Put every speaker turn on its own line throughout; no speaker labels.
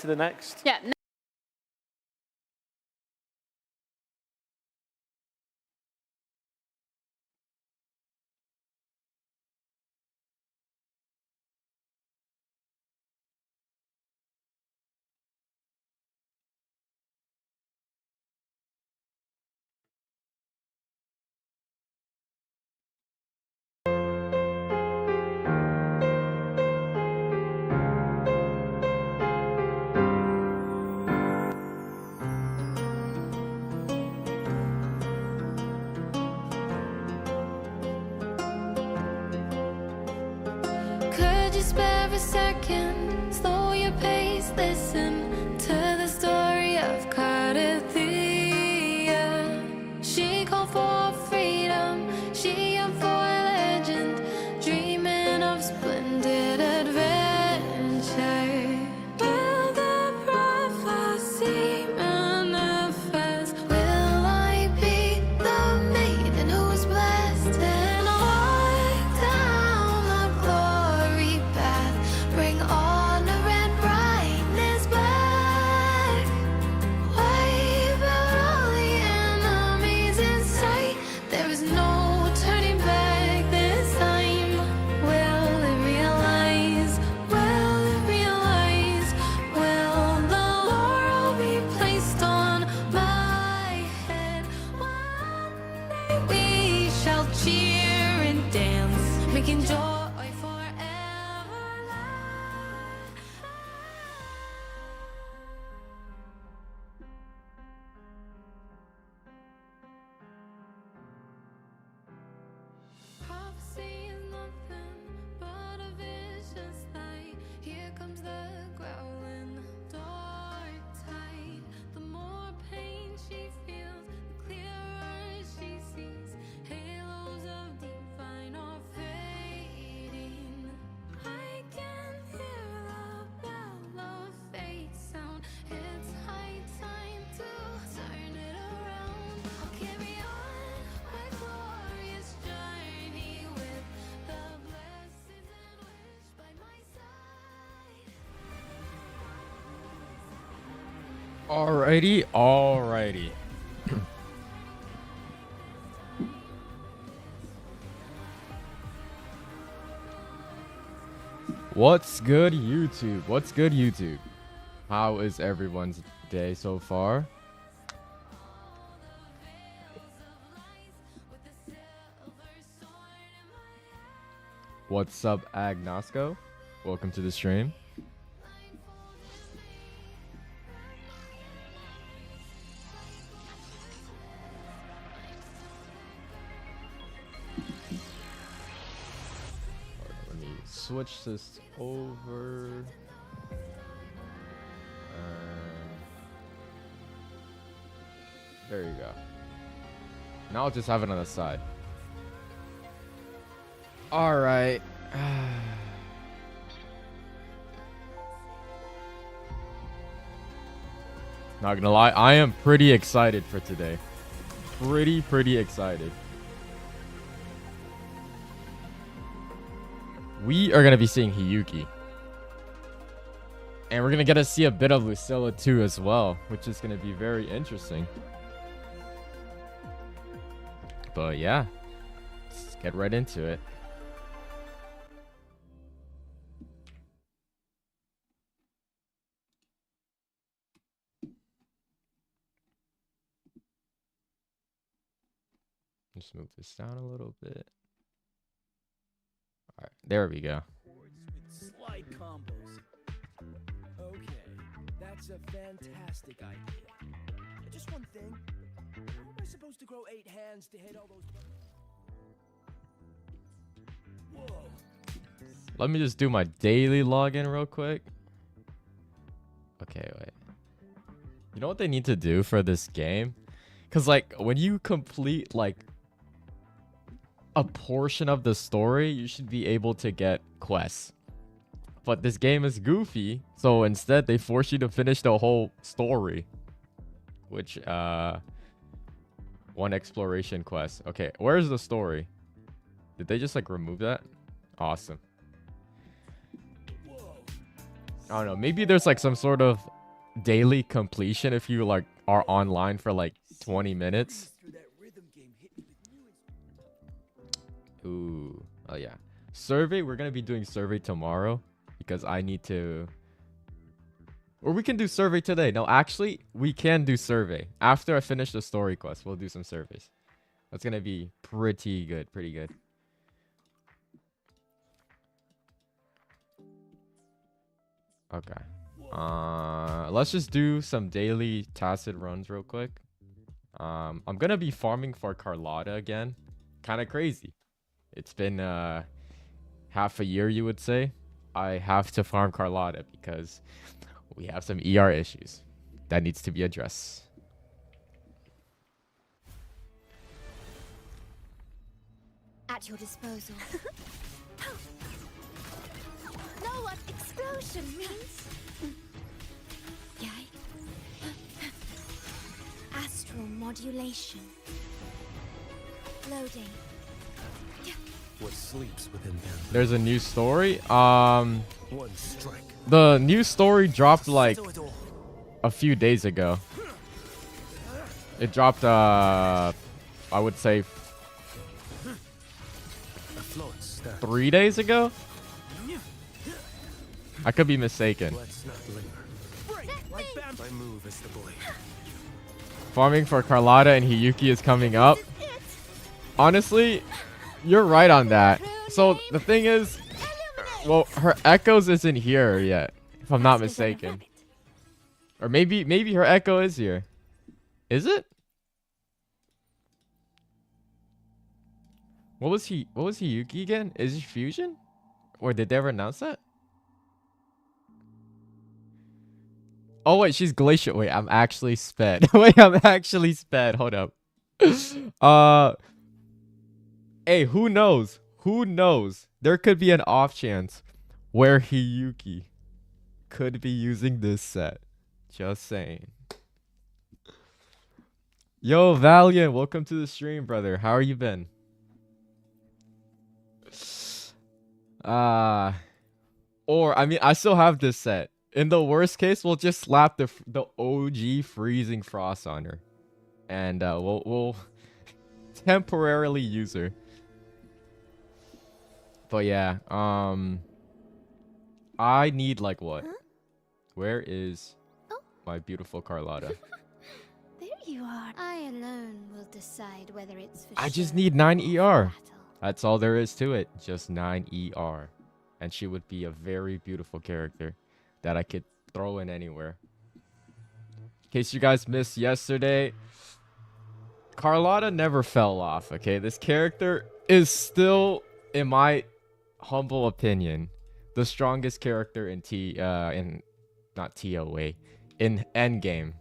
to the next?
Yeah.
Could you spare a second? Slow your pace, listen to the story of Cardathea. She called for freedom, she yearned for legend, dreaming of splendid adventure. Will the prophecy manifest? Will I be the maiden who is blessed and walk down the glory path? Bring honor and brightness back. Wipe out all the enemies in sight. There is no turning back this time. Will it realize? Will it realize? Will the laurel be placed on my head? One day we shall cheer and dance, making joy forever last. Prophecy is nothing but a vicious lie. Here comes the growling dark tide. The more pain she feels, the clearer she sees. Halos of divine are fading. I can hear the bell of fate sound. It's high time to turn it around. I'll carry on my glorious journey with the blessings and wish by my side.
Alrighty. What's good, YouTube? What's good, YouTube? How is everyone's day so far? What's up, Agnosco? Welcome to the stream. Let me switch this over. There you go. Now I'll just have it on the side. All right. Not gonna lie, I am pretty excited for today. Pretty excited. We are gonna be seeing Hiyuki. And we're gonna get to see a bit of LUCILLA too as well, which is gonna be very interesting. But yeah, let's get right into it. Just move this down a little bit. All right, there we go.
Slide combos. Okay, that's a fantastic idea. Just one thing. How am I supposed to grow 8 hands to hit all those... Whoa.
Let me just do my daily login real quick. Okay, wait. You know what they need to do for this game? Because, like, when you complete, like, a portion of the story, you should be able to get quests. But this game is goofy, so instead they force you to finish the whole story. Which, one exploration quest. Okay, where's the story? Did they just, like, remove that? Awesome.
Whoa.
I don't know. Maybe there's like some sort of daily completion if you like are online for like 20 minutes. Ooh. Oh yeah. Survey. We're gonna be doing survey tomorrow because I need to. Or we can do survey today. No, actually, we can do survey after I finish the story quest. We'll do some surveys. That's gonna be pretty good. Pretty good. Okay. Let's just do some daily tacit runs real quick. I'm gonna be farming for Carlotta again. Kind of crazy. It's been half a year, you would say. I have to farm Carlotta because we have some ER issues that needs to be addressed.
At your disposal. Know what explosion means? Yay. Astral modulation. Loading.
What sleeps within them?
There's a new story.
One strike.
The new story dropped like a few days ago. It dropped I would say 3 days ago. I could be mistaken.
Let's not linger. My move is the blade.
Farming for Carlotta and Hiyuki is coming up. Honestly, you're right on that. So the thing is, well, her echoes isn't here yet, if I'm not mistaken. Or maybe her echo is here. Is it? What was Hiyuki again? Is it fusion? Or did they ever announce that? Oh wait, she's glacial. Wait, I'm actually sped. Wait, I'm actually sped. Hold up. Hey, who knows? Who knows? There could be an off chance where Hiyuki could be using this set. Just saying. Yo, Valiant, welcome to the stream, brother. How are you been? Or I mean, I still have this set. In the worst case, we'll just slap the OG freezing frost on her, and we'll temporarily use her. But yeah, I need like what? Huh? Where is my beautiful Carlotta?
There you are. I alone will decide whether it's for
I just
show
need 9
or
ER.
battle.
That's all there is to it. Just 9 ER. And she would be a very beautiful character that I could throw in anywhere. In case you guys missed yesterday, Carlotta never fell off, okay? This character is still, in my humble opinion, the strongest character in not TOA, in Endgame.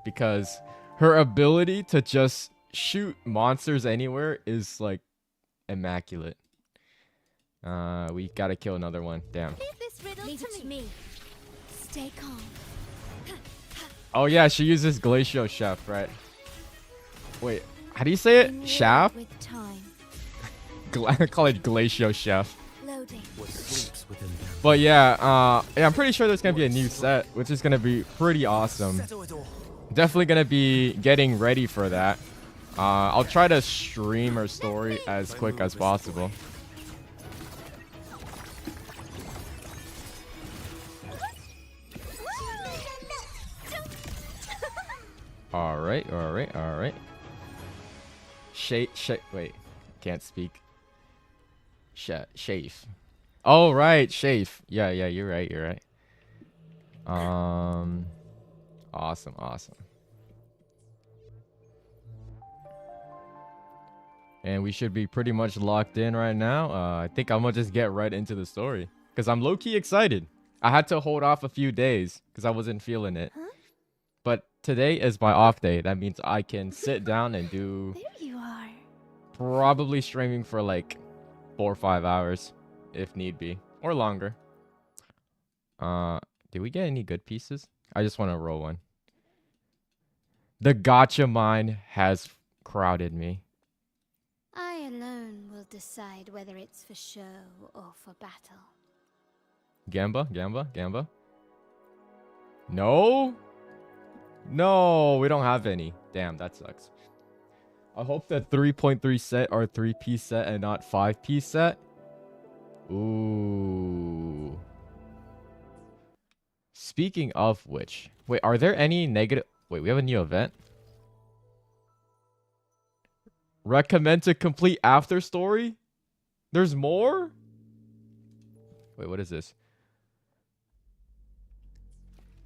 Because her ability to just shoot monsters anywhere is like immaculate. We gotta kill another one. Damn.
Leave it to me. Stay calm.
Oh yeah, she uses Glacial Chef, right? Wait, how do you say it? Chef?
With time.
I call it Glacial Chef.
Loading.
What sleeps within them?
But yeah, I'm pretty sure there's gonna be a new set, which is gonna be pretty awesome. Definitely gonna be getting ready for that. I'll try to stream her story as quick as possible. Alright. Wait, can't speak. Shafe. Oh, right, Shafe. Yeah, you're right. Awesome. And we should be pretty much locked in right now. I think I'm gonna just get right into the story. Because I'm low-key excited. I had to hold off a few days because I wasn't feeling it.
Huh?
But today is my off day. That means I can sit down and do
There you are.
probably streaming for like 4 or 5 hours if need be. Or longer. Did we get any good pieces? I just want to roll one. The gotcha mine has crowded me.
I alone will decide whether it's for show or for battle.
Gamba. No? No, we don't have any. Damn, that sucks. I hope that 3.3 set are 3-piece set and not 5-piece set. Ooh. Speaking of which, wait, are there any negative... Wait, we have a new event? Recommend to complete after story? There's more? Wait, what is this?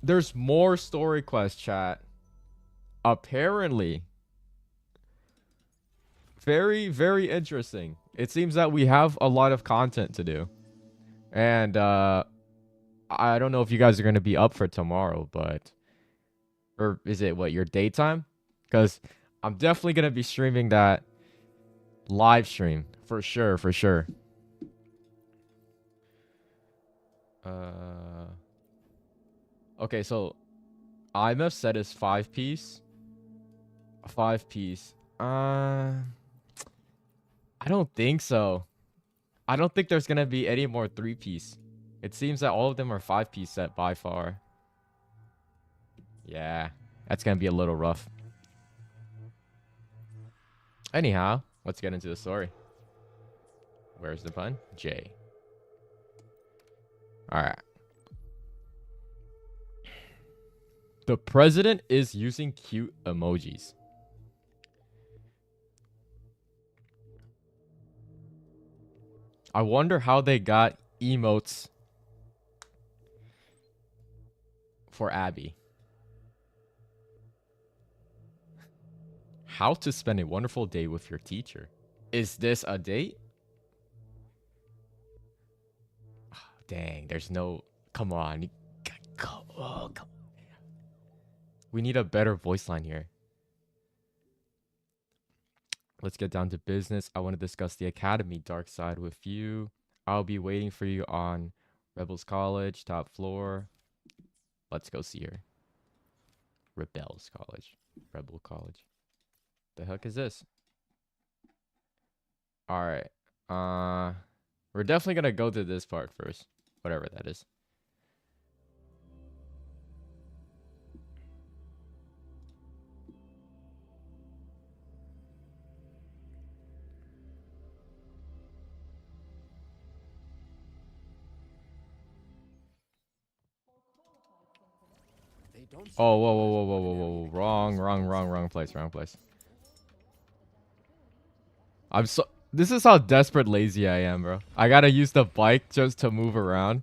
There's more story quest, chat. Apparently. Very, very interesting. It seems that we have a lot of content to do. And, I don't know if you guys are going to be up for tomorrow, but... Or is it, what, your daytime? Because I'm definitely going to be streaming that live stream. For sure, for sure. Okay, so... IMF set is 5-piece. 5-piece. I don't think so. I don't think there's gonna be any more 3-piece. It seems that all of them are 5-piece set by far. Yeah, that's gonna be a little rough. Anyhow, let's get into the story. Where's the pun? J. Alright. The president is using cute emojis. I wonder how they got emotes for Abby. How to spend a wonderful day with your teacher. Is this a date? Oh, dang, there's no... Come on. Oh, come on. We need a better voice line here. Let's get down to business. I want to discuss the Academy Dark Side with you. I'll be waiting for you on Rebels College, top floor. Let's go see her. Rebels College. Rebel College. The heck is this? Alright. We're definitely gonna go to this part first. Whatever that is. Oh, whoa. Wrong place. I'm so... This is how desperate lazy I am, bro. I gotta use the bike just to move around.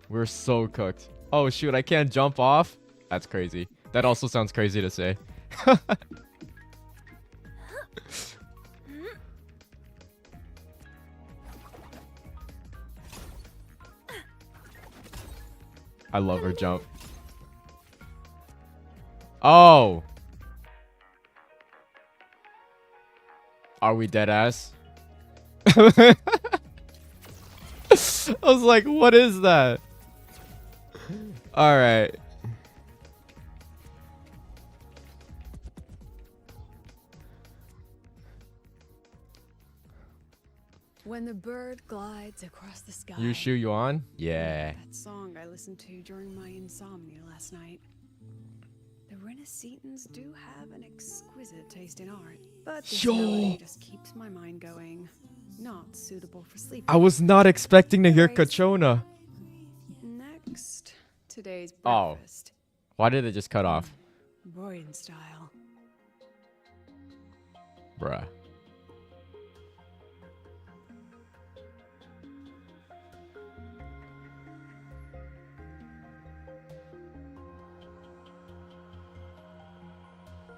We're so cooked. Oh, shoot, I can't jump off? That's crazy. That also sounds crazy to say. I love her jump. Oh! Are we dead ass? I was like, what is that? Alright.
When the bird glides across the sky.
You on? Yeah.
That song I listened to during my insomnia last night. The Renaissance do have an exquisite taste in art, but this melody just keeps my mind going. Not suitable for sleep.
I was not expecting to hear Kachona.
Next, today's breakfast.
Why did it just cut off?
Royan style.
Bruh.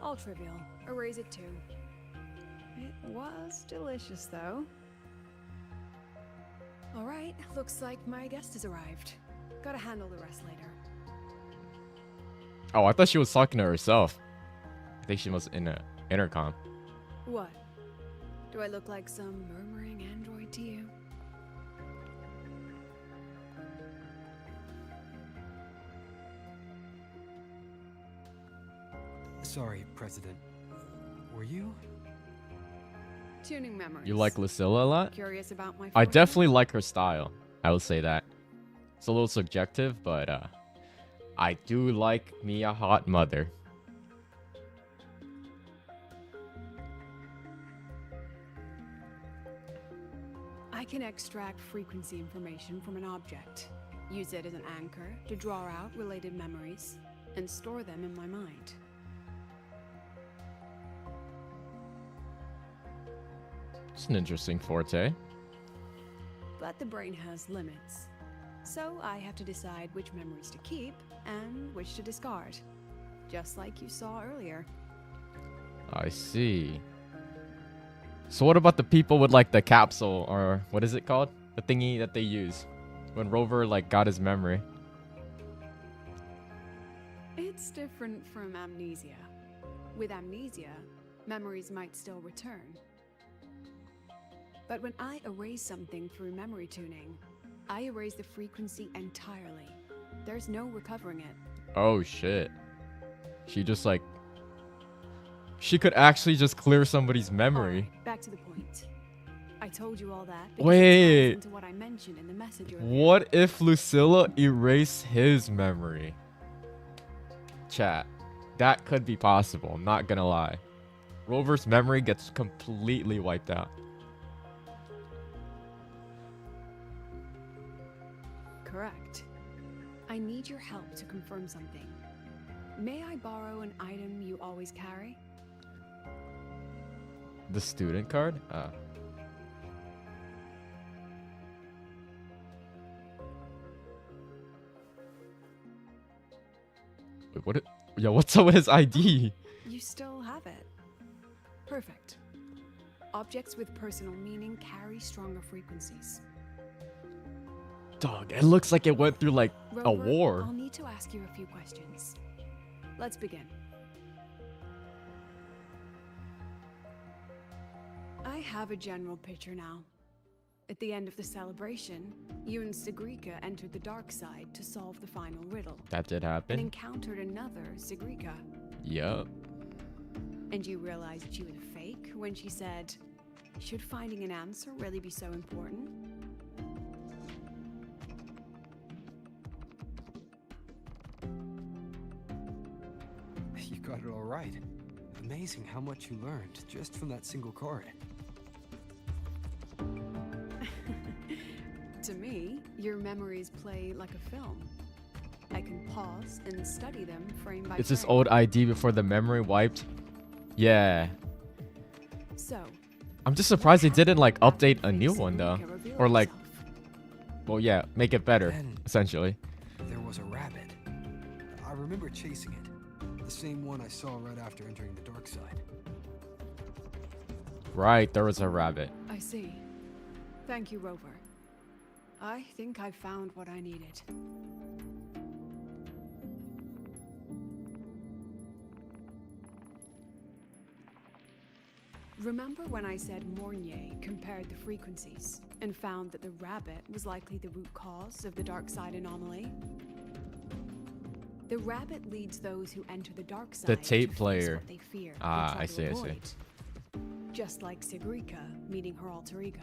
All trivial. Erase it too. It was delicious though. Alright, looks like my guest has arrived. Gotta handle the rest later.
Oh, I thought she was talking to herself. I think she was in a intercom.
What? Do I look like some murmuring android to you?
Sorry, President. Were you?
Tuning memories.
You like LUCILLA a lot?
Curious about my
I
fortune?
definitely like her style. I will say that. It's a little subjective, but I do like me a hot mother.
I can extract frequency information from an object, use it as an anchor to draw out related memories, and store them in my mind.
It's an interesting forte.
But the brain has limits. So I have to decide which memories to keep and which to discard. Just like you saw earlier.
I see. So what about the people with like the capsule, or what is it called? The thingy that they use when Rover like got his memory.
It's different from amnesia. With amnesia, memories might still return. But when I erase something through memory tuning, I erase the frequency entirely. There's no recovering it.
Oh shit. She just like... She could actually just clear somebody's memory.
Alright, back to the point. I told you all that because
Wait.
it ties into what I mentioned in the message earlier.
What if Lucilla erased his memory? Chat. That could be possible, I'm not gonna lie. Rover's memory gets completely wiped out.
Correct. I need your help to confirm something. May I borrow an item you always carry?
The student card? Wait, what? Yo, what's up with his ID?
You still have it. Perfect. Objects with personal meaning carry stronger frequencies.
Dog, it looks like it went through like a
Rover,
war.
I'll need to ask you a few questions. Let's begin. I have a general picture now. At the end of the celebration, you and Segue entered the dark side to solve the final riddle.
That did
And
happen.
encountered another Segue.
Yup.
And you realized she was a fake when she said, "Should finding an answer really be so important?"
You got it all right. Amazing how much you learned just from that single card.
To me, your memories play like a film. I can pause and study them frame by
It's this
frame.
old ID before the memory wiped. Yeah.
So,
I'm just surprised they didn't like update a new one though.
Or like, well, yeah, make it better,
Then
essentially.
there was a rabbit. I remember chasing it. The same one I saw right after entering the dark side.
Right, there was a rabbit.
I see. Thank you, Rover. I think I found what I needed. Remember when I said Mornier compared the frequencies and found that the rabbit was likely the root cause of the dark side anomaly? The rabbit leads those who enter the dark side
The
to
tape
face
player.
what they fear and
Ah,
try
I
to
see, I see.
avoid. Just like Segue meeting her alter ego.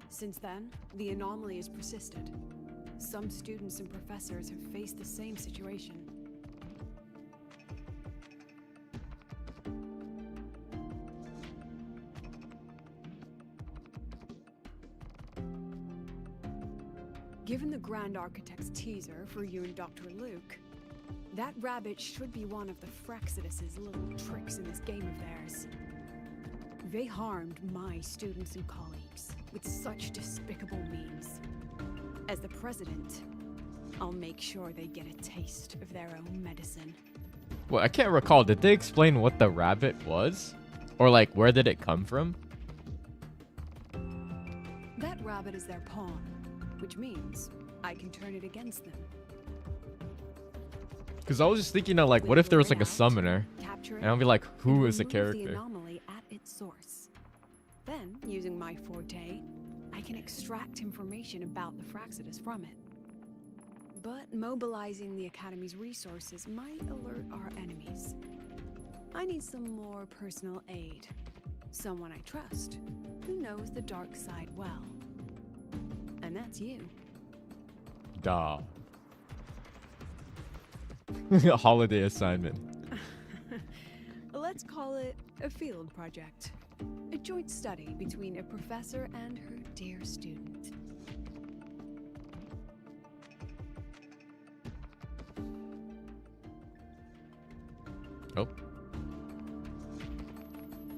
Since then, the anomaly has persisted. Some students and professors have faced the same situation. Given the Grand Architect's teaser for you and Dr. Luke, that rabbit should be one of the Fraxidus' little tricks in this game of theirs. They harmed my students and colleagues with such despicable means. As the president, I'll make sure they get a taste of their own medicine.
Well, I can't recall. Did they explain what the rabbit was? Or like, where did it come from?
That rabbit is their pawn, which means I can turn it against them.
Because I was just thinking of like, what if there was like a summoner?
Capture it,
And I'll be like, who
and
is the
remove
character?
The anomaly at its source. Then, using my forte, I can extract information about the Fraxidus from it. But mobilizing the Academy's resources might alert our enemies. I need some more personal aid. Someone I trust, who knows the dark side well. And that's you.
Duh. A holiday assignment.
Let's call it a field project. A joint study between a professor and her dear student.
Oh.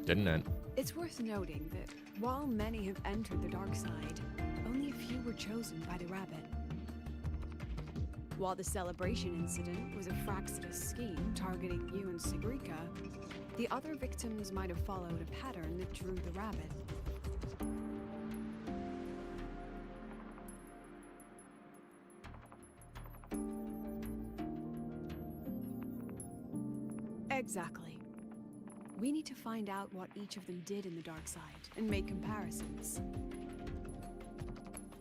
Didn't end.
It's worth noting that while many have entered the dark side, only a few were chosen by the rabbit. While the celebration incident was a fractious scheme targeting you and Segrika, the other victims might have followed a pattern that drew the rabbit. Exactly. We need to find out what each of them did in the dark side and make comparisons.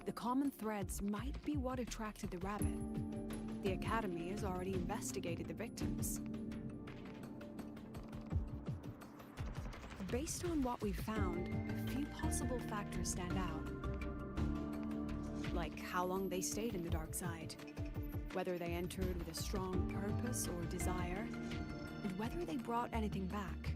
The common threads might be what attracted the rabbit. The Academy has already investigated the victims. Based on what we've found, a few possible factors stand out. Like how long they stayed in the dark side, whether they entered with a strong purpose or desire, and whether they brought anything back.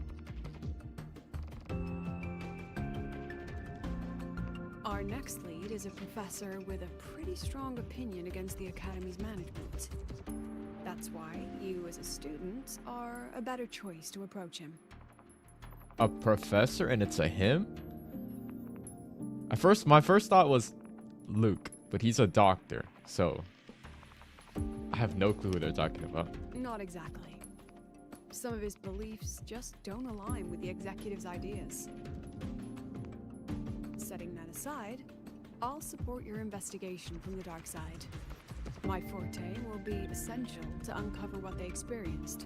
Our next lead is a professor with a pretty strong opinion against the Academy's management. That's why you, as a student, are a better choice to approach him.
A professor and it's a him? My first thought was Luke, but he's a doctor, so I have no clue who they're talking about.
Not exactly. Some of his beliefs just don't align with the executive's ideas. Setting that aside, I'll support your investigation from the dark side. My forte will be essential to uncover what they experienced.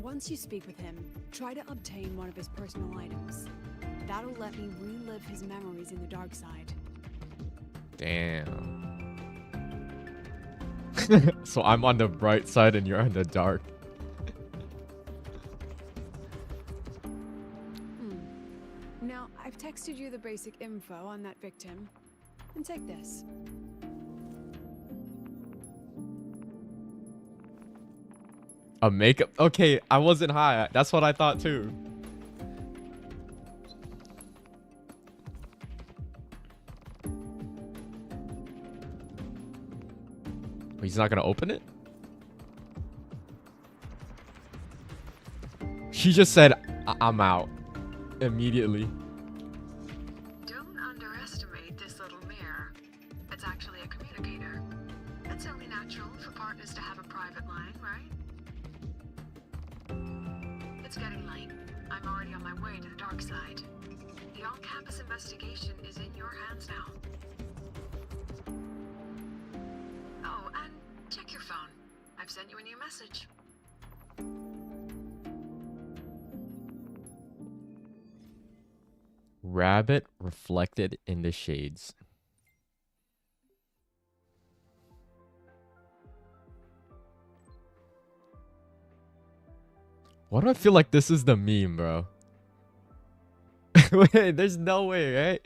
Once you speak with him, try to obtain one of his personal items. That'll let me relive his memories in the dark side.
Damn. So I'm on the bright side and you're on the dark.
Now, I've texted you the basic info on that victim. And take this.
A makeup? Okay, I wasn't high. That's what I thought too. He's not gonna open it? She just said, I'm out. Immediately.
Don't underestimate this little mirror. It's actually a communicator. It's only natural for partners to have a private line, right? It's getting late. I'm already on my way to the dark side. The on-campus investigation is in your hands now. Oh, and check your phone. I've sent you a new message.
Rabbit reflected in the shades. Why do I feel like this is the meme, bro? Wait, there's no way, right?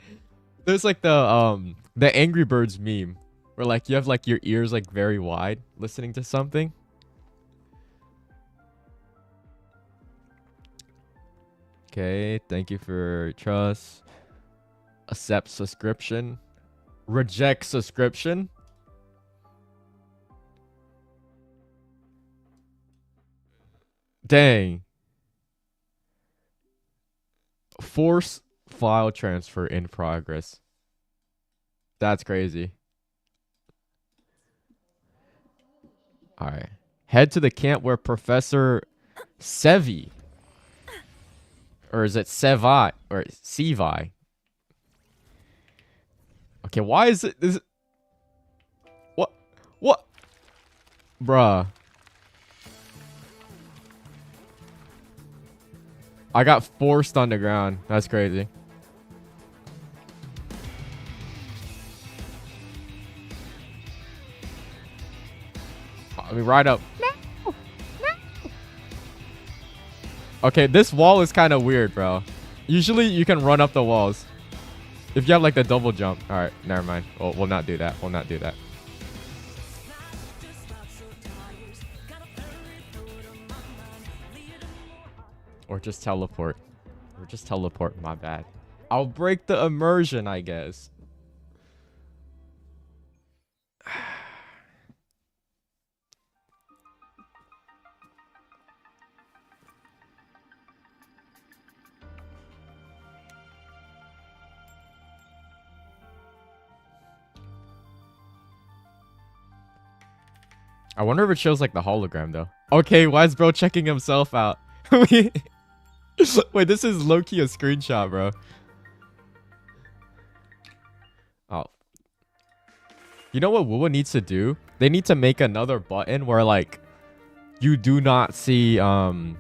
There's like the Angry Birds meme where like you have like your ears like very wide listening to something. Okay, thank you for trust. Accept subscription. Reject subscription. Dang. Force file transfer in progress. That's crazy. Alright. Head to the camp where Professor Sevi. Or is it Sevi? Or Sevi? Okay, why is it... What? What? Bruh. I got forced on the ground. That's crazy. I mean, right up. No. Okay, this wall is kind of weird, bro. Usually, you can run up the walls. If you have, like, the double jump. Alright, never mind. We'll not do that. We'll not do that. Or just teleport. Or just teleport, my bad. I'll break the immersion, I guess. I wonder if it shows like the hologram though. Okay, why is bro checking himself out? Wait, this is low-key a screenshot, bro. Oh. You know what wuwa needs to do? They need to make another button where like you do not see the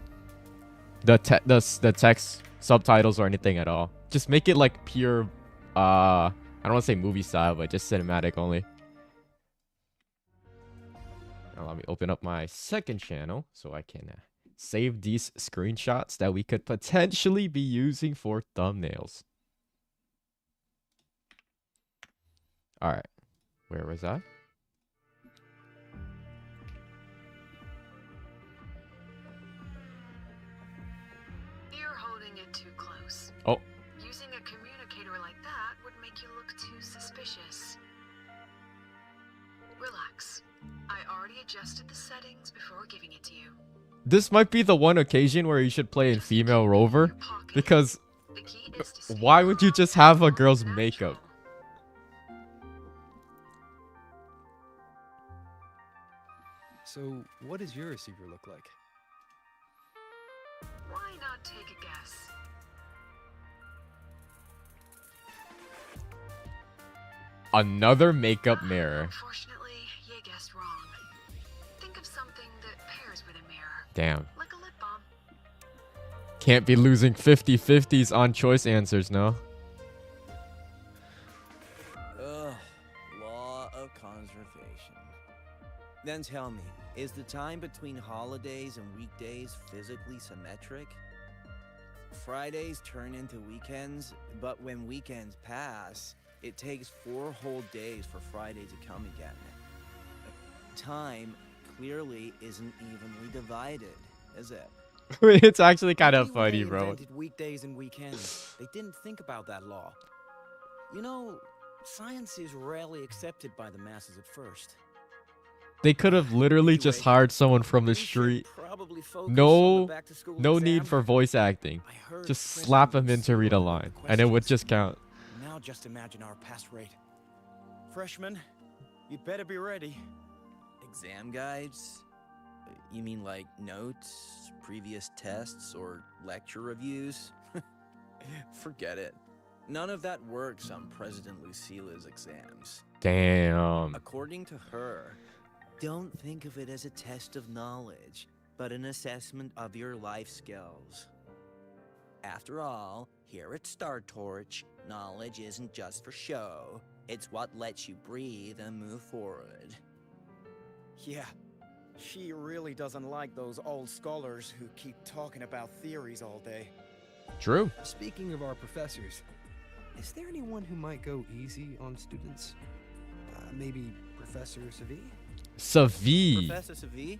text subtitles or anything at all. Just make it like pure I don't want to say movie style, but just cinematic only. Now let me open up my second channel so I can save these screenshots that we could potentially be using for thumbnails. All right, where was I?
You're holding it too close.
Oh.
Using a communicator like that would make you look too suspicious. Relax. I already adjusted the settings before giving it to you.
This might be the one occasion where you should play in female rover, because why would you just have a girl's makeup?
So, what does your receiver look like?
Why not take a guess?
Another makeup mirror.
Unfortunately, you guessed wrong. Think of something that pairs with a mirror.
Damn.
Like a lip balm.
Can't be losing 50-50s on choice answers, no?
Ugh, law of conservation. Then tell me, is the time between holidays and weekdays physically symmetric? Fridays turn into weekends, but when weekends pass, it takes 4 whole days for Friday to come again. Time clearly isn't evenly divided, is it?
It's actually kind of
Maybe when
funny,
they
bro.
invented weekdays and weekends, they didn't think about that law. You know, science is rarely accepted by the masses at first.
They could have literally just hired someone from the
We should
street.
probably focus on
No,
the back-to-school
no
exam.
need for voice acting.
I heard
Just
President
slap him in to
Lucilla
read a
wrote
line,
the
and it would
questions.
just count.
Now just imagine our pass rate. Freshmen, you better be ready.
Exam guides? You mean like notes, previous tests, or lecture reviews? Forget it. None of that works on President Lucilla's exams.
Damn.
According to her, don't think of it as a test of knowledge, but an assessment of your life skills. After all, here at Star Torch, knowledge isn't just for show. It's what lets you breathe and move forward.
Yeah, she really doesn't like those old scholars who keep talking about theories all day.
True.
Speaking of our professors, is there anyone who might go easy on students? Maybe Professor Segue?
Savi.
Professor Segue?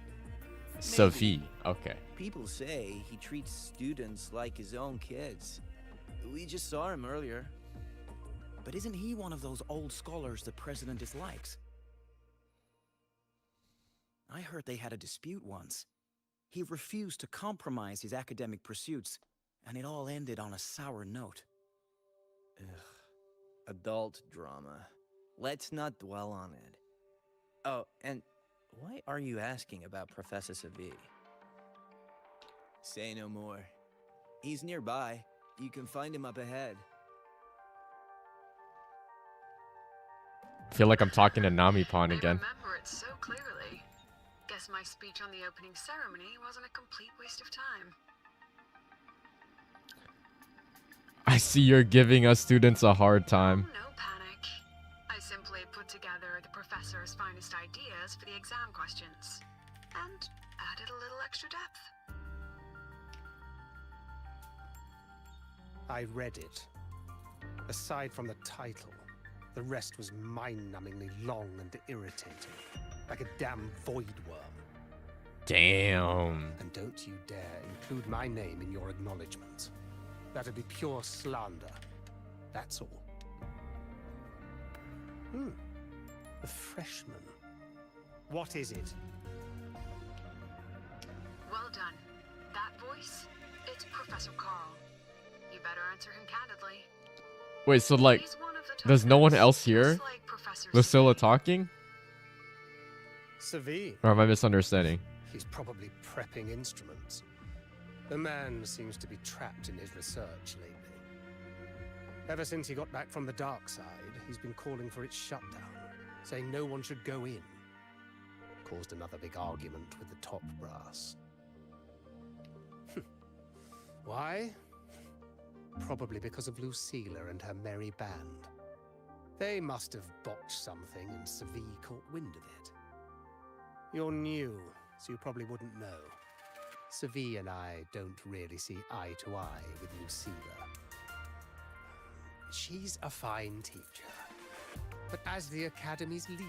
Savi. Okay.
People say he treats students like his own kids. We just saw him earlier.
But isn't he one of those old scholars the president dislikes? I heard they had a dispute once. He refused to compromise his academic pursuits, and it all ended on a sour note.
Ugh. Adult drama. Let's not dwell on it. Oh, and why are you asking about Professor Segue? Say no more. He's nearby. You can find him up ahead.
Feel like I'm talking to Namipon
I
again.
remember it so clearly. Guess my speech on the opening ceremony wasn't a complete waste of time.
I see you're giving us students a hard time.
No panic. I simply put together the professor's finest ideas for the exam questions and added a little extra depth.
I read it. Aside from the title, the rest was mind-numbingly long and irritating, like a damn void worm.
Damn.
And don't you dare include my name in your acknowledgement. That'd be pure slander. That's all. The freshman. What is it?
Well done. That voice? It's Professor Carl. You better answer him candidly.
Wait, so like,
He's one of the top
there's no one
vets,
else here?
just like Professor
Lucilla
Segue.
talking?
Segue.
Or am I misunderstanding?
He's probably prepping instruments. The man seems to be trapped in his research lately. Ever since he got back from the dark side, he's been calling for its shutdown, saying no one should go in. Caused another big argument with the top brass. Why? Probably because of Lucilla and her merry band. They must have botched something and Segue caught wind of it. You're new, so you probably wouldn't know. Segue and I don't really see eye to eye with Lucilla. She's a fine teacher, but as the Academy's leader,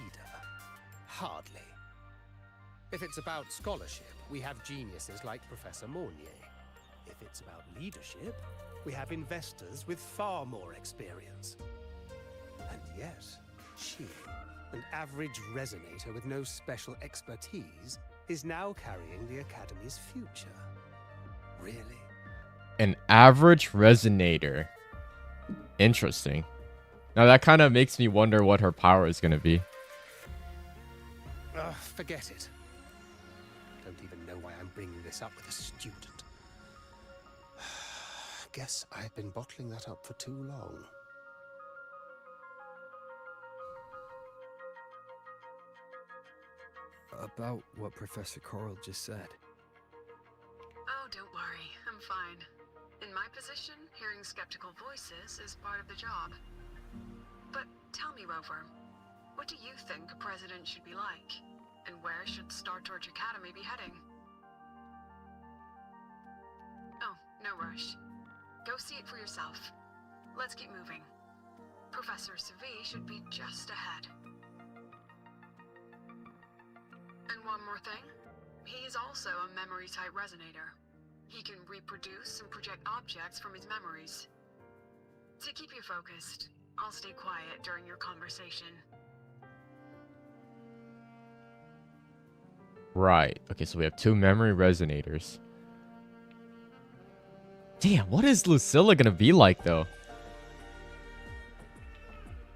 hardly. If it's about scholarship, we have geniuses like Professor Mornier. If it's about leadership, we have investors with far more experience. And yet, she, an average resonator with no special expertise, is now carrying the Academy's future. Really?
An average resonator. Interesting. Now that kind of makes me wonder what her power is going to be.
Forget it. Don't even know why I'm bringing this up with a student. Guess I've been bottling that up for too long.
About what Professor Carl just said.
Oh, don't worry. I'm fine. In my position, hearing skeptical voices is part of the job. But tell me, Rover, what do you think a president should be like? And where should Star Torch Academy be heading? Oh, no rush. Go see it for yourself. Let's keep moving. Professor Segue should be just ahead. And one more thing. He is also a memory-type resonator. He can reproduce and project objects from his memories. To keep you focused, I'll stay quiet during your conversation.
Right. Okay, so we have two memory resonators. Damn, what is Lucilla gonna be like, though?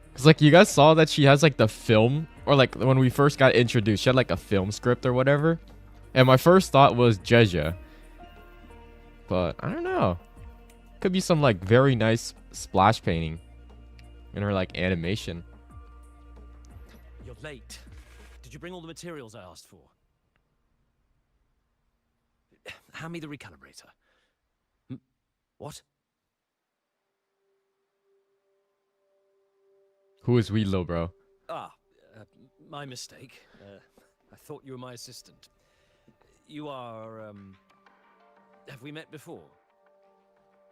Because, like, you guys saw that she has, like, the film, or, like, when we first got introduced, she had, like, a film script or whatever. And my first thought was Jeja. But, I don't know. Could be some, like, very nice splash painting in her, like, animation.
You're late. Did you bring all the materials I asked for? Hand me the recalibrator. What?
Who is we, little bro?
My mistake. I thought you were my assistant. You are, have we met before?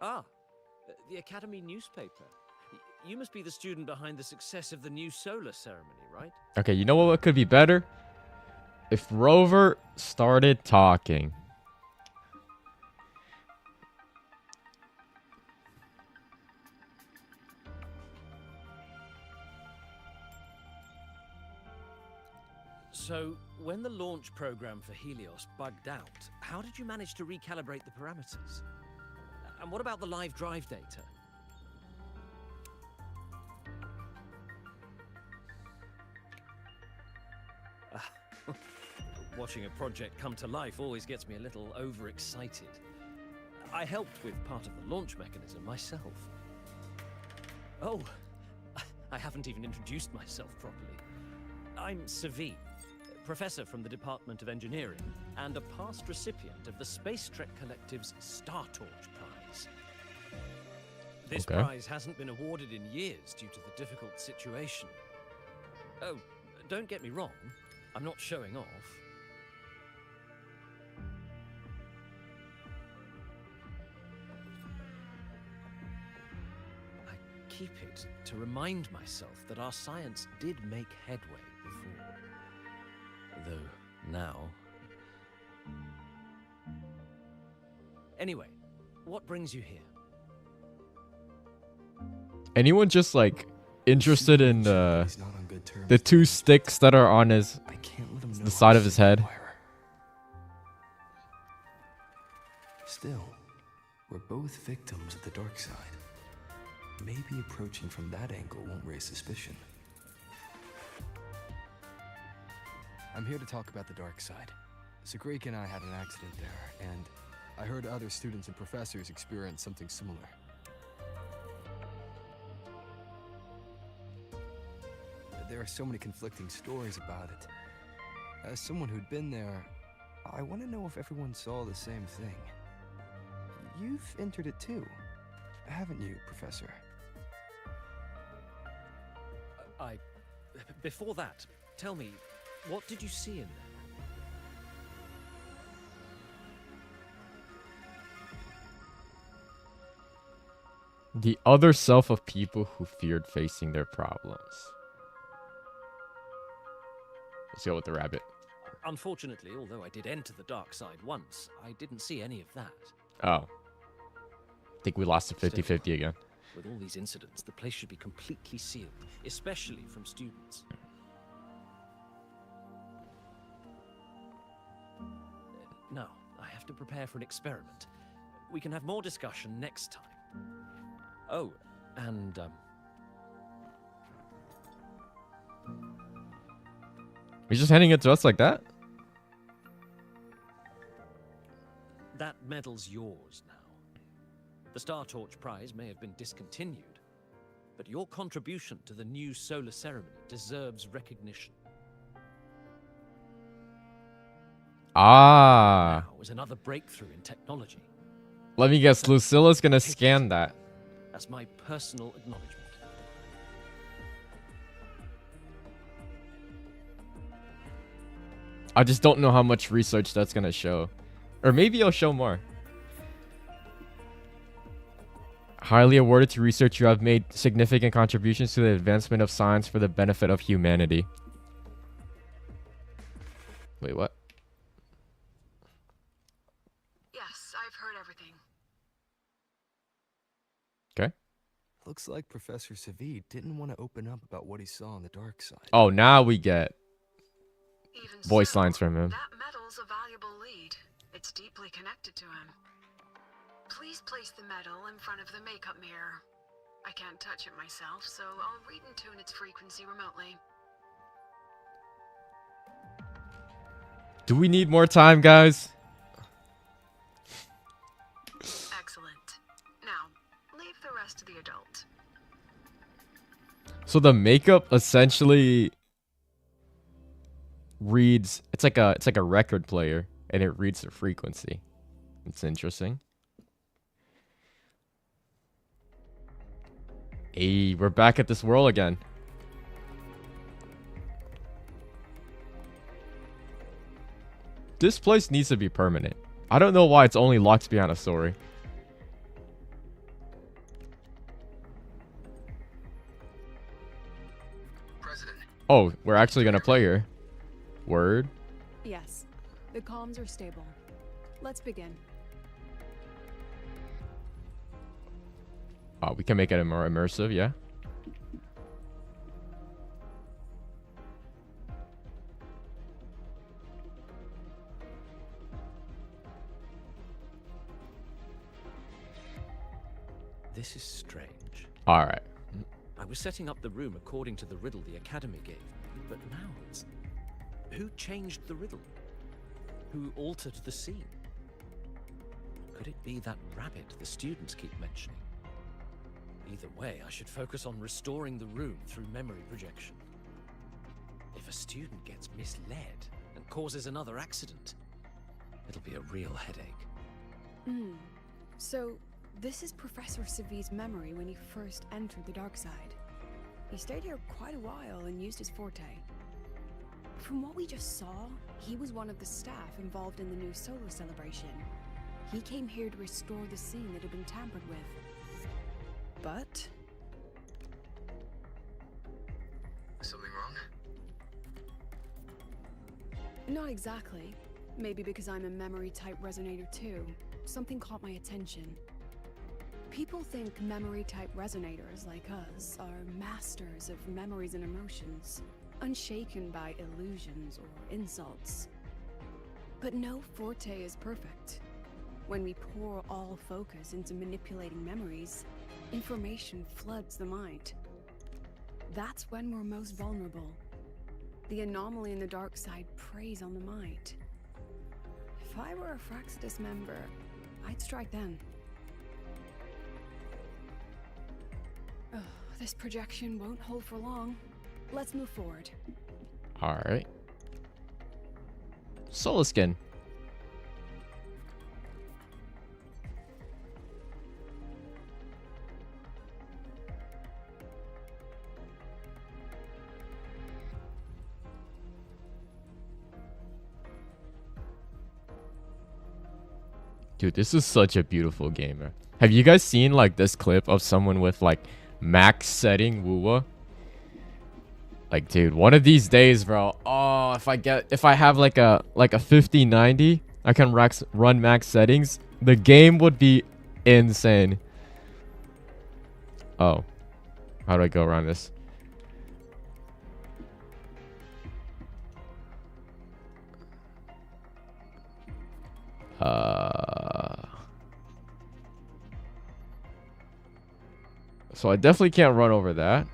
The Academy newspaper. You must be the student behind the success of the new solar ceremony, right?
Okay, you know what could be better? If Rover started talking.
So, when the launch program for Helios bugged out, how did you manage to recalibrate the parameters? And what about the live drive data? Watching a project come to life always gets me a little overexcited. I helped with part of the launch mechanism myself. Oh, I haven't even introduced myself properly. I'm Segue, professor from the Department of Engineering, and a past recipient of the Space Trek Collective's Star Torch Prize. This prize hasn't been awarded in years due to the difficult situation. Oh, don't get me wrong, I'm not showing off. I keep it to remind myself that our science did make headway before. Though now... Anyway, what brings you here?
Anyone just like interested in
He's not on good terms
the
with
two
me.
sticks that are on his
I can't let him know
the side of his head?
Still, we're both victims of the dark side. Maybe approaching from that angle won't raise suspicion. I'm here to talk about the dark side. Segue and I had an accident there, and I heard other students and professors experience something similar. There are so many conflicting stories about it. As someone who'd been there, I want to know if everyone saw the same thing. You've entered it too, haven't you, Professor?
Before that, tell me, what did you see in there?
The other self of people who feared facing their problems. Let's go with the rabbit.
Unfortunately, although I did enter the dark side once, I didn't see any of that.
Oh. I think we lost to 50-50 again.
With all these incidents, the place should be completely sealed, especially from students. No, I have to prepare for an experiment. We can have more discussion next time. Oh, and,
He's just handing it to us like that?
that medal's yours now. The Star Torch Prize may have been discontinued, but your contribution to the new solar ceremony deserves recognition.
Ah.
Now is another breakthrough in technology.
Let me guess, Lucilla's gonna scan that.
As my personal acknowledgement.
I just don't know how much research that's gonna show. Or maybe it'll show more. Highly awarded to research who have made significant contributions to the advancement of science for the benefit of humanity. Wait, what?
Yes, I've heard everything.
Okay.
Looks like Professor Segue didn't want to open up about what he saw on the dark side.
Oh, now we get
Even
voice
so,
lines from him.
That medal's a valuable lead. It's deeply connected to him. Please place the medal in front of the makeup mirror. I can't touch it myself, so I'll read and tune its frequency remotely.
Do we need more time, guys?
Excellent. Now, leave the rest to the adult.
So the makeup essentially reads, it's like a record player, and it reads the frequency. It's interesting. Hey, we're back at this world again. This place needs to be permanent. I don't know why it's only locked behind a story.
President.
Oh, we're actually gonna play here. Word.
Yes, the comms are stable. Let's begin.
Oh, we can make it more immersive, yeah.
This is strange.
All right.
I was setting up the room according to the riddle the Academy gave me, but now it's... Who changed the riddle? Who altered the scene? Could it be that rabbit the students keep mentioning? Either way, I should focus on restoring the room through memory projection. If a student gets misled and causes another accident, it'll be a real headache.
So, this is Professor Segue's memory when he first entered the dark side. He stayed here quite a while and used his forte. From what we just saw, he was one of the staff involved in the new solar celebration. He came here to restore the scene that had been tampered with. But...
Something wrong?
not exactly. Maybe because I'm a memory-type resonator too, something caught my attention. People think memory-type resonators like us are masters of memories and emotions, unshaken by illusions or insults. But no forte is perfect. When we pour all focus into manipulating memories, information floods the mind. That's when we're most vulnerable. The anomaly in the dark side preys on the mind. If I were a Fraxidus member, I'd strike then. Oh, this projection won't hold for long. Let's move forward.
Alright. Solar skin. Dude, this is such a beautiful game, man. Have you guys seen like this clip of someone with like max setting wuwa? Like, dude, one of these days, bro. Oh, if I have like a 5090, I can run max settings. The game would be insane. Oh, how do I go around this? So I definitely can't run over that.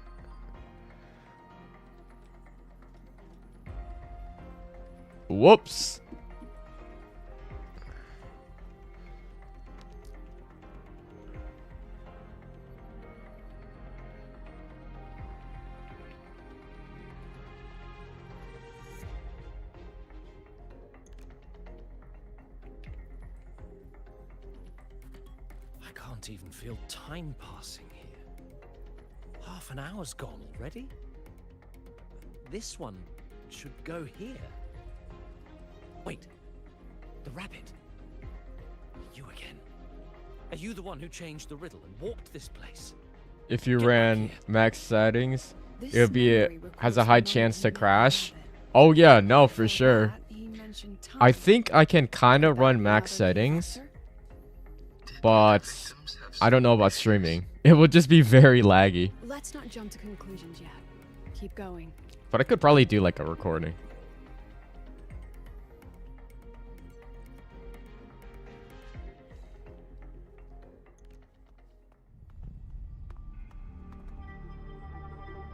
Whoops.
I can't even feel time passing here. Half an hour's gone already. This one should go here. Wait, the rabbit. You again. Are you the one who changed the riddle and walked this place?
If you
Get
ran
back here.
max settings,
This
it'll be
memory
has a
recalls
high
the
chance to
moment we
crash.
met.
Oh yeah, no, for
Before
sure.
that, he mentioned
I
time.
think I can kind
Could
of
that
run
be
max
another key
settings,
factor?
but I don't know about streaming. It would just be very laggy.
Let's not jump to conclusions yet. Keep going.
But I could probably do like a recording.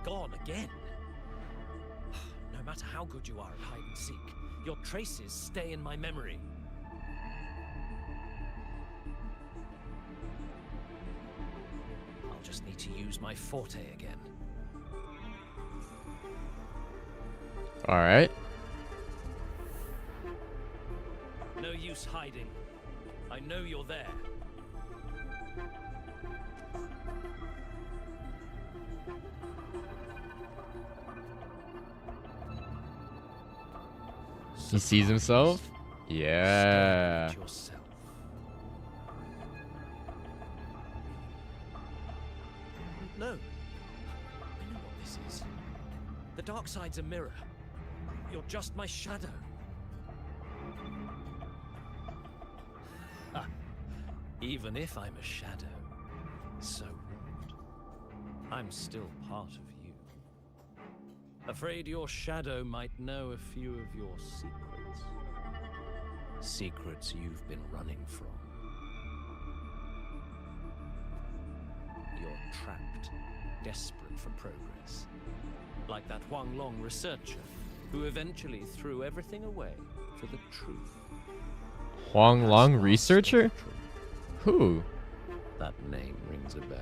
Gone again. No matter how good you are at hide and seek, your traces stay in my memory. I'll just need to use my forte again.
All right.
No use hiding. I know you're there.
He sees himself.
Stare
Yeah.
at yourself. No. I know what this is. The dark side's a mirror. You're just my shadow. Ah, even if I'm a shadow, so what? I'm still part of you. Afraid your shadow might know a few of your secrets. Secrets you've been running from. You're trapped, desperate for progress. Like that Huang Long researcher, who eventually threw everything away for the truth.
Huang Long
Pascal
researcher?
Spectrum.
Who?
That name rings a bell.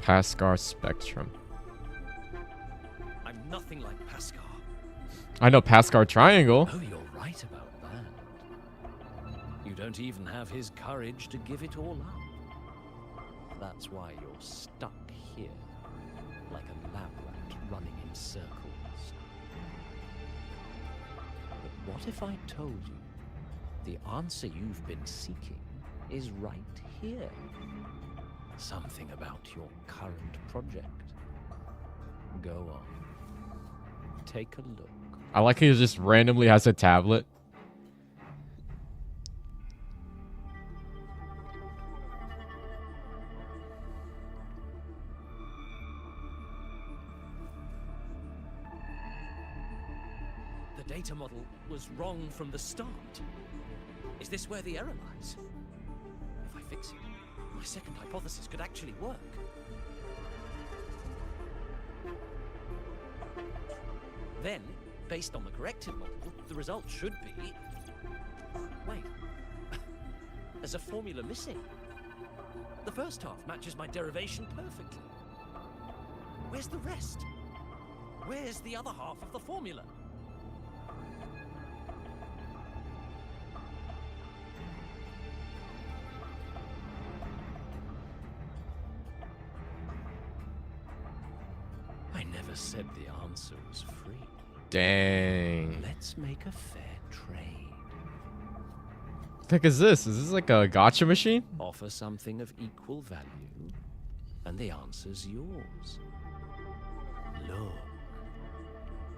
Pascal Spectrum.
I'm nothing like Pascal.
I know Pascal Triangle.
Oh, you're right about that. You don't even have his courage to give it all up. That's why you're stuck here, like a lab rat running in circles. But what if I told you the answer you've been seeking is right here? Something about your current project. Go on. Take a look.
I like he just randomly has a tablet.
the data model was wrong from the start? Is this where the error lies? If I fix it, my second hypothesis could actually work. Then, based on the corrected model, the result should be... Wait. There's a formula missing. The first half matches my derivation perfectly. Where's the rest? Where's the other half of the formula? I never said the answer was free.
Dang.
Let's make a fair trade.
What the heck is this? Is this like a gotcha machine?
Offer something of equal value, and the answer's yours. Look,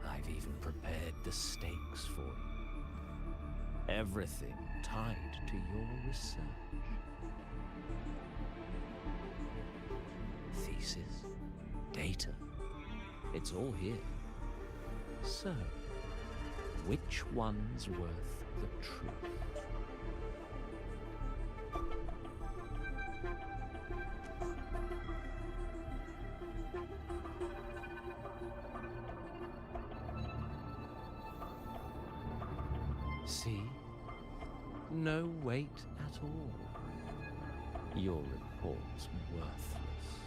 I've even prepared the stakes for you. Everything tied to your research. Thesis, data, it's all here. So, which one's worth the truth? See? No weight at all. Your report's worthless.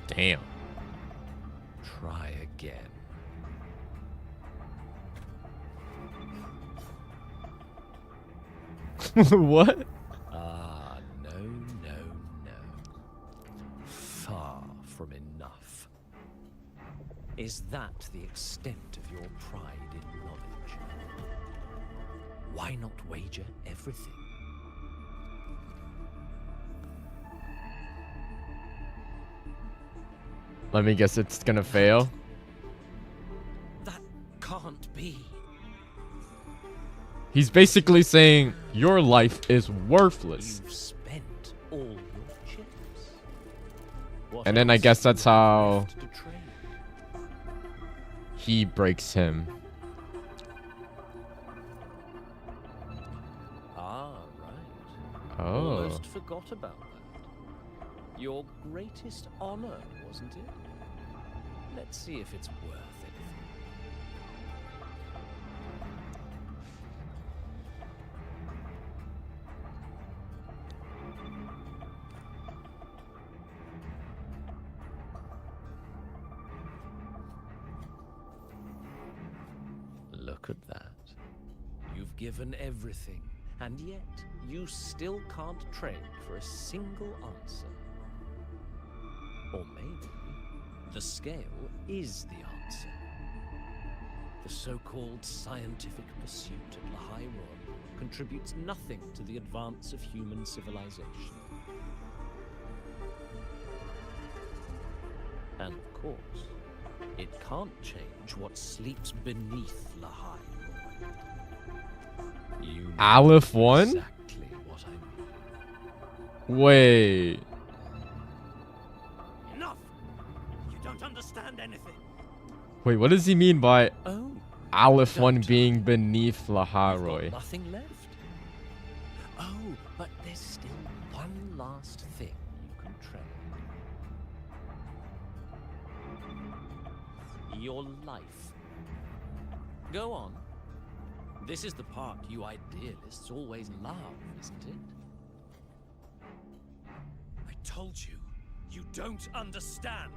Damn.
Try again.
What?
Ah, no. Far from enough. Is that the extent of your pride in knowledge? Why not wager everything?
Let me guess it's gonna fail.
That can't be.
He's basically saying your life is worthless.
You've spent all your chips. What
And then I
else
guess that's
do you have
how
left to trade?
he breaks him.
Ah, right.
Oh.
Almost forgot about that. Your greatest honor, wasn't it? Let's see if it's worth anything. Look at that. You've given everything, and yet you still can't trade for a single answer. Or maybe the scale is the answer. The so-called scientific pursuit at LUCILLA contributes nothing to the advance of human civilization. And of course, it can't change what sleeps beneath LUCILLA. You know
Aleph 1?
exactly what I mean.
Wait.
Enough! You don't understand anything.
Wait, what does he mean by
Oh,
Aleph 1
Don't.
being beneath
you've got
Laharoi?
nothing left. Oh, but there's still one last thing you can trade. Your life. Go on. This is the part you idealists always love, isn't it? I told you, you don't understand.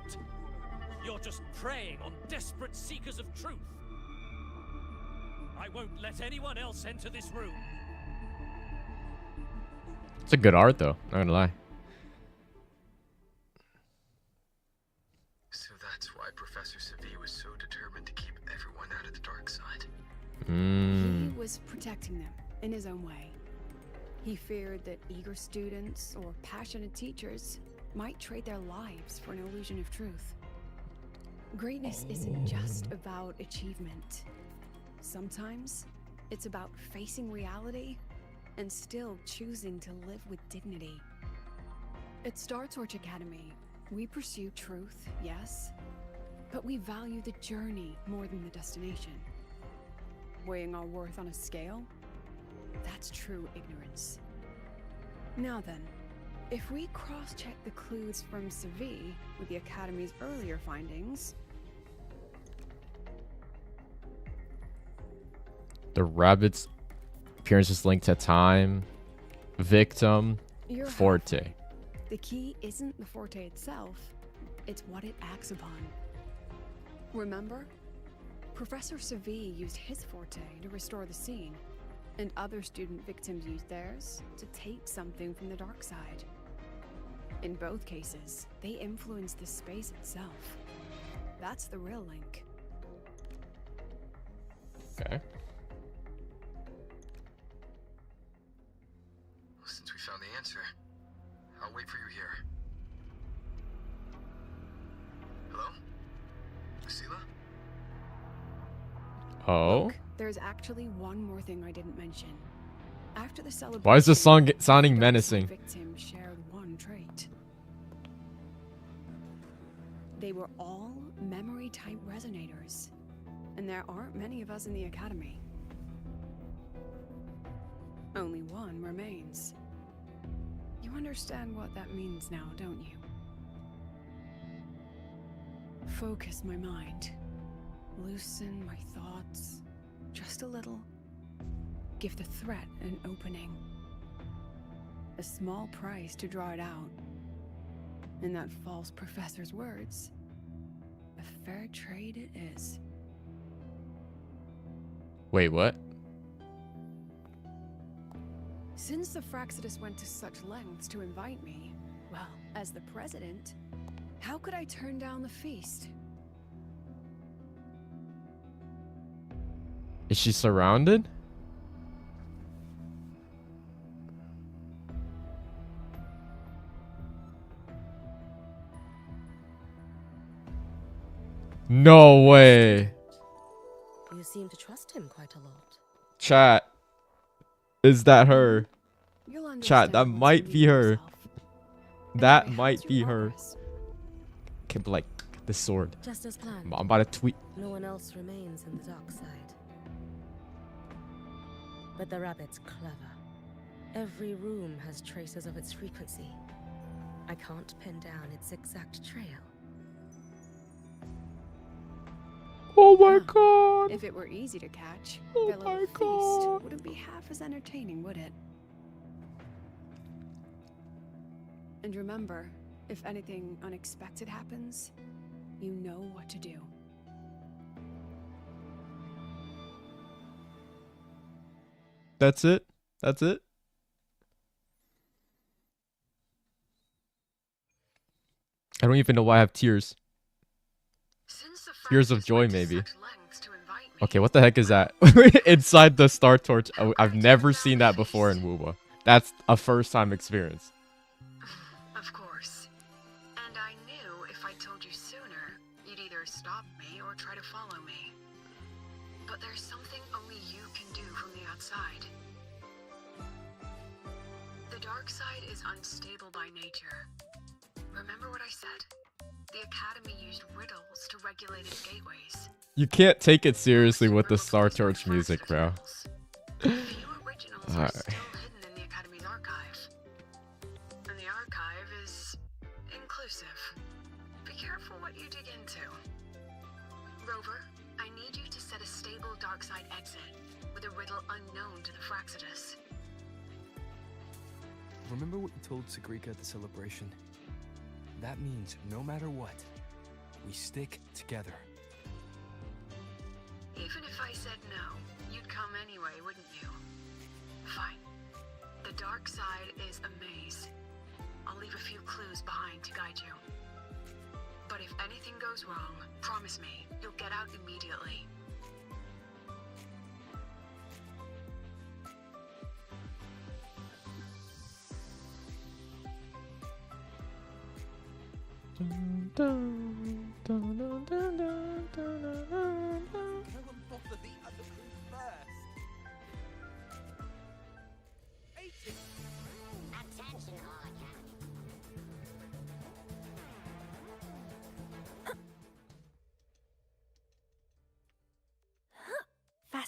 You're just preying on desperate seekers of truth. I won't let anyone else enter this room.
It's a good art though, not gonna lie.
So that's why Professor Segue was so determined to keep everyone out of the dark side.
He was protecting them in his own way. He feared that eager students or passionate teachers might trade their lives for an illusion of truth. Greatness isn't just about achievement. Sometimes it's about facing reality and still choosing to live with dignity. At Star Torch Academy, we pursue truth, yes, But we value the journey more than the destination. Weighing our worth on a scale? That's true ignorance. Now then, if we cross-check the clues from Segue with the Academy's earlier findings...
The rabbit's appearance is linked to time, victim,
You're
forte.
halfway. The key isn't the forte itself, it's what it acts upon. Remember? Professor Segue used his forte to restore the scene, and other student victims used theirs to take something from the dark side. In both cases, they influenced the space itself. That's the real link.
Okay.
Well, since we found the answer, I'll wait for you here. Hello? LUCILLA?
Oh.
Look, there's actually one more thing I didn't mention. After the celebration,
Why is this song sounding
the
menacing?
victims shared one trait. They were all memory-type resonators, and there aren't many of us in the Academy. Only one remains. You understand what that means now, don't you? Focus my mind. Loosen my thoughts. Just a little. Give the threat an opening. A small price to draw it out. In that false professor's words, a fair trade it is.
Wait, what?
Since the Fraxidus went to such lengths to invite me, well, as the president, how could I turn down the feast?
Is she surrounded? No way.
You seem to trust him quite a lot.
Chat. Is that her?
You'll
Chat, that
understand once
might
you
be
meet
her.
yourself.
That
Anyway,
might
how's
be
your
her.
progress?
Okay, but like the sword.
Just as planned.
I'm about to tweet.
No one else remains in the dark side. But the rabbit's clever. Every room has traces of its frequency. I can't pin down its exact trail.
Oh my
Huh.
god.
If it were easy to catch,
Oh
their little
my
feast
God.
wouldn't be half as entertaining, would it? And remember, if anything unexpected happens, you know what to do.
That's it? That's it? I don't even know why I have tears.
Since the
Tears of
Fraxidus
joy,
went to
maybe.
such lengths to invite me,
Okay, what the heck is that? Inside the Star Torch. Oh, I've never seen that before in wuwa. That's a first time experience.
Of course. And I knew if I told you sooner, you'd either stop me or try to follow me. But there's something only you can do from the outside. The dark side is unstable by nature. Remember what I said? The Academy used riddles to regulate its gateways.
You can't take it seriously with the Star Torch music, bro.
A few originals are
Alright.
still hidden in the Academy's archive. And the archive is inclusive. Be careful what you dig into. Rover, I need you to set a stable dark side exit with a riddle unknown to the Fraxidus.
Remember what you told Segrika at the celebration? That means no matter what, we stick together.
Even if I said no, you'd come anyway, wouldn't you? Fine. The dark side is a maze. I'll leave a few clues behind to guide you. But if anything goes wrong, promise me, you'll get out immediately.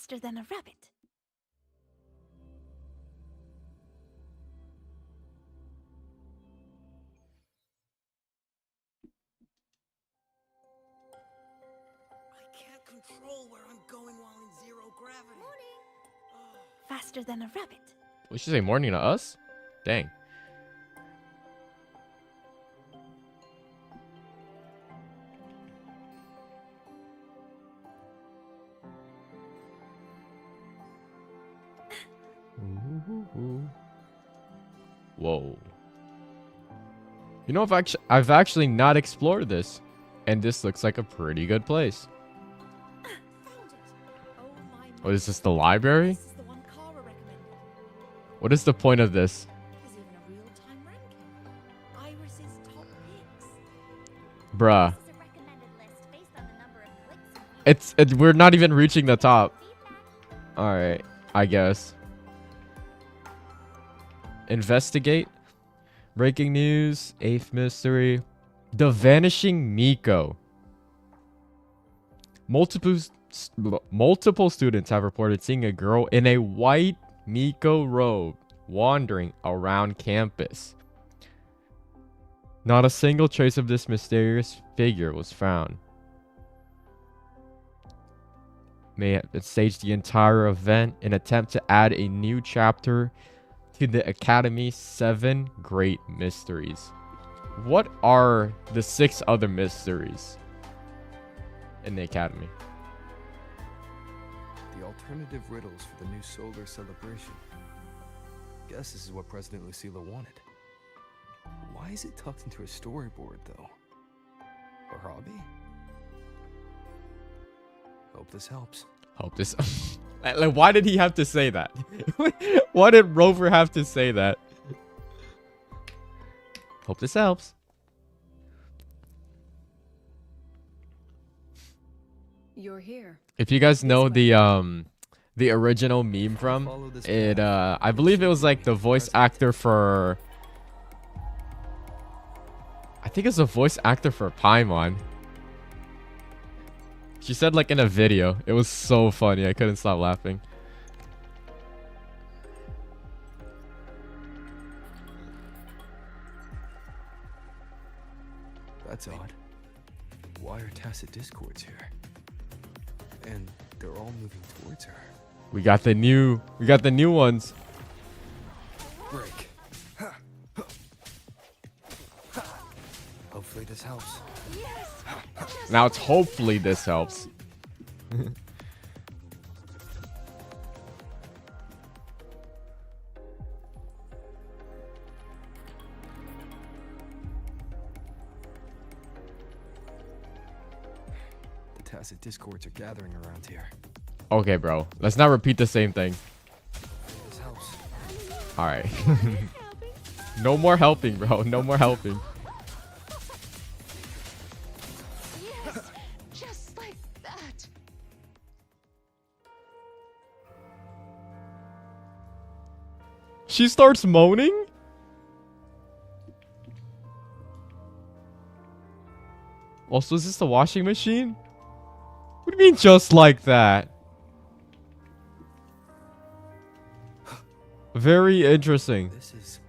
Faster than a rabbit.
I can't control where I'm going while in zero gravity.
Faster than a rabbit.
Would she say morning to us? Dang. Whoa. You know, I've actually not explored this, and this looks like a pretty good place. What is this, the library?
This is the one Kara recommended.
What is the point of this?
There's even a real-time ranking. Iris's top picks.
Bruh.
This is a recommended list based on the number of clicks.
We're not even reaching the top. Alright, I guess. Investigate. Breaking news. 8th mystery. The Vanishing Miko. Multiple students have reported seeing a girl in a white Miko robe wandering around campus. Not a single trace of this mysterious figure was found. May have staged the entire event in an attempt to add a new chapter to the Academy's 7 Great Mysteries. What are the 6 other mysteries in the Academy?
The alternative riddles for the new solar celebration. Guess this is what President Lucilla wanted. Why is it tucked into a storyboard, though? Her hobby? Hope this helps.
Hope this... Like, why did he have to say that? Why did Rover have to say that? Hope this helps.
You're here.
If you guys know the original meme from it, I believe it was like the voice actor for... I think it's a voice actor for Paimon. She said like in a video. It was so funny. I couldn't stop laughing.
That's odd. Why are tacit discords here? And they're all moving towards her.
We got the new ones.
Break. Hopefully this helps.
Now it's hopefully this helps.
The tacit discords are gathering around here.
Okay, bro. Let's not repeat the same thing.
This helps.
All right. No more helping, bro. No more helping.
Just like that.
She starts moaning? Also, is this the washing machine? What do you mean just like that? Very interesting.
This is...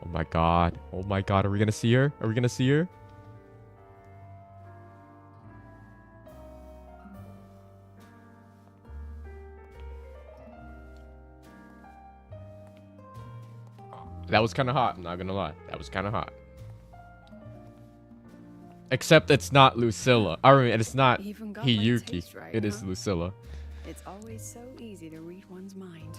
Oh my god. Oh my god. Are we gonna see her? Are we gonna see her? That was kind of hot. I'm not gonna lie. That was kind of hot. Except it's not Lucilla. I mean, it's not
Even got my
Hiyuki.
taste right,
It is
huh?
Lucilla.
It's always so easy to read one's mind.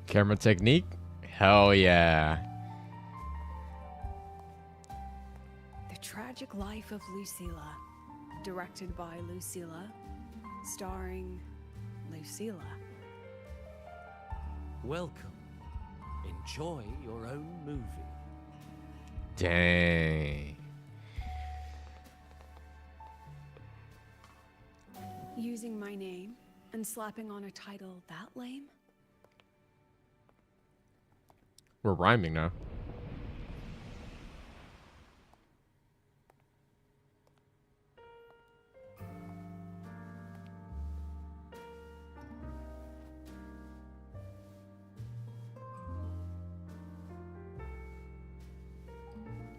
Camera technique? Hell yeah.
The Tragic Life of Lucilla. Directed by Lucilla. Starring Lucilla.
Welcome. Enjoy your own movie.
Dang.
Using my name and slapping on a title that lame?
We're rhyming now.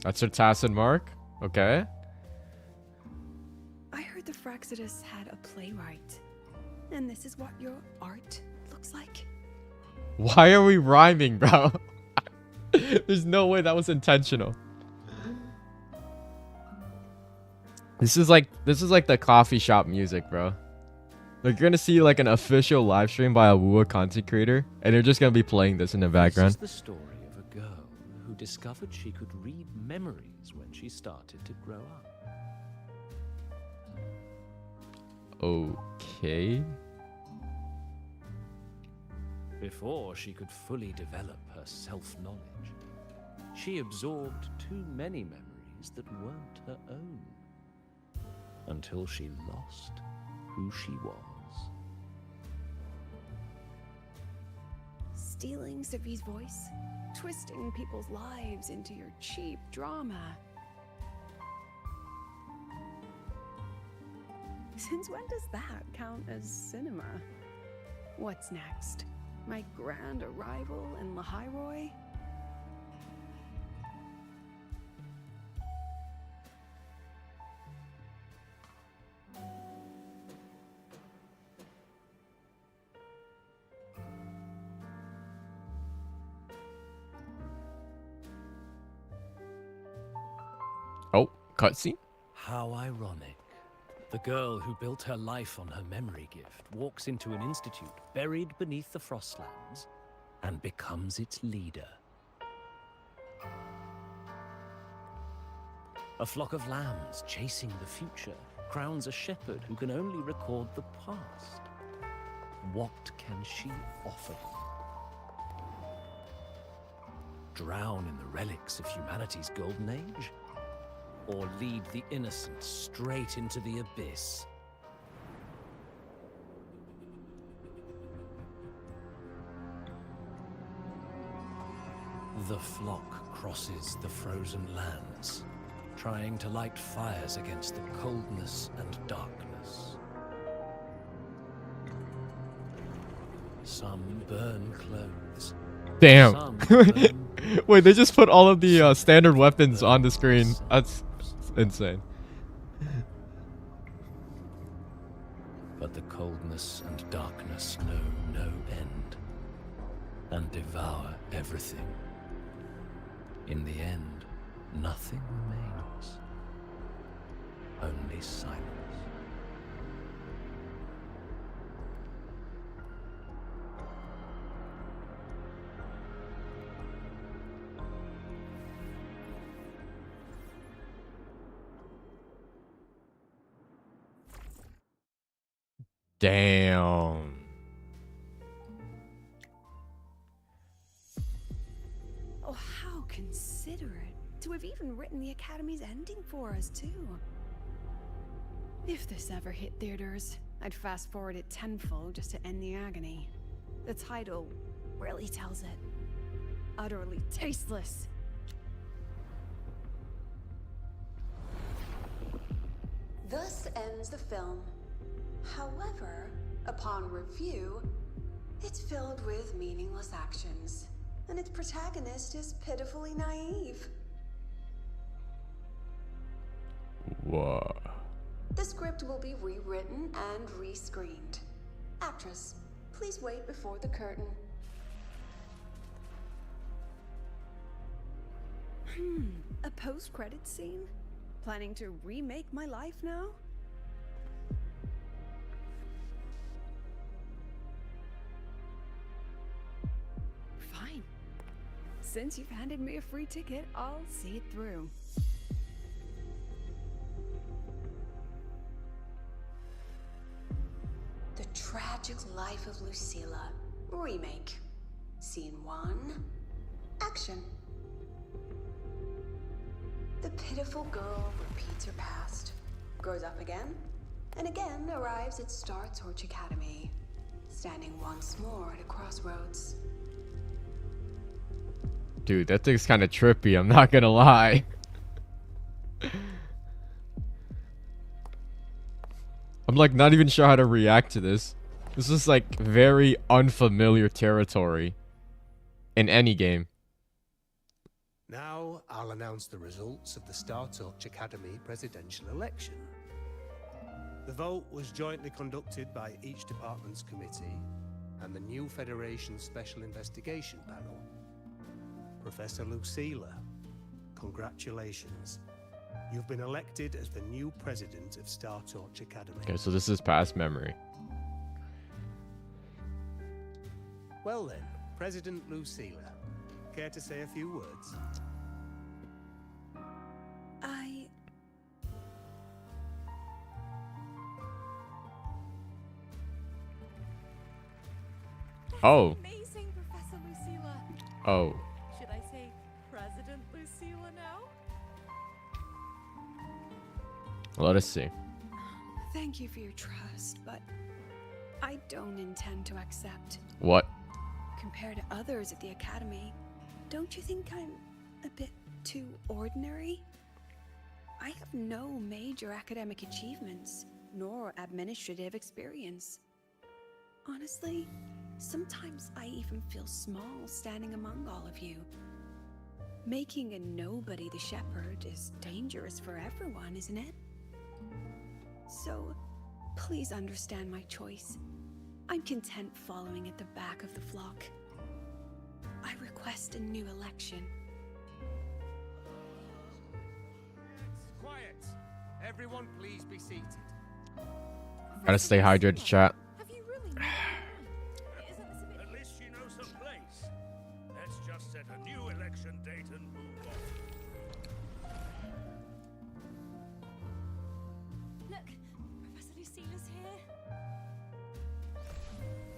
That's your tacit mark? Okay.
I heard the Fraxidus had a playwright. And this is what your art looks like?
Why are we rhyming, bro? There's no way that was intentional. This is like the coffee shop music, bro. Like, you're gonna see like an official live stream by a wuwa content creator, and they're just gonna be playing this in the background.
This is the story of a girl who discovered she could read memories when she started to grow up.
Okay.
Before she could fully develop her self-knowledge, she absorbed too many memories that weren't her own. Until she lost who she was.
Stealing Savi's voice? Twisting people's lives into your cheap drama? Since when does that count as cinema? What's next? My grand arrival in Lahiroy?
Oh, cutscene?
How ironic. The girl who built her life on her memory gift walks into an institute buried beneath the Frostlands and becomes its leader. A flock of lambs chasing the future crowns a shepherd who can only record the past. What can she offer them? Drown in the relics of humanity's golden age? Or lead the innocent straight into the abyss? The flock crosses the frozen lands, trying to light fires against the coldness and darkness. Some burn clothes.
Damn.
Some burn
Wait, they just put all of the standard weapons on the screen. That's insane.
But the coldness and darkness know no end and devour everything. In the end, nothing remains. Only silence.
Damn.
Oh, how considerate to have even written the Academy's ending for us, too. If this ever hit theaters, I'd fast forward it tenfold just to end the agony. The title really tells it. Utterly tasteless.
Thus ends the film. However, upon review, it's filled with meaningless actions, and its protagonist is pitifully naive.
Whoa.
The script will be rewritten and rescreened. Actress, please wait before the curtain.
A post-credit scene? Planning to remake my life now? Fine. Since you've handed me a free ticket, I'll see it through.
The Tragic Life of Lucilla. Remake. Scene 1. Action. The pitiful girl repeats her past, grows up again, and again arrives at Star Torch Academy, standing once more at a crossroads.
Dude, that thing's kind of trippy, I'm not gonna lie. I'm like not even sure how to react to this. This is like very unfamiliar territory in any game.
Now I'll announce the results of the Star Torch Academy presidential election. The vote was jointly conducted by each department's committee and the new Federation Special Investigation Panel. Professor Lucilla, congratulations. You've been elected as the new president of Star Torch Academy.
Okay, so this is past memory.
Well then, President Lucilla, care to say a few words?
Oh.
Amazing, Professor Lucilla.
Oh.
Should I say President Lucilla now?
Let us see.
Thank you for your trust, but I don't intend to accept.
What?
Compared to others at the Academy, don't you think I'm a bit too ordinary? I have no major academic achievements, nor administrative experience. Honestly, sometimes I even feel small standing among all of you. Making a nobody the shepherd is dangerous for everyone, isn't it? So, please understand my choice. I'm content following at the back of the flock. I request a new election.
Quiet! Everyone please be seated.
Gotta stay hydrated, chat.
Have you really made it? Isn't this a bit...
At least she knows her place. Let's just set a new election date and move on.
Look, Professor Lucilla's here.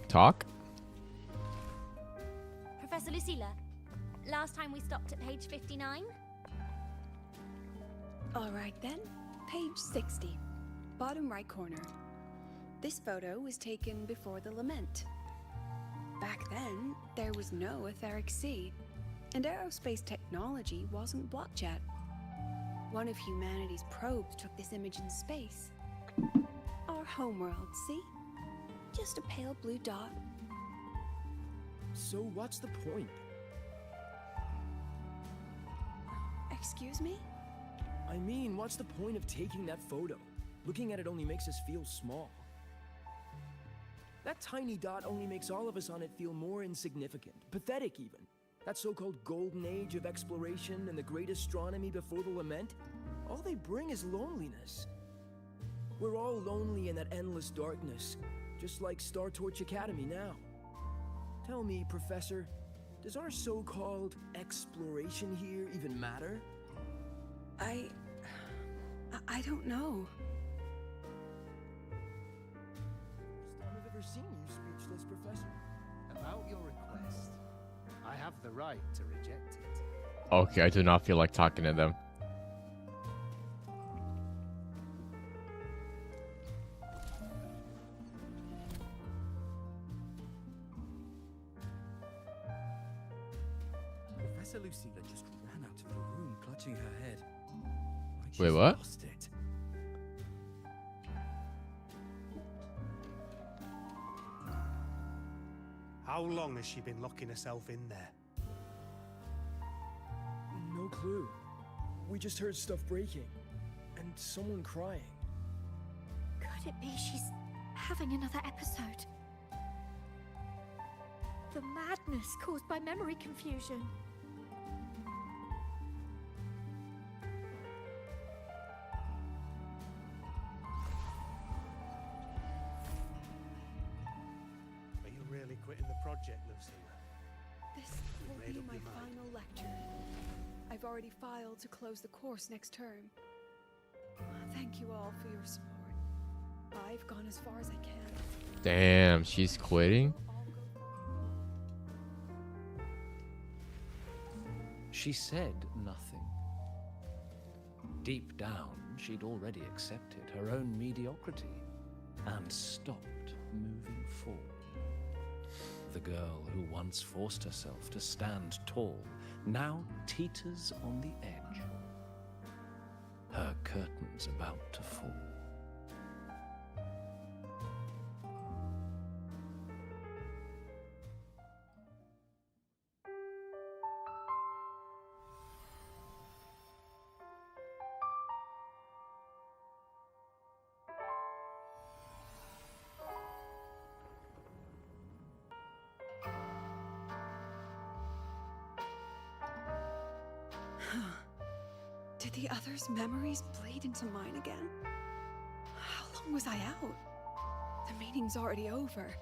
Talk?
Professor Lucilla, last time we stopped at page 59?
Alright then, page 60, bottom right corner. This photo was taken before the lament. Back then, there was no etheric sea, and aerospace technology wasn't blocked yet. One of humanity's probes took this image in space. Our homeworld, see? Just a pale blue dot.
So what's the point?
Excuse me?
I mean, what's the point of taking that photo? Looking at it only makes us feel small. That tiny dot only makes all of us on it feel more insignificant, pathetic even. That so-called golden age of exploration and the great astronomy before the lament, all they bring is loneliness. We're all lonely in that endless darkness, just like Star Torch Academy now. Tell me, Professor, does our so-called exploration here even matter?
I don't know.
First time I've ever seen you speechless, Professor.
About your request, I have the right to reject it.
Okay, I do not feel like talking to them.
Professor Lucilla just ran out of the room, clutching her head.
Wait, what?
Lost it.
How long has she been locking herself in there?
No clue. We just heard stuff breaking. And someone crying.
Could it be she's having another episode? The madness caused by memory confusion.
Are you really quitting the project, Lucilla?
This will
made
be
up
my
your mind.
final lecture. I've already filed to close the course next term. Thank you all for your support. I've gone as far as I can.
Damn, she's quitting?
She said nothing. Deep down, she'd already accepted her own mediocrity. and stopped moving forward. The girl who once forced herself to stand tall now teeters on the edge. Her curtains about to fall.
Did the others' memories bleed into mine again? How long was I out? The meeting's already over.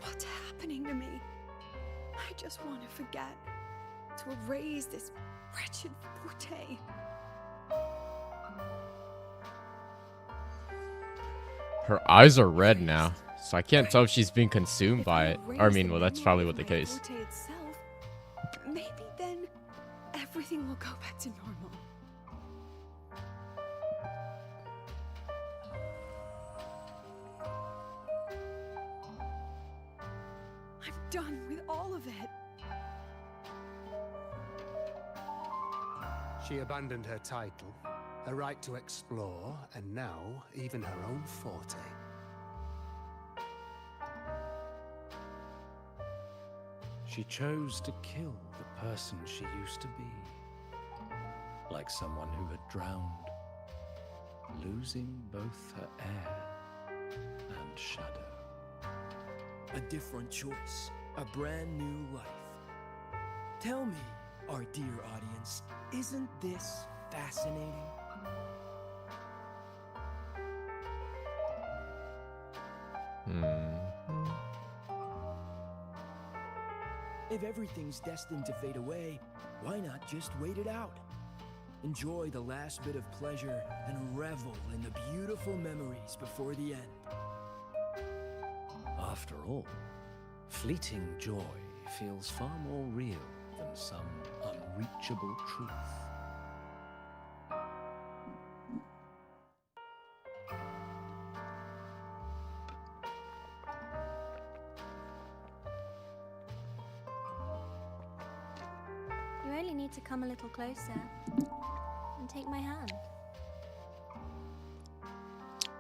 What's happening to me? I just want to forget, to erase this wretched forte.
Her eyes are red now, so I can't tell if she's being consumed by it. Or, I mean, well, that's probably what the case.
Forte itself, maybe then everything will go back to normal. I'm done with all of it.
She abandoned her title, her right to explore, and now even her own forte.
She chose to kill the person she used to be, like someone who had drowned, losing both her air and shadow.
A different choice, a brand new life. Tell me, our dear audience, isn't this fascinating? If everything's destined to fade away, why not just wait it out? Enjoy the last bit of pleasure and revel in the beautiful memories before the end.
After all, fleeting joy feels far more real than some unreachable truth.
You only need to come a little closer and take my hand.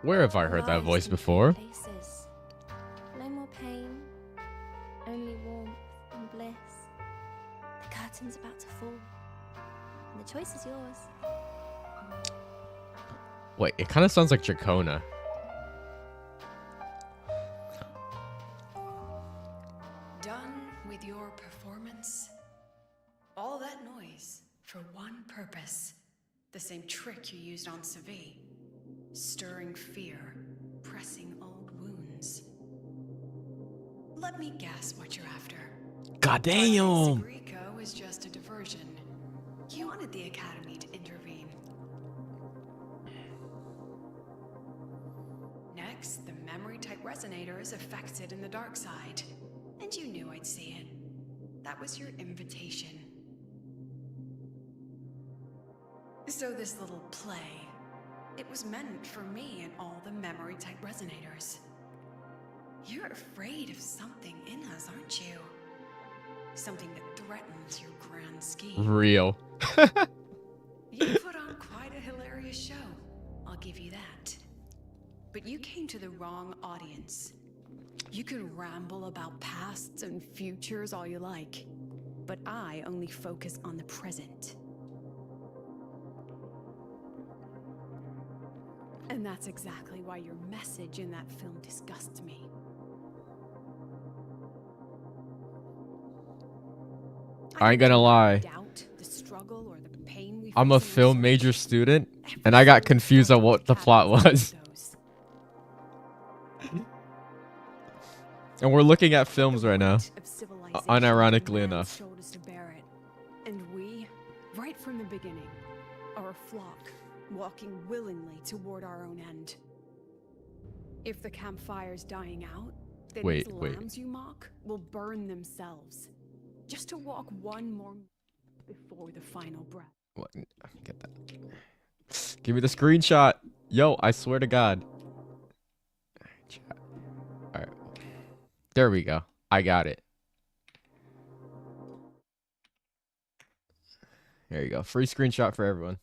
Where have I heard that voice before?
Places. No more pain, only warmth and bliss. The curtain's about to fall, and the choice is yours.
Wait, it kind of sounds like Dracona.
Done with your performance? All that noise for one purpose. The same trick you used on Segue. Stirring fear, pressing old wounds. Let me guess what you're after.
Goddamn!
Segue is just a diversion. You wanted the Academy to intervene. Next, the memory-type resonator is affected in the dark side. And you knew I'd see it. That was your invitation. So this little play, it was meant for me and all the memory-type resonators. You're afraid of something in us, aren't you? Something that threatens your grand scheme.
Real.
You put on quite a hilarious show, I'll give you that. But you came to the wrong audience. You can ramble about pasts and futures all you like, but I only focus on the present. And that's exactly why your message in that film disgusts me.
I ain't gonna lie.
Doubt, the struggle, or the pain we
I'm a
face in
film major student, and I got confused on what the plot was. And we're looking at films right now, unironically enough.
Showed us to bear it. And we, right from the beginning, are a flock, walking willingly toward our own end. If the campfire's dying out, then these lambs you mock will burn themselves, just to walk one more before the final breath.
What? Get that. Give me the screenshot. Yo, I swear to God. Alright. There we go. I got it. There you go. Free screenshot for everyone.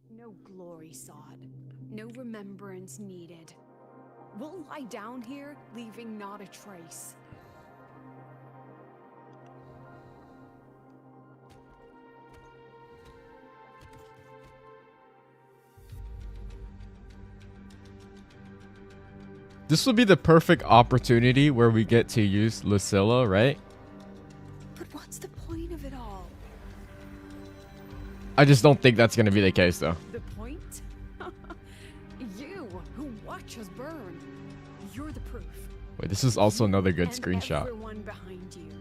No glory sought, no remembrance needed. We'll lie down here, leaving not a trace.
This will be the perfect opportunity where we get to use Lucilla, right?
But what's the point of it all?
I just don't think that's going to be the case, though.
The point? You, who watch us burn. You're the proof.
Wait, this is also another good
And
screenshot.
everyone behind you.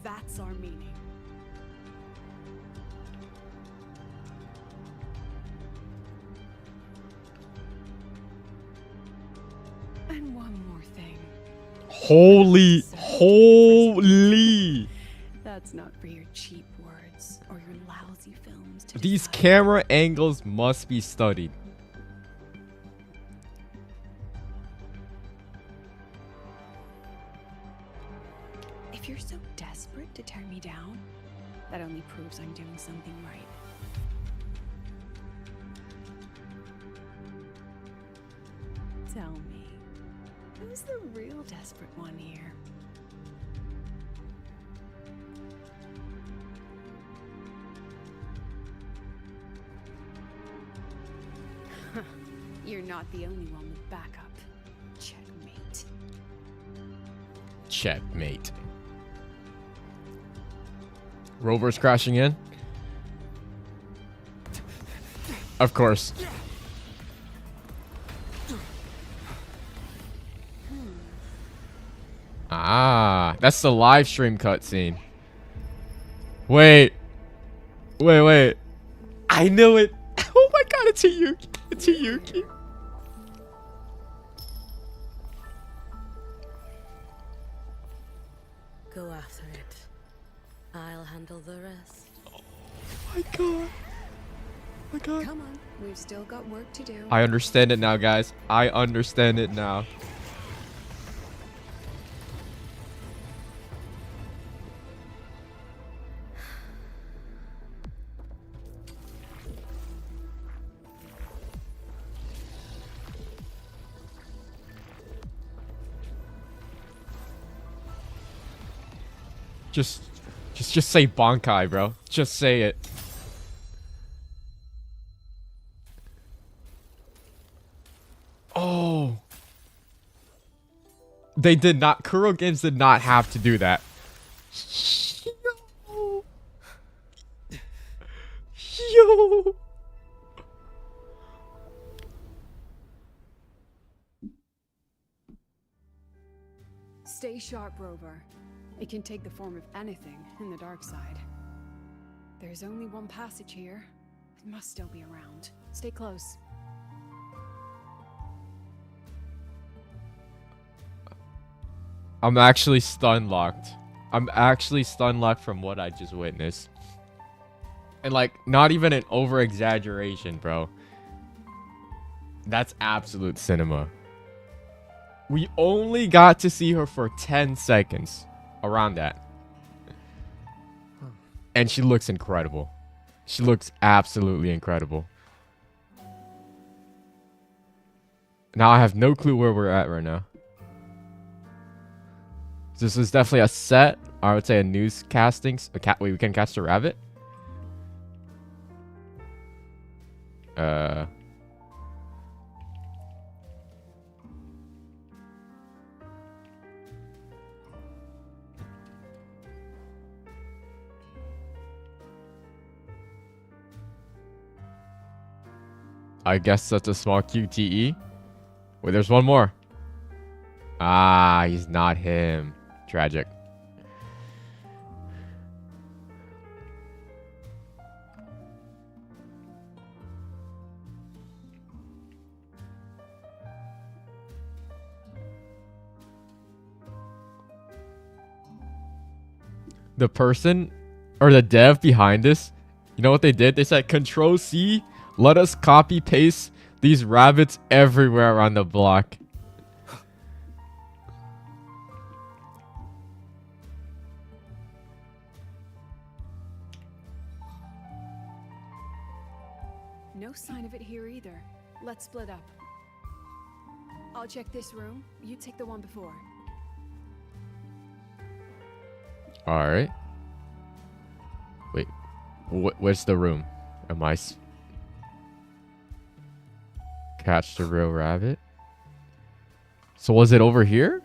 That's our meaning. And one more thing.
Holy.
That's not for your cheap words or your lousy films to
These
decide.
camera angles must be studied.
If you're so desperate to tear me down, that only proves I'm doing something right. Tell me, who's the real desperate one here? You're not the only one with backup. Checkmate.
Checkmate. Rover's crashing in. Of course. Ah, that's the live stream cutscene. Wait. Wait. I knew it. Oh my god, it's Hiyuki. It's Hiyuki.
Go after it. I'll handle the rest.
My god. My god.
Come on, we've still got work to do.
I understand it now, guys. I understand it now. Just say Bankai, bro. Just say it. Oh. They did not. Kuro Games did not have to do that. Yo.
Stay sharp, Rover. It can take the form of anything in the dark side. There's only one passage here. It must still be around. Stay close.
I'm actually stun locked. I'm actually stun locked from what I just witnessed. And like, not even an over exaggeration, bro. That's absolute cinema. We only got to see her for 10 seconds. Around that. And she looks incredible. She looks absolutely incredible. Now I have no clue where we're at right now. This is definitely a set. I would say a newscasting. Wait, we can cast a rabbit? I guess that's a small QTE. Wait, there's one more. Ah, he's not him. Tragic. the person or the dev behind this, you know what they did? They said Control C, let us copy paste these rabbits everywhere around the block.
No sign of it here either. Let's split up. I'll check this room. You take the one before.
All right. Wait, where's the room? Am I catch the real rabbit? So was it over here?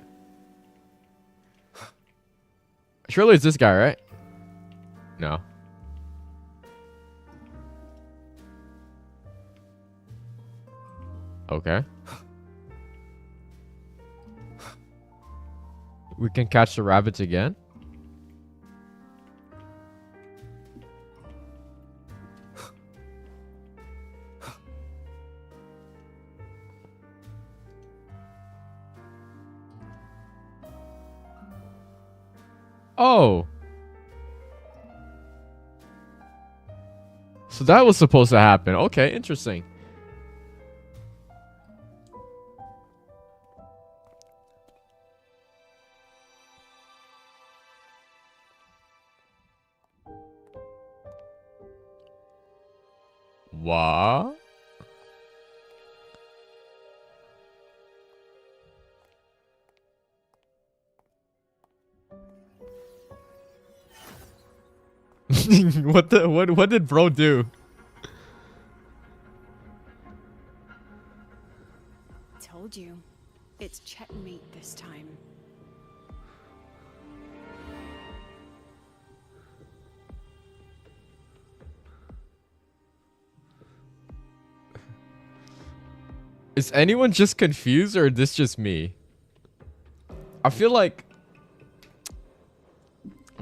Surely it's this guy, right? No. Okay. We can catch the rabbits again? Oh. So that was supposed to happen. Okay, interesting. What? what did bro do?
Told you. It's checkmate this time.
Is anyone just confused or is this just me? I feel like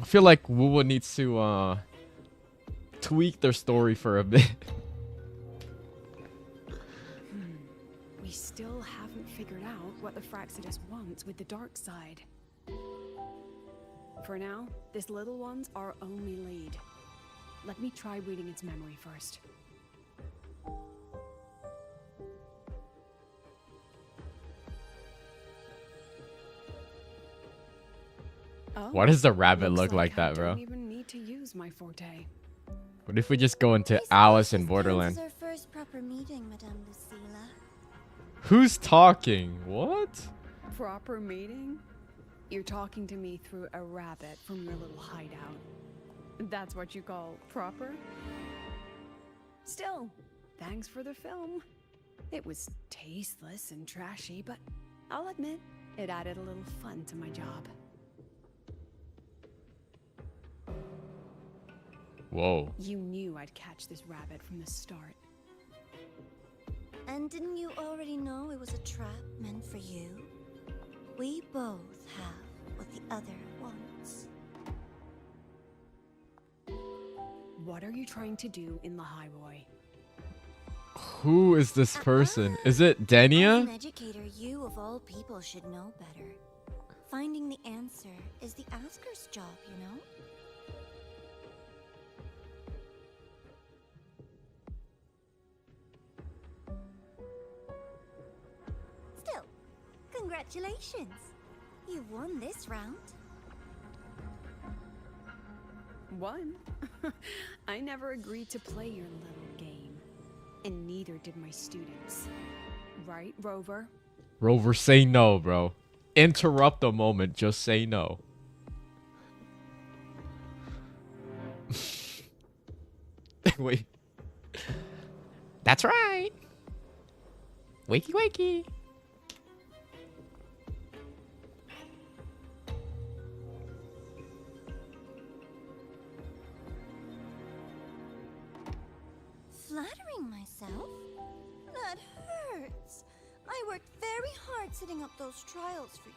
Wuwa needs to tweak their story for a bit.
We still haven't figured out what the Fraxidus wants with the dark side. For now, this little one's our only lead. Let me try reading its memory first. Oh,
Why does the rabbit look like
I
that, bro?
don't even need to use my forte.
What if we just go into Alice in Borderland?
This is our first proper meeting, Madame Lucilla.
Who's talking? What?
Proper meeting? You're talking to me through a rabbit from your little hideout. That's what you call proper? Still, thanks for the film. It was tasteless and trashy, but I'll admit, it added a little fun to my job.
Whoa.
You knew I'd catch this rabbit from the start.
And didn't you already know it was a trap meant for you? We both have what the other wants.
What are you trying to do in the highway?
Who is this person? Is it
As
Denia?
an educator, you of all people should know better. Finding the answer is the asker's job, you know? Still, congratulations. You won this round.
One? I never agreed to play your little game. And neither did my students. Right, Rover?
Rover, say no, bro. Interrupt a moment. Just say no. Wait. That's right. Wakey, wakey.
Flattering myself? That hurts. I worked very hard setting up those trials for you.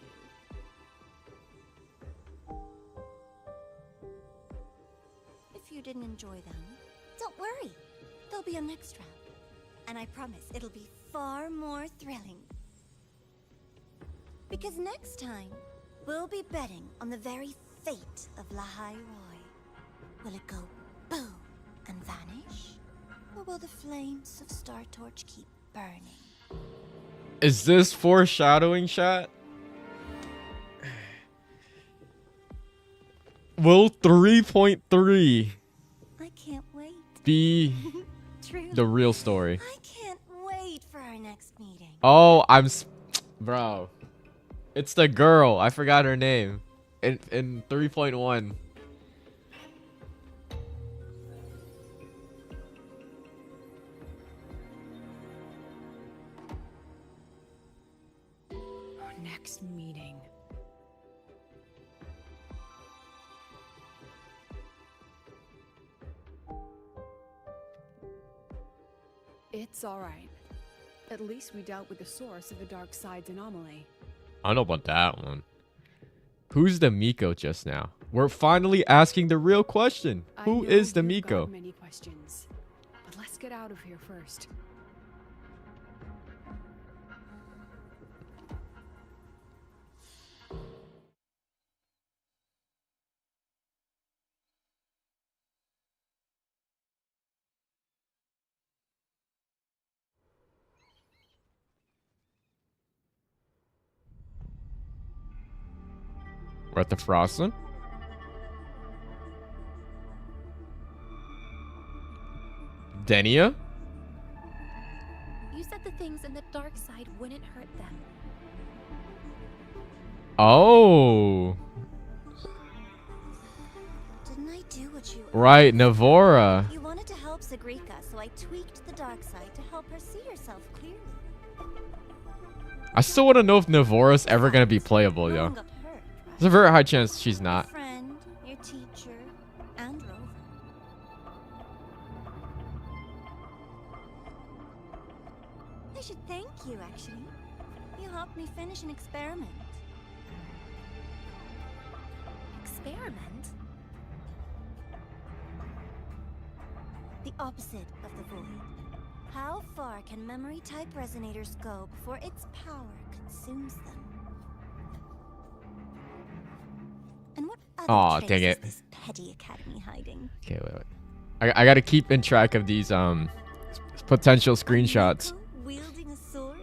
If you didn't enjoy them, don't worry. There'll be a next round. And I promise it'll be far more thrilling. Because next time, we'll be betting on the very fate of Lahai Roy. Will it go boom and vanish? Or will the flames of Star Torch keep burning?
Is this foreshadowing, chat? Will 3.3
I can't wait.
be
Truly,
the real story?
I can't wait for our next meeting.
Oh, bro. It's the girl. I forgot her name. In 3.1.
Next meeting. It's alright. At least we dealt with the source of the dark side's anomaly.
I don't know about that one. Who's the Miko just now? We're finally asking the real question. Who is the Miko?
Many questions, but let's get out of here first.
We're at the Frostlin. Denia?
You said the things in the dark side wouldn't hurt them.
Oh.
Didn't I do what you...
Right, Navora.
You wanted to help Sagrika, so I tweaked the dark side to help her see herself clearly.
I still want to know if Navora's ever going to be playable, yo. There's a very high chance she's not.
Your friend, your teacher, and Rover. I should thank you, actually. You helped me finish an experiment. Experiment? The opposite of the void. How far can memory-type resonators go before its power consumes them? And what other
Dang it.
is this petty academy hiding?
Okay, wait. I got to keep in track of these potential screenshots.
Wielding a sword?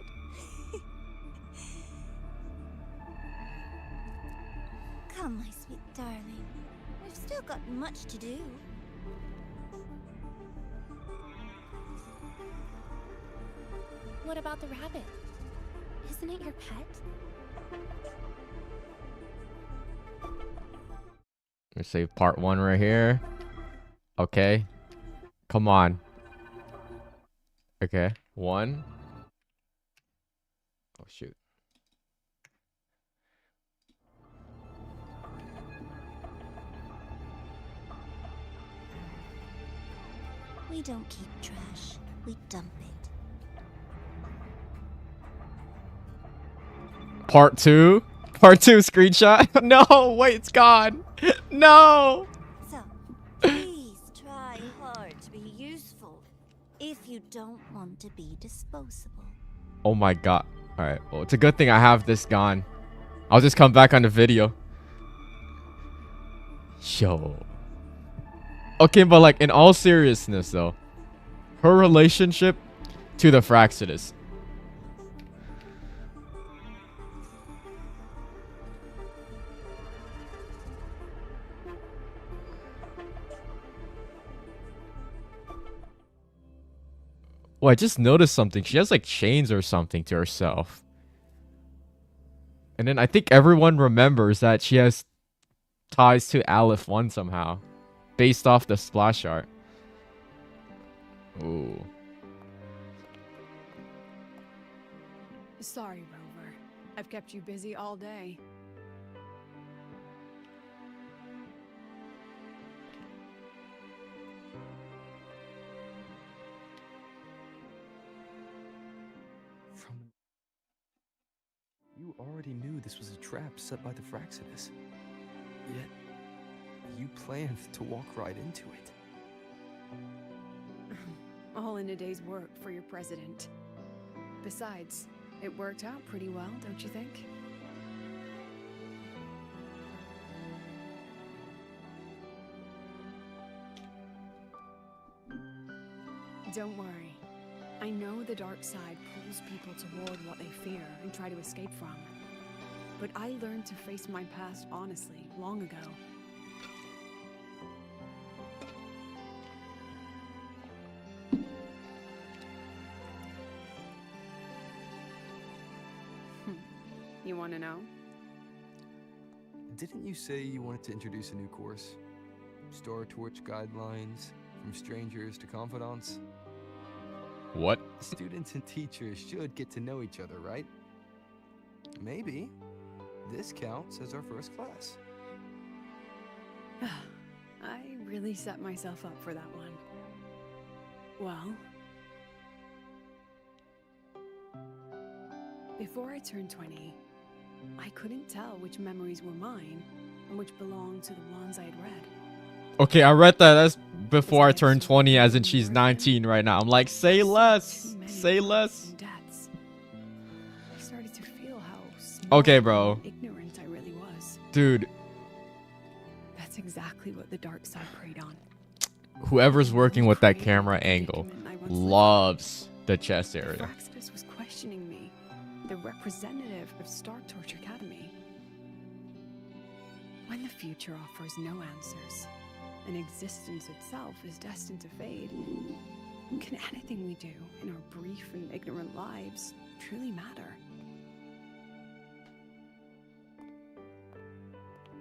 Come, my sweet darling. We've still got much to do. What about the rabbit? Isn't it your pet?
Let's save part 1 right here. Okay. Come on. Okay. 1. Oh, shoot.
We don't keep trash. We dump it.
Part 2? Part 2 screenshot? No, wait, it's gone. No.
So, please try hard to be useful if you don't want to be disposable.
Oh my god. Alright, well, it's a good thing I have this gone. I'll just come back on the video. Yo. Okay, but like, in all seriousness though, her relationship to the Fraxidus. Well, I just noticed something. She has like chains or something to herself. And then I think everyone remembers that she has ties to Aleph 1 somehow. Based off the splash art. Ooh.
Sorry, Rover. I've kept you busy all day.
You already knew this was a trap set by the Fraxidus. Yet, you planned to walk right into it.
All in a day's work for your president. Besides, it worked out pretty well, don't you think? Don't worry. I know the dark side pulls people toward what they fear and try to escape from. But I learned to face my past honestly long ago. You want to know?
Didn't you say you wanted to introduce a new course? Star Torch guidelines, from strangers to confidants?
What?
Students and teachers should get to know each other, right? Maybe this counts as our first class.
I really set myself up for that one. Well, before I turned 20, I couldn't tell which memories were mine and which belonged to the ones I had read.
Okay, I read that as before I turned 20, as in she's 19 right now. I'm like, say less. Say less.
Deaths. I started to feel how small
Okay, bro.
and ignorant I really was.
Dude,
That's exactly what the dark side preyed on.
whoever's working with that camera angle loves the chest area.
Fraxidus was questioning me, the representative of Star Torch Academy. When the future offers no answers, and existence itself is destined to fade, can anything we do in our brief and ignorant lives truly matter?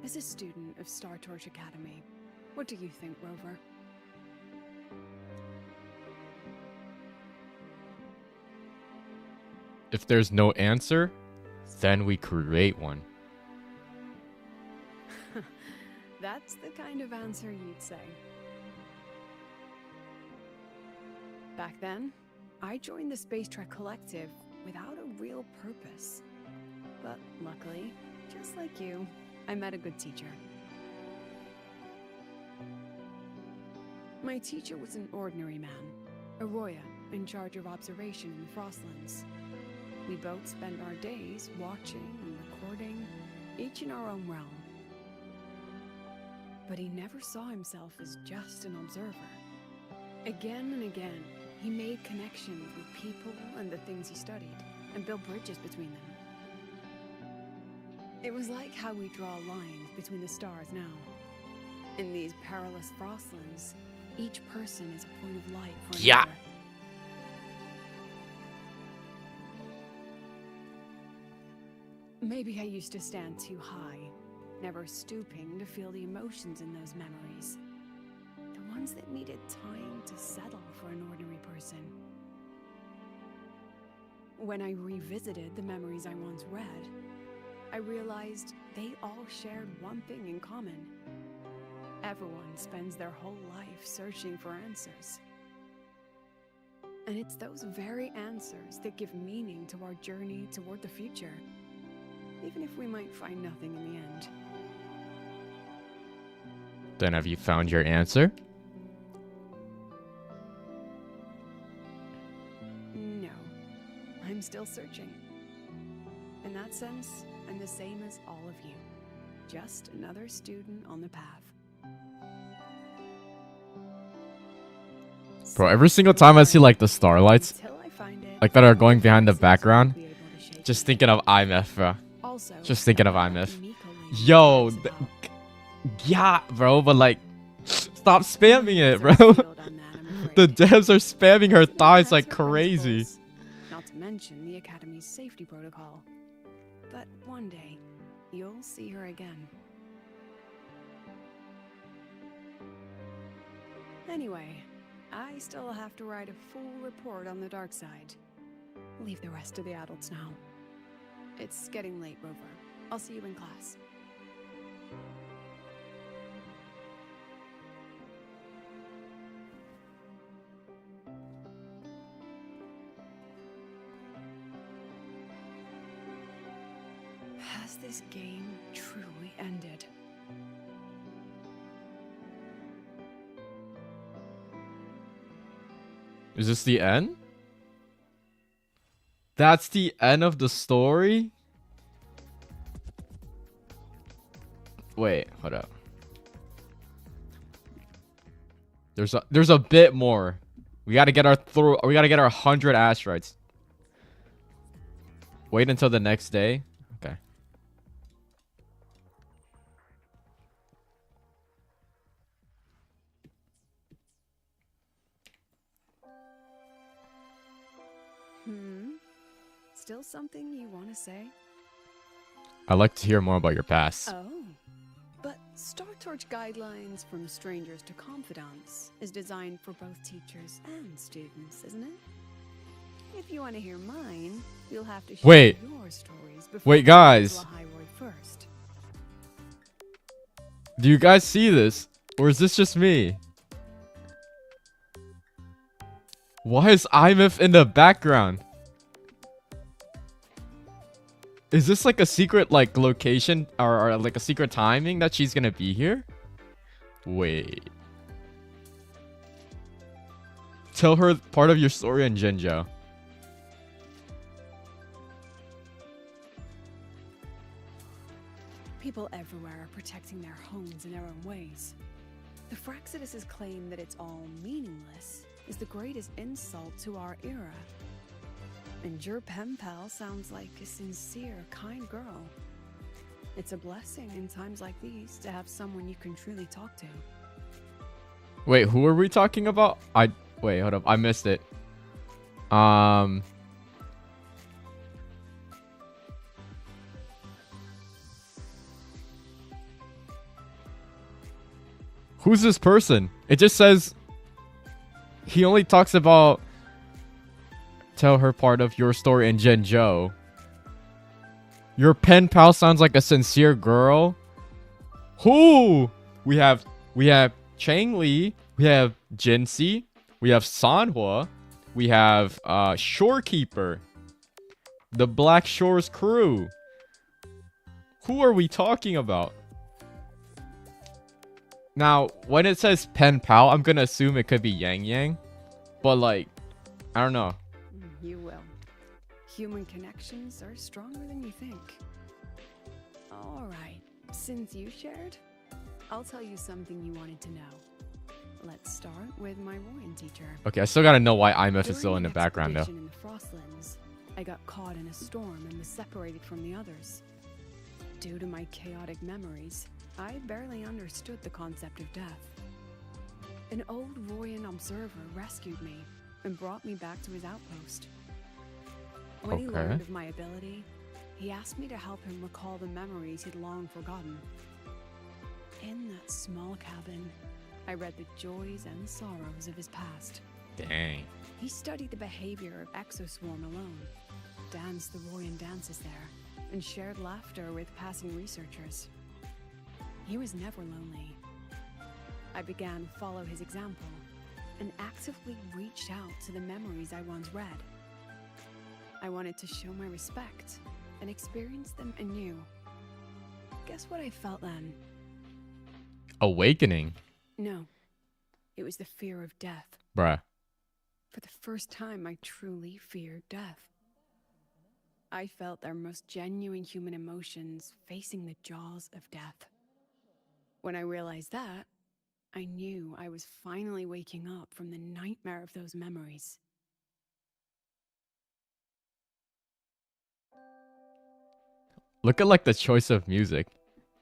As a student of Star Torch Academy, what do you think, Rover?
If there's no answer, then we create one.
That's the kind of answer you'd say. Back then, I joined the Space Trek Collective without a real purpose. But luckily, just like you, I met a good teacher. My teacher was an ordinary man, Arroya, in charge of observation in the Frostlands. We both spent our days watching and recording, each in our own realm. But he never saw himself as just an observer. Again and again, he made connections with people and the things he studied, and built bridges between them. It was like how we draw lines between the stars now. In these perilous Frostlands, each person is a point of light for
Yeah.
another. Maybe I used to stand too high, never stooping to feel the emotions in those memories. The ones that needed time to settle for an ordinary person. When I revisited the memories I once read, I realized they all shared one thing in common. Everyone spends their whole life searching for answers. And it's those very answers that give meaning to our journey toward the future, even if we might find nothing in the end.
Then have you found your answer?
No, I'm still searching. In that sense, I'm the same as all of you. Just another student on the path.
Bro, every single time I see like the starlights,
Until I find it,
like that are going behind the background, just thinking of IMF, bro.
Also,
Just thinking of IMF. Yo, yeah, bro, but like, stop spamming it, bro. The devs are spamming her thighs like crazy.
Not to mention the Academy's safety protocol. But one day, you'll see her again. Anyway, I still have to write a full report on the dark side. Leave the rest to the adults now. It's getting late, Rover. I'll see you in class. Has this game truly ended?
Is this the end? That's the end of the story? Wait, hold up. There's a bit more. We gotta get our 100 asteroids. Wait until the next day. Okay.
Still something you want to say?
I'd like to hear more about your past.
Oh. But Star Torch Guidelines from Strangers to Confidants is designed for both teachers and students, isn't it? If you want to hear mine, you'll have to share your stories before
Wait, guys.
first.
Do you guys see this? Or is this just me? Why is IMF in the background? Is this like a secret like location or like a secret timing that she's gonna be here? Wait. Tell her part of your story in Jinzhou.
People everywhere are protecting their homes in their own ways. The Fraxidus' claim that it's all meaningless is the greatest insult to our era. And your pen pal sounds like a sincere, kind girl. It's a blessing in times like these to have someone you can truly talk to.
Wait, who are we talking about? Wait, hold up. I missed it. Who's this person? It just says he only talks about tell her part of your story in Jinzhou. Your pen pal sounds like a sincere girl. Who? We have Chang Li, we have Jinxi, we have Sanhua, we have Shorekeeper, the Black Shores crew. Who are we talking about? Now, when it says pen pal, I'm gonna assume it could be Yang Yang, but like, I don't know.
You will. Human connections are stronger than you think. Alright, since you shared, I'll tell you something you wanted to know. Let's start with my Royan teacher.
Okay, I still gotta know why IMF is still in the background though.
In the Frostlands, I got caught in a storm and was separated from the others. Due to my chaotic memories, I barely understood the concept of death. An old Royan observer rescued me and brought me back to his outpost. When he learned of my ability, he asked me to help him recall the memories he'd long forgotten. In that small cabin, I read the joys and sorrows of his past.
Dang.
He studied the behavior of Exoswarm alone, danced the Royan dances there, and shared laughter with passing researchers. He was never lonely. I began to follow his example and actively reached out to the memories I once read. I wanted to show my respect and experience them anew. Guess what I felt then?
Awakening.
No, it was the fear of death.
Bruh.
For the first time, I truly feared death. I felt their most genuine human emotions facing the jaws of death. When I realized that, I knew I was finally waking up from the nightmare of those memories.
Look at like the choice of music.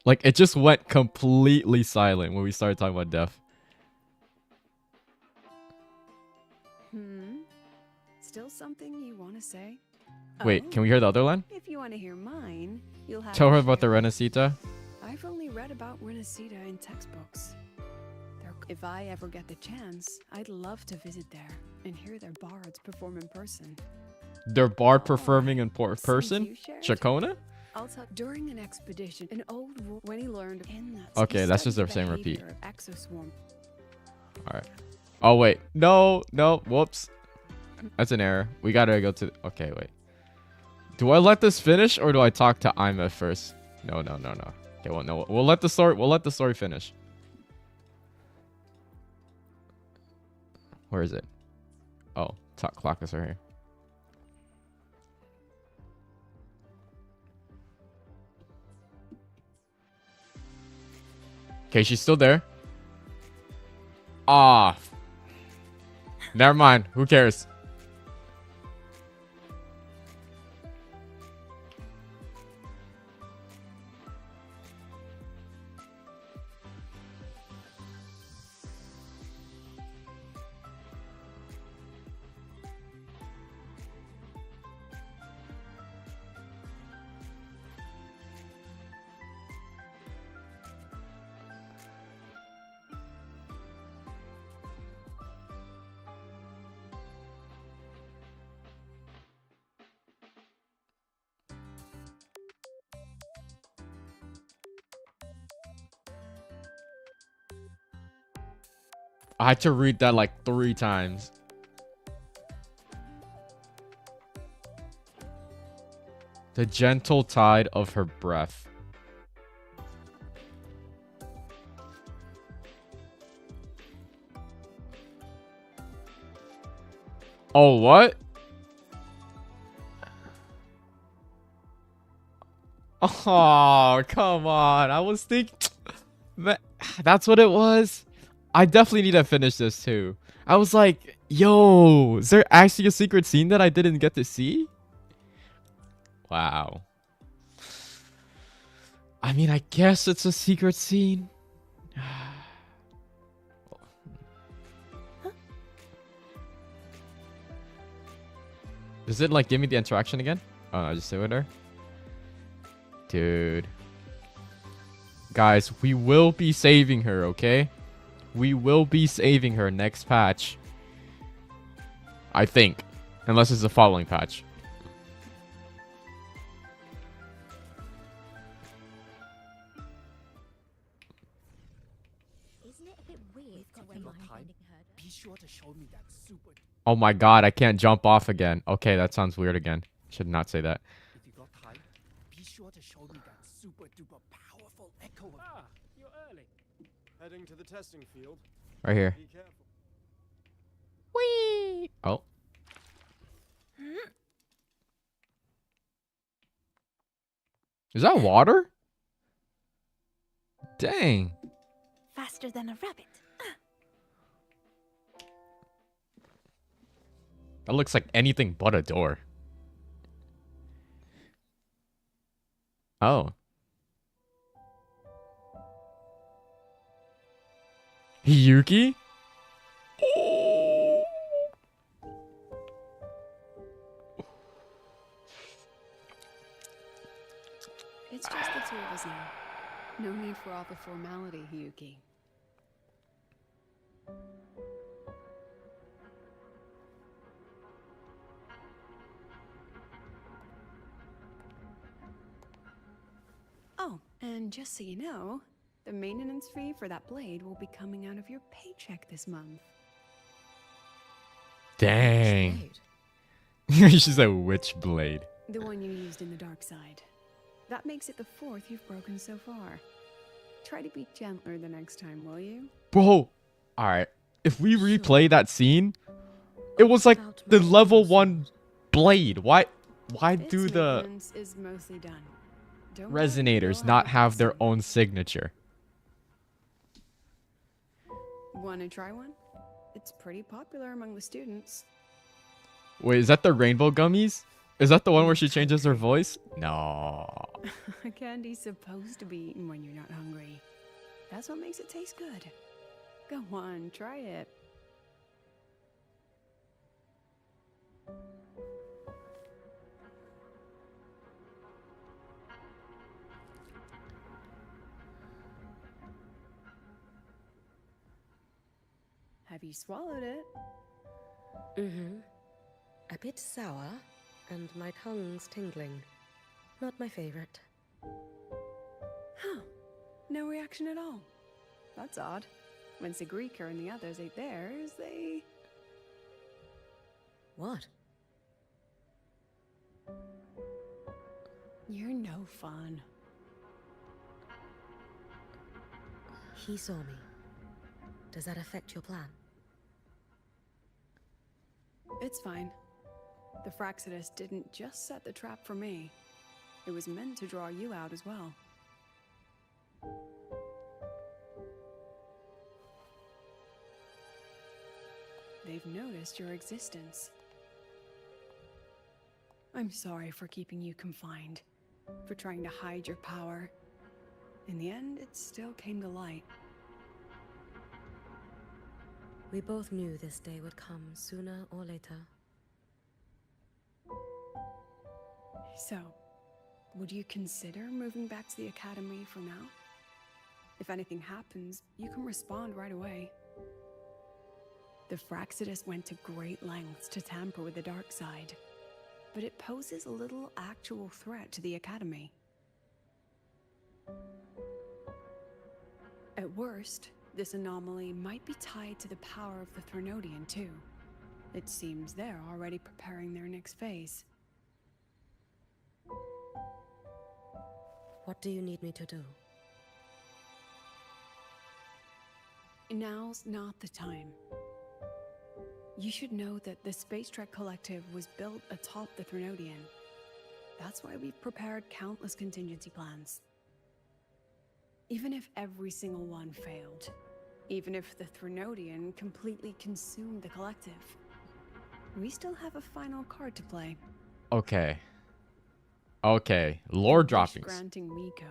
Like it just went completely silent when we started talking about death.
Still something you want to say?
Wait, can we hear the other line?
If you want to hear mine, you'll have
Tell
to
her about the
share.
Renacita.
I've only read about Renacita in textbooks. If I ever get the chance, I'd love to visit there and hear their bards perform in person.
Their bard performing in person?
you shared,
Chacona?
I'll tell during an expedition, an old when he learned in that.
Okay,
he
that's just
studied
the same repeat.
behavior of Exoswarm.
Alright. Oh wait. No, whoops. That's an error. We gotta go to okay, wait. Do I let this finish or do I talk to Ima first? No. Okay, well no. We'll let the story finish. Where is it? Oh, clock is right here. Okay, she's still there. Ah. Never mind. Who cares? I had to read that like 3 times. The gentle tide of her breath. Oh, what? Oh, come on. I was thinking... That's what it was? I definitely need to finish this too. I was like, yo, is there actually a secret scene that I didn't get to see? Wow. I mean, I guess it's a secret scene. Does it like give me the interaction again? Oh, no, I just sit with her. Dude. Guys, we will be saving her, okay? We will be saving her next patch. I think. Unless it's the following patch.
Isn't it a bit weird to be finding her?
Be sure to show me that super.
Oh my god, I can't jump off again. Okay, that sounds weird again. Should not say that.
If you got time, be sure to show me that super duper powerful echo.
Ah, you're early. Heading to the testing field.
Right here.
Be careful.
Whee! Oh. Is that water? Dang.
Faster than a rabbit.
That looks like anything but a door. Oh. Hiyuki?
It's just the two of us now. No need for all the formality, Hiyuki. Oh, and just so you know, the maintenance fee for that blade will be coming out of your paycheck this month.
Dang. She's a witch blade.
The one you used in the dark side. That makes it the 4th you've broken so far. Try to be gentler the next time, will you?
Bro. Alright. If we replay that scene, it was like the level 1 blade. Why do the
maintenance is mostly done. Don't
resonators not have their own signature?
Want to try one? It's pretty popular among the students.
Wait, is that the rainbow gummies? Is that the one where she changes her voice? No.
Candy's supposed to be eaten when you're not hungry. That's what makes it taste good. Go on, try it. Have you swallowed it?
Mm-hmm. A bit sour, and my tongue's tingling. Not my favorite.
Huh. No reaction at all. That's odd. When Segue and the others ate theirs, they...
What?
You're no fun.
He saw me. Does that affect your plan?
It's fine. The Fraxidus didn't just set the trap for me. It was meant to draw you out as well. they've noticed your existence. I'm sorry for keeping you confined, for trying to hide your power. In the end, it still came to light.
We both knew this day would come sooner or later.
So, would you consider moving back to the academy for now? If anything happens, you can respond right away. The Fraxidus went to great lengths to tamper with the dark side, but it poses a little actual threat to the academy. At worst, this anomaly might be tied to the power of the Threnodian too. It seems they're already preparing their next phase.
What do you need me to do?
Now's not the time. You should know that the Space Trek Collective was built atop the Threnodian. That's why we've prepared countless contingency plans. Even if every single one failed, even if the Threnodian completely consumed the Collective, we still have a final card to play.
Okay. Okay. Lore droppings.
Granting Miko.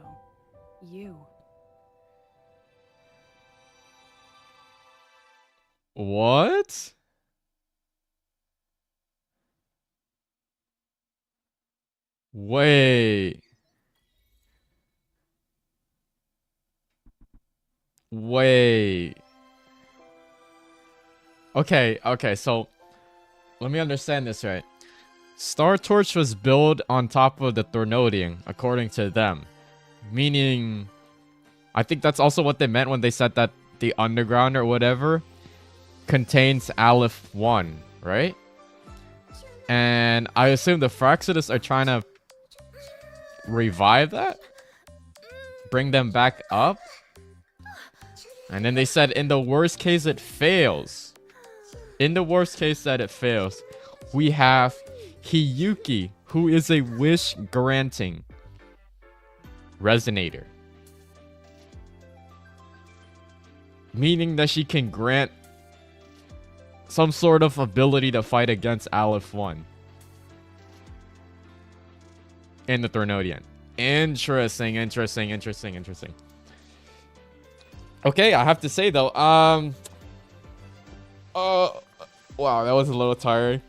You.
What? Wait. Wait. Okay, so let me understand this right. Star Torch was built on top of the Threnodian, according to them. Meaning, I think that's also what they meant when they said that the underground or whatever contains Aleph 1, right? And I assume the Fraxidus are trying to revive that? Bring them back up? And then they said in the worst case it fails. In the worst case that it fails, we have Hiyuki, who is a wish-granting resonator. Meaning that she can grant some sort of ability to fight against Aleph 1 in the Threnodian. Interesting. Okay, I have to say though, wow, that was a little tiring.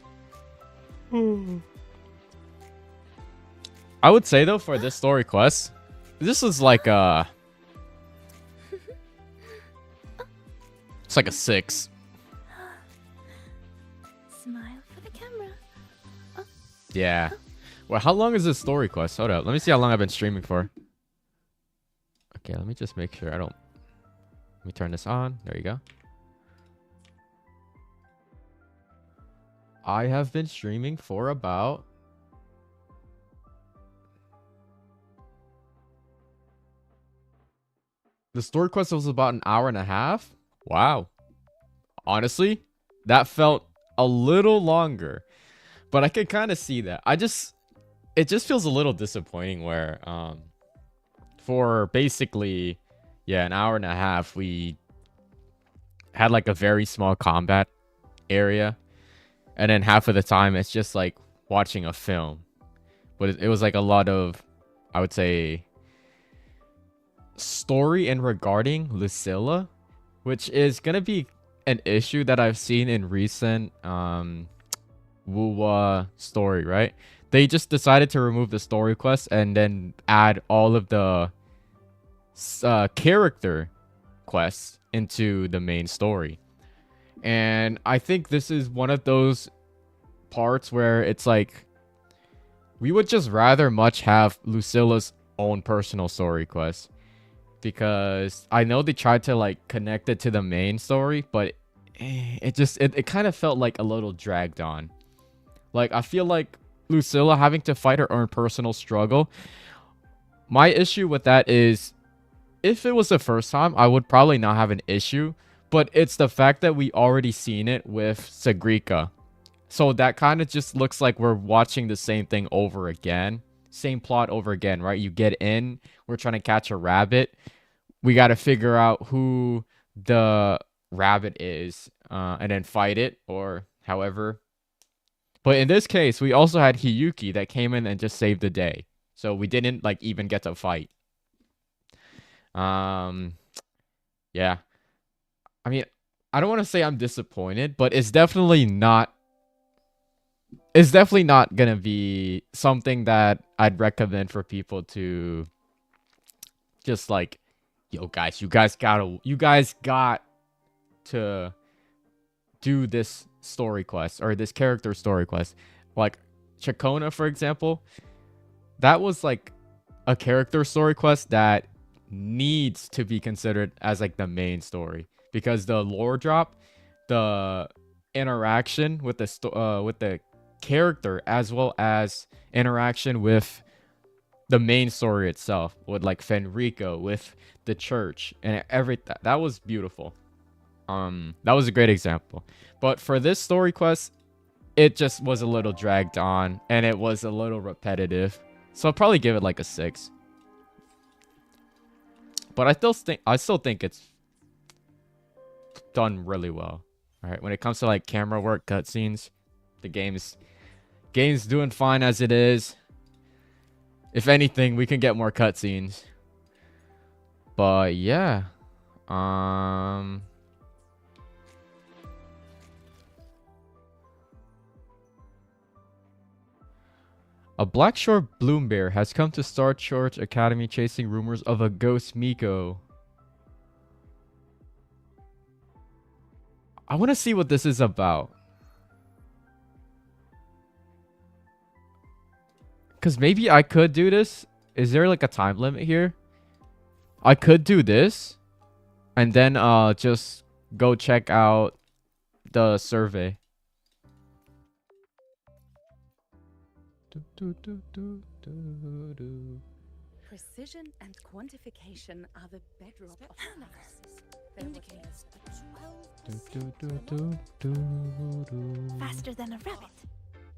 I would say though, for this story quest, this is like it's like a 6.
Smile for the camera. Oh.
Yeah. Well, how long is this story quest? Hold up. Let me see how long I've been streaming for. Okay, let me just make sure I don't... Let me turn this on. There you go. I have been streaming for about... The story quest was about an hour and a half. Wow. Honestly, that felt a little longer. But I could kind of see that. It just feels a little disappointing where for basically an hour and a half we had like a very small combat area, and then half of the time it's just like watching a film. But it was like a lot of, I would say, story and regarding LUCILLA, which is gonna be an issue that I've seen in recent wuwa story, right? They just decided to remove the story quest and then add all of the character quests into the main story. And I think this is one of those parts where it's like we would just rather much have LUCILLA's own personal story quest, because I know they tried to like connect it to the main story, but it kind of felt like a little dragged on. Like I feel like LUCILLA having to fight her own personal struggle. My issue with that is, if it was the first time, I would probably not have an issue. But it's the fact that we already seen it with Segue. So that kind of just looks like we're watching the same thing over again. Same plot over again, right? You get in, we're trying to catch a rabbit. We got to figure out who the rabbit is. and then fight it, or however. But in this case, we also had Hiyuki that came in and just saved the day. So we didn't like even get to fight. Yeah. I mean, I don't want to say I'm disappointed, but it's definitely not gonna be something that I'd recommend for people to just like, yo guys, you guys got to do this story quest or this character story quest. Like Chacona, for example, that was like a character story quest that needs to be considered as like the main story, because the lore drop, the interaction with the character, as well as interaction with the main story itself, with like Fenrico, with the church and everything, that was beautiful. That was a great example. But for this story quest, it just was a little dragged on and it was a little repetitive, so I'll probably give it like a 6. But I still think it's done really well. All right, when it comes to like camera work, cutscenes, the game's doing fine as it is. If anything, we can get more cutscenes. But yeah, a Blackshore Bloom Bear has come to Star Church Academy chasing rumors of a ghost Miko. I want to see what this is about. Because maybe I could do this. Is there like a time limit here? I could do this. And then just go check out the survey.
Precision and quantification are the bedrock of analysis. Indicates
Faster than a rabbit.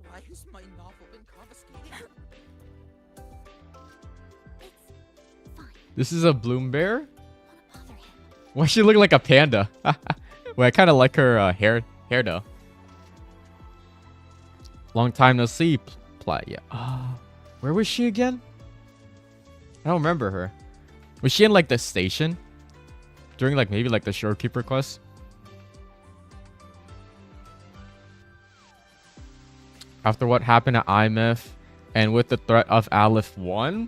Why has my novel been confiscated?
This is a Bloom Bear? Why does she look like a panda? Well, I kind of like her hair though. Long time no see. Yeah. Where was she again? I don't remember her. Was she in like the station? During like maybe like the shorekeeper quest? After what happened at IMF and with the threat of Aleph 1?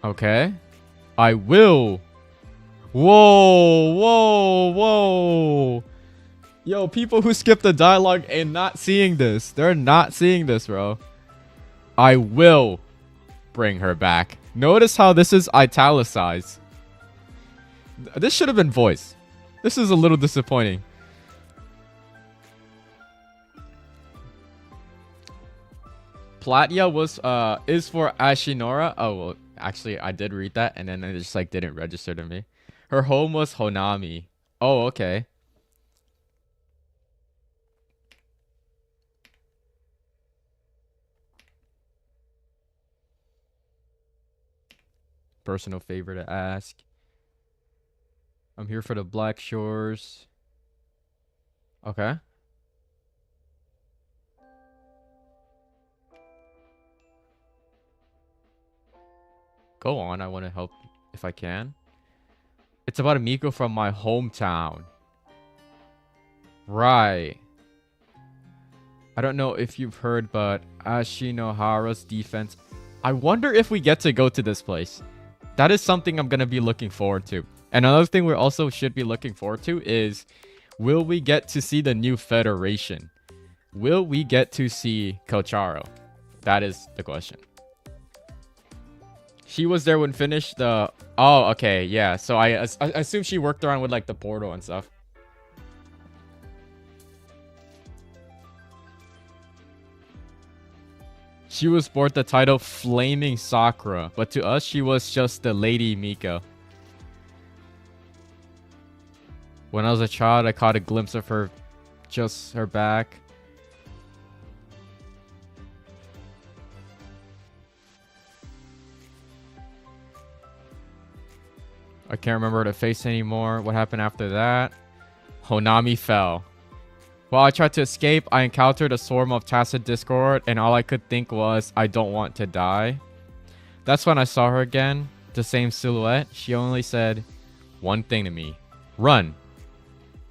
Okay. I will. Whoa, whoa, whoa. Yo, people who skip the dialogue and not seeing this. They're not seeing this, bro. I will bring her back. Notice how this is italicized. This should have been voiced. This is a little disappointing. Platya was is for Ashinora. Oh, well, actually I did read that and then it just like didn't register to me. Her home was Honami. Oh, okay. Personal favor to ask. I'm here for the Black Shores. Okay. Go on, I want to help if I can. It's about a Miko from my hometown. Right. I don't know if you've heard, but Ashinohara's defense. I wonder if we get to go to this place. That is something I'm going to be looking forward to. And another thing we also should be looking forward to is, will we get to see the new Federation? Will we get to see Kocharo? That is the question. She was there when finished the... Oh, okay, yeah. So I assume she worked around with like the portal and stuff. She was sported the title Flaming Sakura, but to us, she was just the Lady Miko. When I was a child, I caught a glimpse of her, just her back. I can't remember the face anymore. What happened after that? Honami fell. While I tried to escape, I encountered a swarm of tacit discord, and all I could think was, I don't want to die. That's when I saw her again. The same silhouette. She only said one thing to me. Run.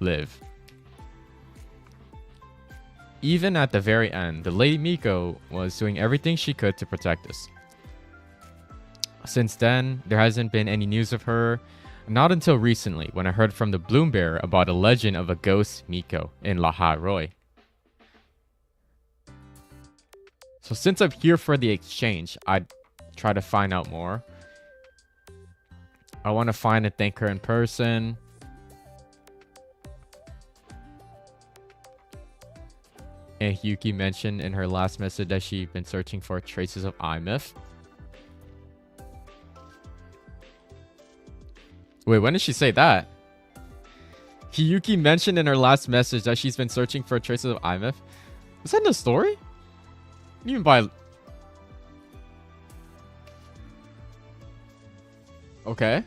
Live. Even at the very end, the Lady Miko was doing everything she could to protect us. Since then, there hasn't been any news of her. Not until recently, when I heard from the Bloom Bearer about a legend of a ghost Miko in Laha Roy. So since I'm here for the exchange, I'd try to find out more. I want to find and thank her in person. And Hiyuki mentioned in her last message that she'd been searching for traces of IMF. Wait, when did she say that? Hiyuki mentioned in her last message that she's been searching for traces of IMF. Was that in the story? What do you mean by... Okay.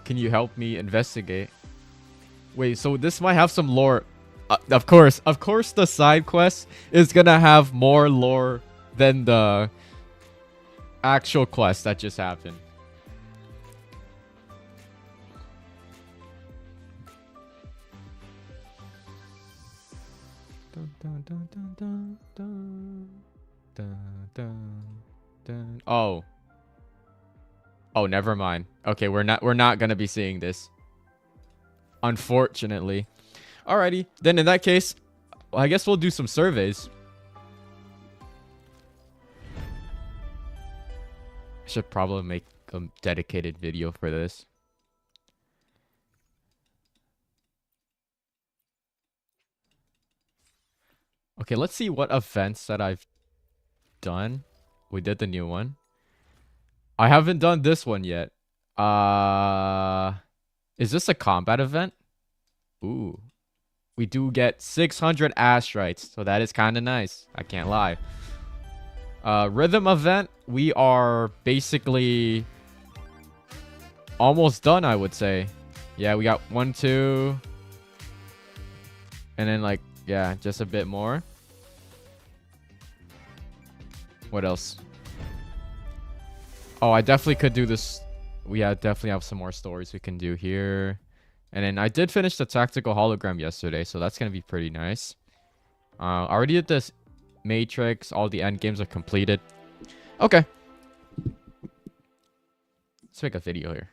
Can you help me investigate? Wait, so this might have some lore. Of course the side quest is gonna have more lore than the actual quest that just happened. Oh, never mind. Okay, we're not gonna be seeing this, unfortunately. Alrighty, then in that case, I guess we'll do some surveys. I should probably make a dedicated video for this. Okay, let's see what events that I've done. We did the new one. I haven't done this one yet. Is this a combat event? Ooh. We do get 600 astrites, so that is kind of nice. I can't lie. Rhythm event, we are basically almost done, I would say. Yeah, we got 1, 2. And then like, yeah, just a bit more. What else? Oh, I definitely could do this. We definitely have some more stories we can do here. And then I did finish the tactical hologram yesterday, so that's going to be pretty nice. I already did this Matrix. All the end games are completed. Okay. Let's make a video here.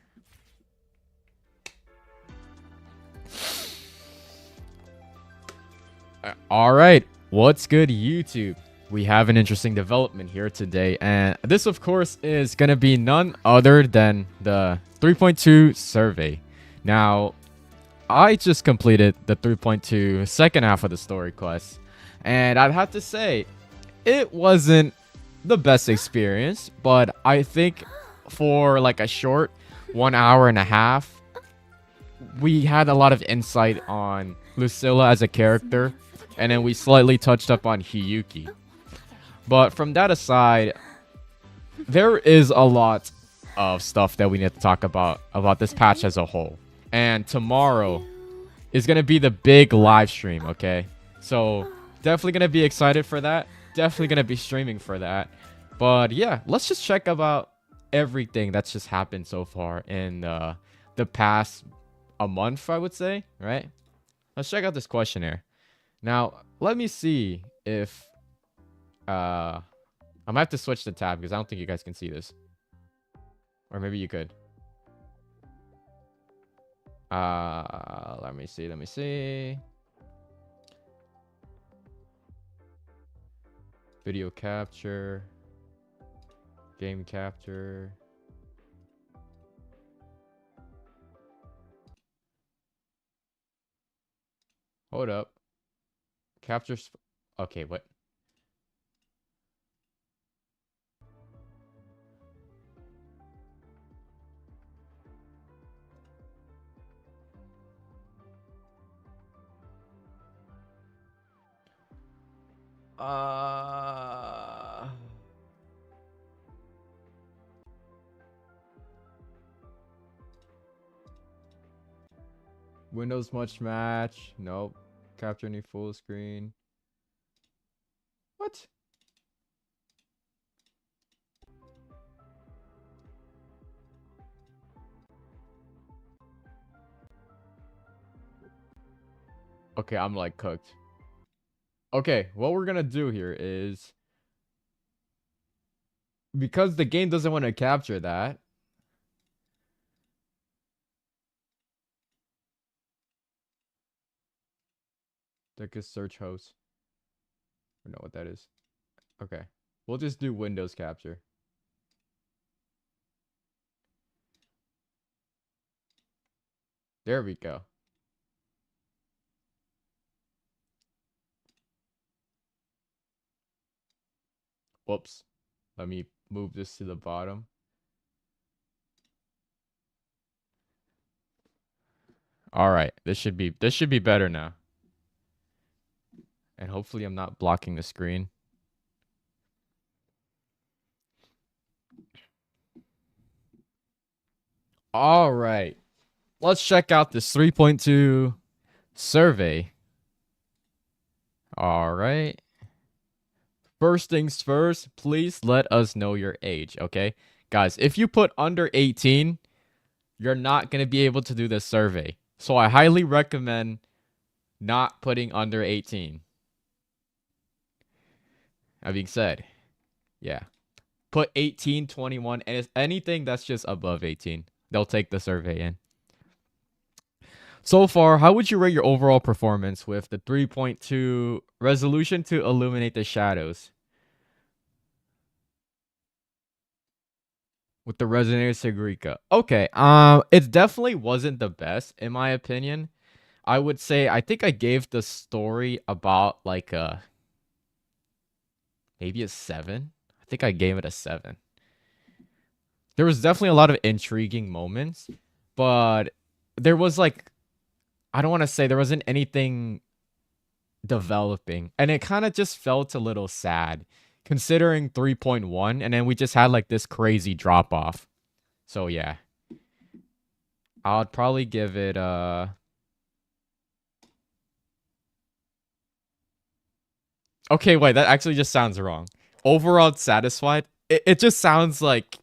All right. What's good, YouTube? We have an interesting development here today. And this, of course, is going to be none other than the 3.2 survey. Now, I just completed the 3.2 second half of the story quest. And I'd have to say, it wasn't the best experience. But I think for like a short 1 hour and a half, we had a lot of insight on LUCILLA as a character. And then we slightly touched up on Hiyuki. But from that aside, there is a lot of stuff that we need to talk about this patch as a whole. And tomorrow is going to be the big live stream, okay? So definitely going to be excited for that. Definitely going to be streaming for that. But yeah, let's just check about everything that's just happened so far in the past a month, I would say, right? Let's check out this questionnaire. Now, let me see if... I might have to switch the tab because I don't think you guys can see this. Or maybe you could. Let me see. Video capture. Game capture. Hold up. Capture. Okay, what? Windows much match. Nope. Capture any full screen. What? Okay, I'm like cooked. Okay, what we're gonna do here is, because the game doesn't want to capture that, take a search host. I don't know what that is. Okay, we'll just do Windows capture. There we go. Whoops. Let me move this to the bottom. All right, this should be better now. And hopefully I'm not blocking the screen. All right. Let's check out this 3.2 survey. All right. First things first, please let us know your age, okay? Guys, if you put under 18, you're not going to be able to do this survey. So I highly recommend not putting under 18. That being said, yeah. Put 18, 21, and anything that's just above 18. They'll take the survey in. So far, how would you rate your overall performance with the 3.2 resolution to illuminate the shadows? With the Resonator Segue. Okay, it definitely wasn't the best, in my opinion. I would say, I think I gave the story about like maybe a 7. I think I gave it a 7. There was definitely a lot of intriguing moments, but there was like, I don't want to say there wasn't anything developing, and it kind of just felt a little sad considering 3.1, and then we just had like this crazy drop off. So yeah, I'd probably give it okay, wait, that actually just sounds wrong. Overall satisfied? It just sounds like,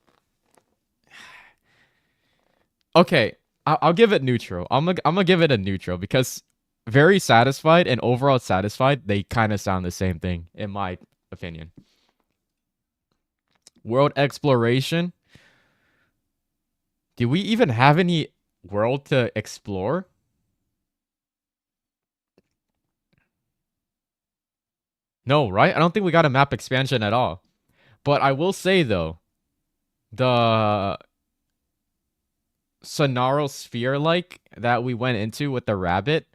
okay, I'll give it neutral. I'm gonna give it a neutral because very satisfied and overall satisfied, they kind of sound the same thing in my opinion. World exploration. Do we even have any world to explore? No, right? I don't think we got a map expansion at all. But I will say though, the Sonaro sphere like that we went into with the rabbit,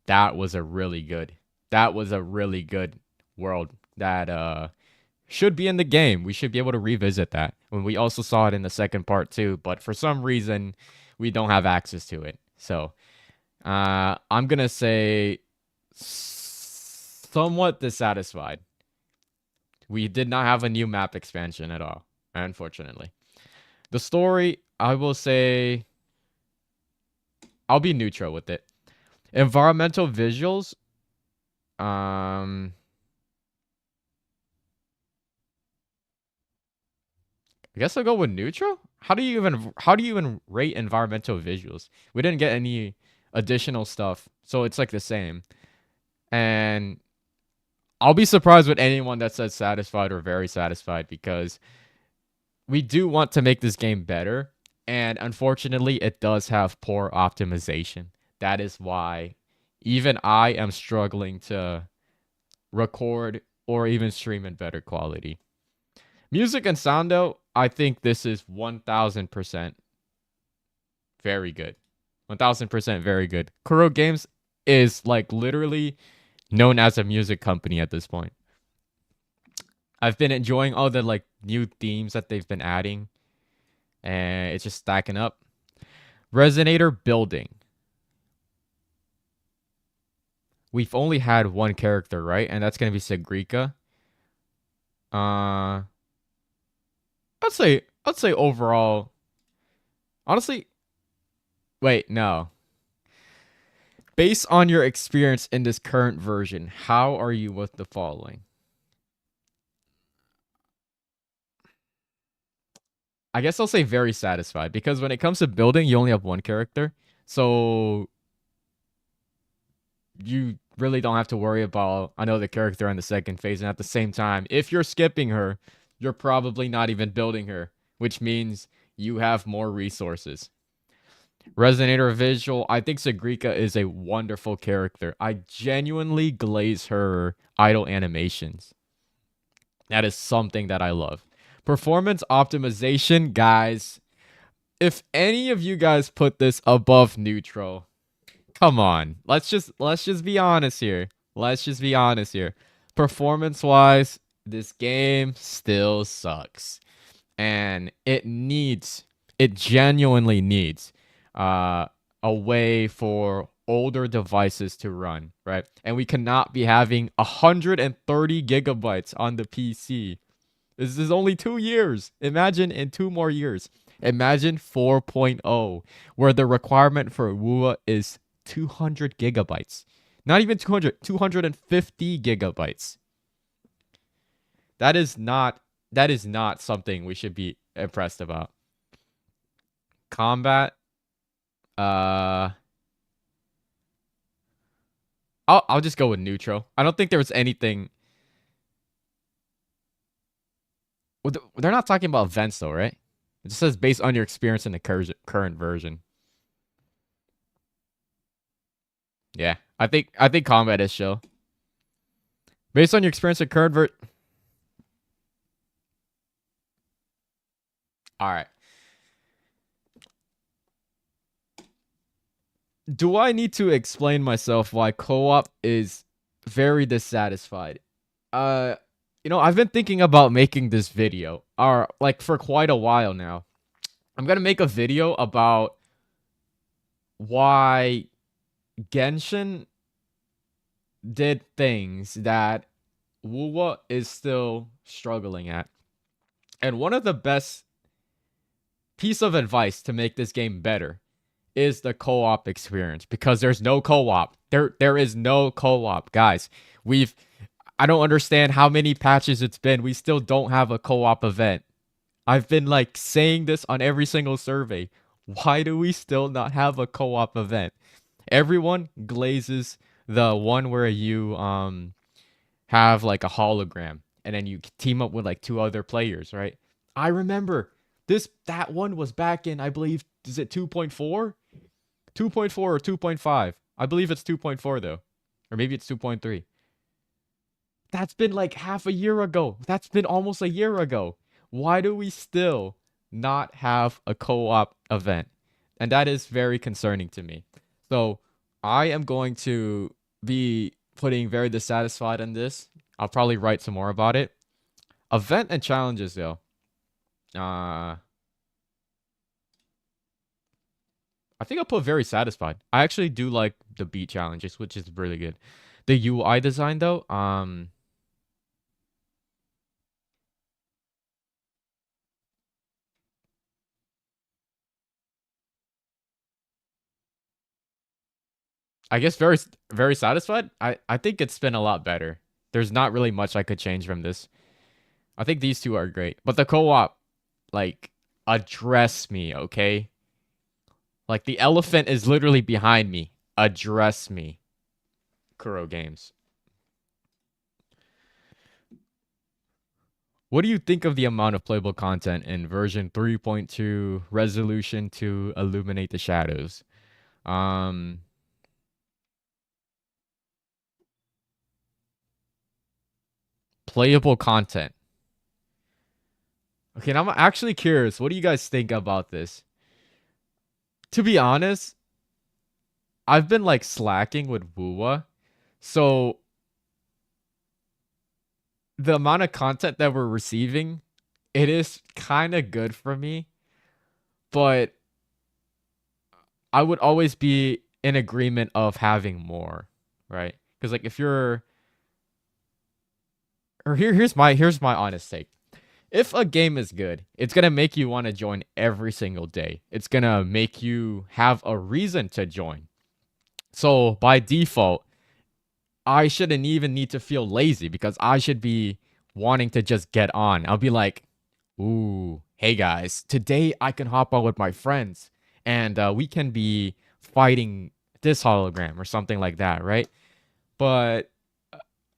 that was a really good world that should be in the game. We should be able to revisit that when we also saw it in the second part too, but for some reason we don't have access to it. So I'm gonna say somewhat dissatisfied. We did not have a new map expansion at all, unfortunately. The story, I will say, I'll be neutral with it. Environmental visuals, I guess I'll go with neutral. How do you even rate environmental visuals? We didn't get any additional stuff, so it's like the same. And I'll be surprised with anyone that says satisfied or very satisfied, because we do want to make this game better, and unfortunately it does have poor optimization. That is why even I am struggling to record or even stream in better quality. Music and sound though, I think this is 1000% very good. 1000% very good. Kuro Games is like literally known as a music company at this point. I've been enjoying all the like new themes that they've been adding, and it's just stacking up. Resonator building. We've only had one character, right? And that's gonna be Segue. I'd say overall. Honestly, wait, no. Based on your experience in this current version, how are you with the following? I guess I'll say very satisfied, because when it comes to building, you only have one character. So you really don't have to worry about another character in the second phase. And at the same time, if you're skipping her, you're probably not even building her, which means you have more resources. Resonator visual, I think Segrika is a wonderful character. I genuinely glaze her idle animations. That is something that I love. Performance optimization, guys. If any of you guys put this above neutral, come on. Let's just be honest here. Let's just be honest here. Performance-wise, this game still sucks. And it genuinely needs a way for older devices to run, right? And we cannot be having 130 gigabytes on the PC. This is only 2 years. Imagine in 2 more years. Imagine 4.0, where the requirement for wuwa is 200 gigabytes. Not even 200, 250 gigabytes. That is not something we should be impressed about. Combat. I'll just go with neutral. I don't think there was anything. They're not talking about events though, right? It just says based on your experience in the current version. Yeah, I think combat is chill. Based on your experience in current version. All right. Do I need to explain myself why co-op is very dissatisfied? You know, I've been thinking about making this video, or like for quite a while now. I'm gonna make a video about why Genshin did things that wuwa is still struggling at. And one of the best piece of advice to make this game better is the co-op experience, because there's no co-op. There is no co-op, guys. I don't understand how many patches it's been. We still don't have a co-op event. I've been like saying this on every single survey. Why do we still not have a co-op event? Everyone glazes the one where you have like a hologram and then you team up with like 2 other players, right? I remember that one was back in, I believe, is it 2.4? 2.4 or 2.5? I believe it's 2.4 though. Or maybe it's 2.3. That's been like half a year ago. That's been almost a year ago. Why do we still not have a co-op event? And that is very concerning to me. So I am going to be putting very dissatisfied on this. I'll probably write some more about it. Event and challenges though. I think I'll put very satisfied. I actually do like the beat challenges, which is really good. The UI design though, I guess very satisfied. I think it's been a lot better. There's not really much I could change from this. I think these two are great. But the co-op, like, address me, okay? Like, the elephant is literally behind me. Address me. Kuro Games. What do you think of the amount of playable content in version 3.2 resolution to illuminate the shadows? Playable content. Okay, now I'm actually curious. What do you guys think about this? To be honest, I've been like slacking with wuwa. So the amount of content that we're receiving, it is kind of good for me. But I would always be in agreement of having more, right? Because like if you're or here's my honest take. If a game is good, it's gonna make you want to join every single day. It's gonna make you have a reason to join. So by default, I shouldn't even need to feel lazy because I should be wanting to just get on. I'll be like, ooh, hey guys, today I can hop on with my friends and we can be fighting this hologram or something like that, right? But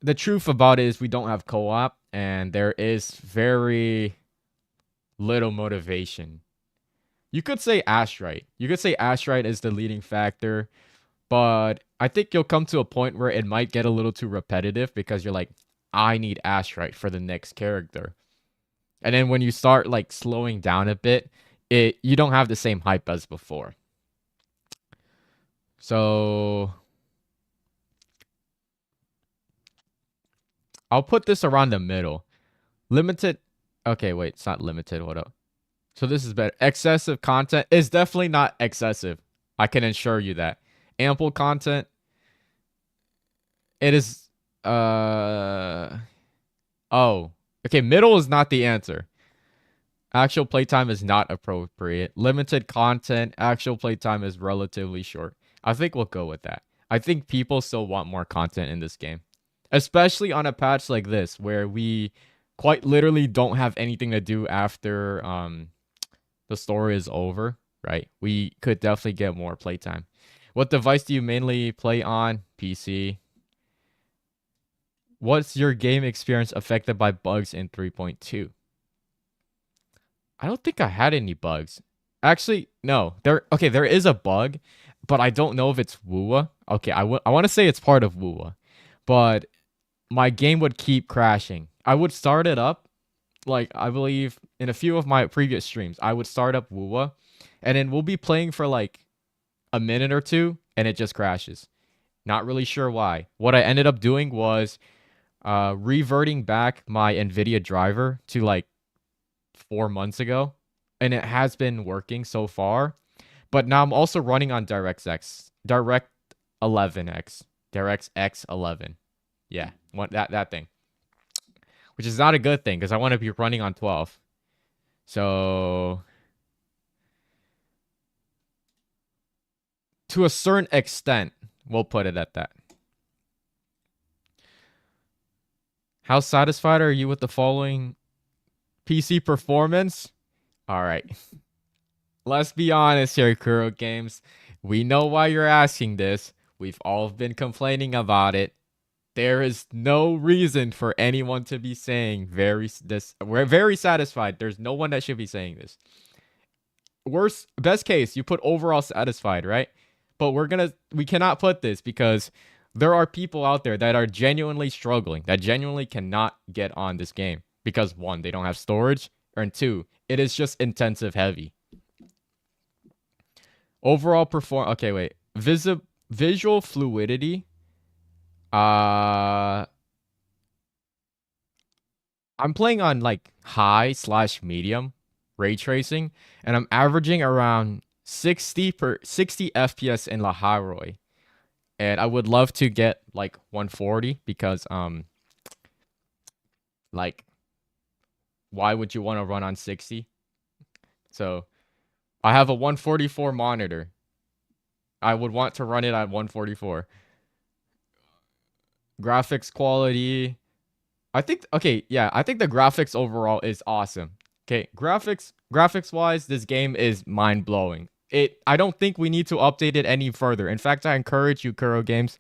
the truth about it is we don't have co-op and there is very little motivation. You could say Astrite. You could say Astrite is the leading factor, but I think you'll come to a point where it might get a little too repetitive because you're like, I need Astrite for the next character. And then when you start like slowing down a bit, you don't have the same hype as before. So I'll put this around the middle. Limited. Okay, wait, it's not limited. Hold up. So this is better. Excessive content is definitely not excessive. I can assure you that. Ample content. It is. Oh. Okay, middle is not the answer. Actual playtime is not appropriate. Limited content. Actual playtime is relatively short. I think we'll go with that. I think people still want more content in this game. Especially on a patch like this, where we quite literally don't have anything to do after the story is over, right? We could definitely get more playtime. What device do you mainly play on? PC. What's your game experience affected by bugs in 3.2? I don't think I had any bugs. Actually, no. There is a bug, but I don't know if it's wuwa. Okay, I want to say it's part of wuwa. But my game would keep crashing. I would start it up, like I believe in a few of my previous streams, I would start up wuwa, and then we'll be playing for like a minute or two, and it just crashes. Not really sure why. What I ended up doing was reverting back my NVIDIA driver to like 4 months ago, and it has been working so far. But now I'm also running on DirectX 11. Yeah, that thing. Which is not a good thing because I want to be running on 12. So to a certain extent, we'll put it at that. How satisfied are you with the following PC performance? All right. Let's be honest here, Kuro Games. We know why you're asking this. We've all been complaining about it. There is no reason for anyone to be saying we're very satisfied. There's no one that should be saying this. Best case, you put overall satisfied, right? But we cannot put this because there are people out there that are genuinely struggling, that genuinely cannot get on this game because 1, they don't have storage, and 2, it is just intensive heavy. Overall okay, wait. Visual fluidity. I'm playing on like high/medium ray tracing, and I'm averaging around 60 FPS in La Haroi. And I would love to get like 140 because like why would you want to run on 60? So I have a 144 monitor. I would want to run it at 144. Graphics quality. I think the graphics overall is awesome. Okay, graphics wise, this game is mind-blowing. I don't think we need to update it any further. In fact, I encourage you, Kuro Games,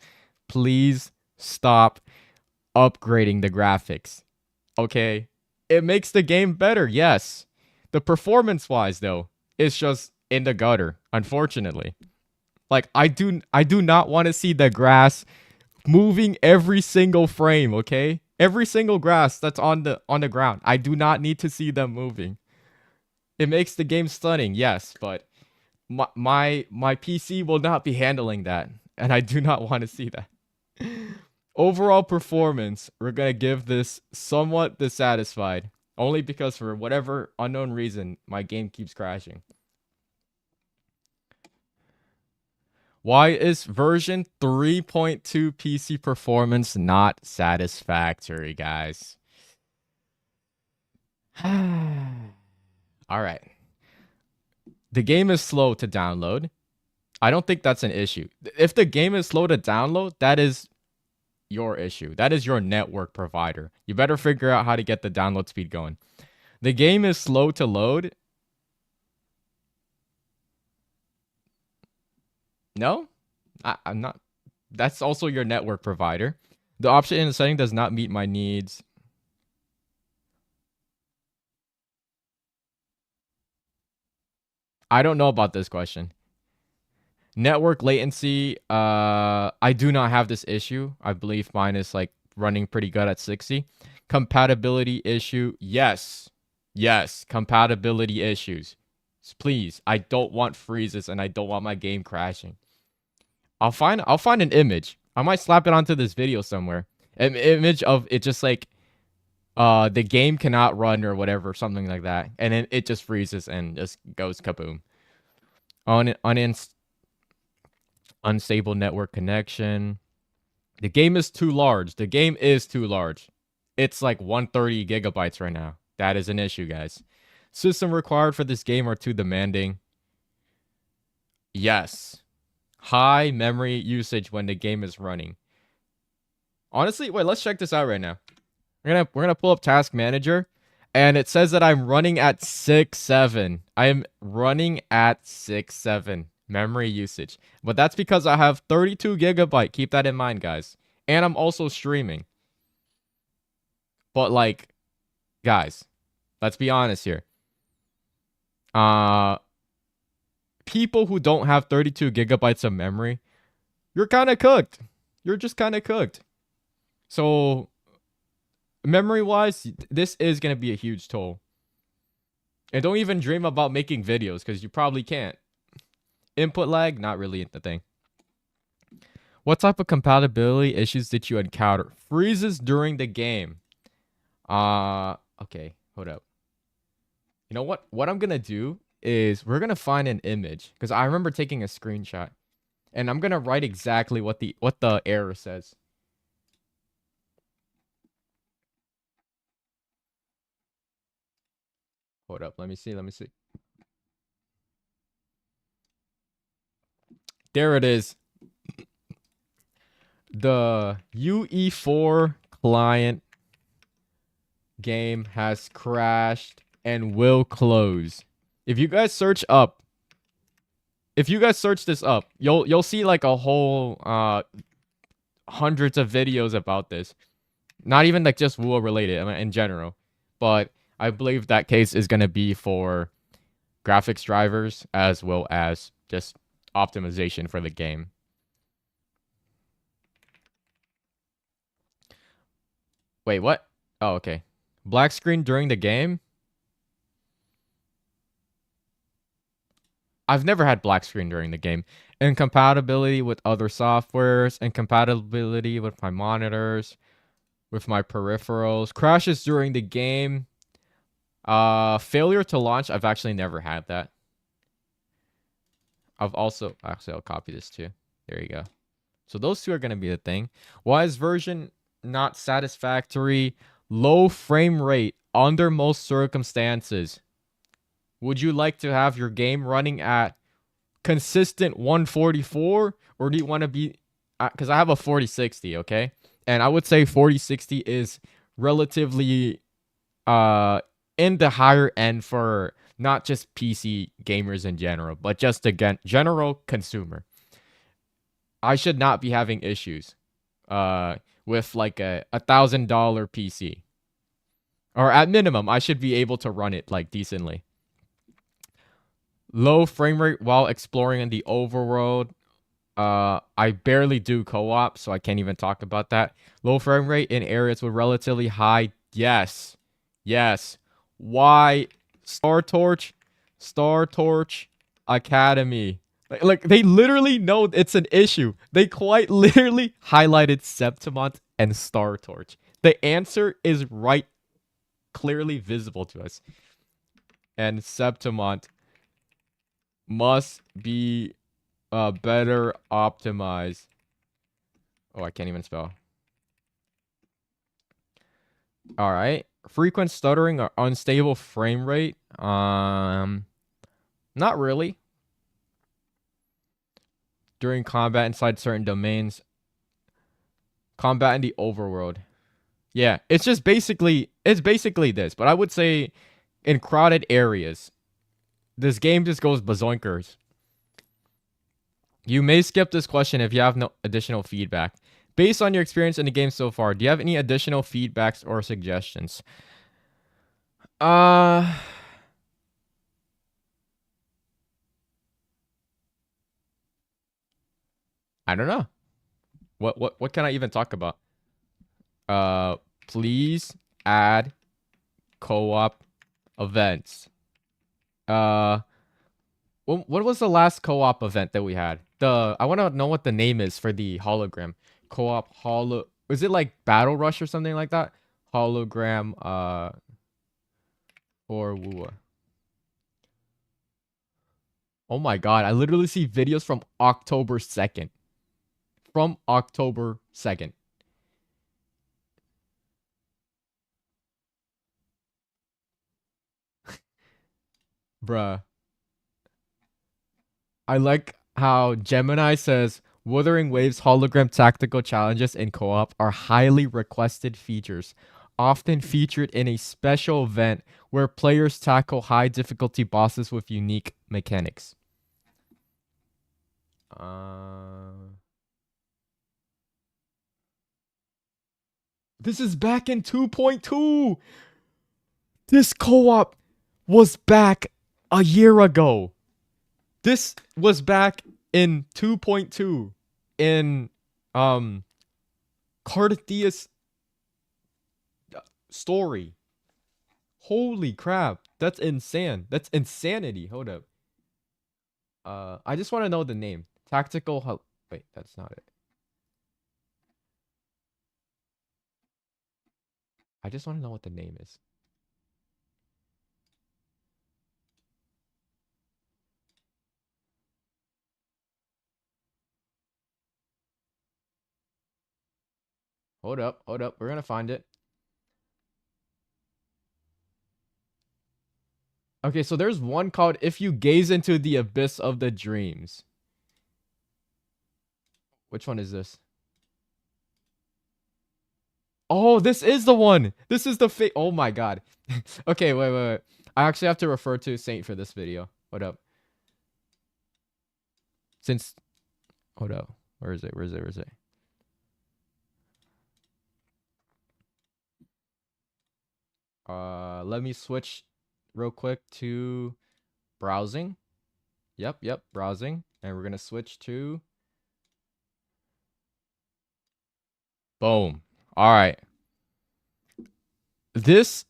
please stop upgrading the graphics. Okay? It makes the game better, yes. The performance wise though, it's just in the gutter, unfortunately. Like I do not want to see the grass moving every single frame, okay? Every single grass that's on the ground. I do not need to see them moving. It makes the game stunning, yes, but my PC will not be handling that, and I do not want to see that. Overall performance, we're going to give this somewhat dissatisfied, only because for whatever unknown reason, my game keeps crashing. Why is version 3.2 PC performance not satisfactory, guys? All right. The game is slow to download. I don't think that's an issue. If the game is slow to download, that is your issue. That is your network provider. You better figure out how to get the download speed going. The game is slow to load. No, I'm not. That's also your network provider. The option in the setting does not meet my needs. I don't know about this question. Network latency, I do not have this issue. I believe mine is like running pretty good at 60. Compatibility issue, yes. Yes, compatibility issues. Please, I don't want freezes and I don't want my game crashing. I'll find an image. I might slap it onto this video somewhere. An image of it just like the game cannot run or whatever, something like that. And then it just freezes and just goes kaboom. Unstable network connection. The game is too large. The game is too large. It's like 130 gigabytes right now. That is an issue, guys. System required for this game are too demanding. Yes. High memory usage when the game is running. Honestly, wait, let's check this out right now. We're gonna pull up Task Manager, and it says that I'm running at 6.7. I am running at 6.7 memory usage, but that's because I have 32 gigabyte. Keep that in mind, guys. And I'm also streaming. But like, guys, let's be honest here. People who don't have 32 gigabytes of memory, you're kind of cooked. You're just kind of cooked. So memory-wise, this is going to be a huge toll. And don't even dream about making videos because you probably can't. Input lag, not really the thing. What type of compatibility issues did you encounter? Freezes during the game. Okay, hold up. You know what? What I'm going to do is we're going to find an image because I remember taking a screenshot. And I'm going to write exactly what the error says. Hold up, let me see. There it is. The UE4 client game has crashed and will close. If you guys search this up, you'll see like a whole hundreds of videos about this. Not even like just wuwa related, I mean, in general. But I believe that case is going to be for graphics drivers as well as just optimization for the game. Wait, what? Oh, okay. Black screen during the game? I've never had black screen during the game. Incompatibility with other softwares, incompatibility with my monitors, with my peripherals, crashes during the game. Failure to launch, I've actually never had that. I've also, actually I'll copy this too. There you go. So those two are going to be the thing. Why is version not satisfactory? Low frame rate under most circumstances. Would you like to have your game running at consistent 144? Or do you want to be, because I have a 4060, okay? And I would say 4060 is relatively in the higher end for not just PC gamers in general, but just again general consumer. I should not be having issues with like a $1,000 PC. Or at minimum, I should be able to run it like decently. Low frame rate while exploring in the overworld. I barely do co-op, so I can't even talk about that. Low frame rate in areas with relatively high. Yes. Why? Star Torch Academy. Like they literally know it's an issue. They quite literally highlighted Septimont and Star Torch. The answer is right, clearly visible to us. And Septimont must be better optimized. Oh, I can't even spell. All right. Frequent stuttering or unstable frame rate. Not really. during combat inside certain domains. Combat in the overworld. Yeah, it's just basically this, but I would say in crowded areas, this game just goes bazoinkers. You may skip this question if you have no additional feedback. Based on your experience in the game so far, do you have any additional feedbacks or suggestions? I don't know. What can I even talk about? Please add co-op events. What was the last co-op event that we had? I want to know what the name is for the hologram. Co-op is it like Battle Rush or something like that? Hologram or wuwa. Oh my god, I literally see videos from October 2nd. From October 2nd. Bruh. I like how Gemini says Wuthering Waves hologram tactical challenges in co-op are highly requested features, often featured in a special event where players tackle high difficulty bosses with unique mechanics. This is back in 2.2. This co-op was back a year ago. This was back in 2.2 in Carthia's story. Holy crap. That's insane. That's insanity. Hold up. I just want to know the name. Tactical wait, that's not it. I just want to know what the name is. Hold up. We're gonna find it. Okay, so there's one called If You Gaze Into the Abyss of the Dreams. Which one is this? Oh, this is the one. This is the oh my god. Okay, wait. I actually have to refer to Saint for this video. Hold up. Hold up. Where is it? Let me switch real quick to browsing. Yep, browsing. And we're gonna switch to boom. All right. This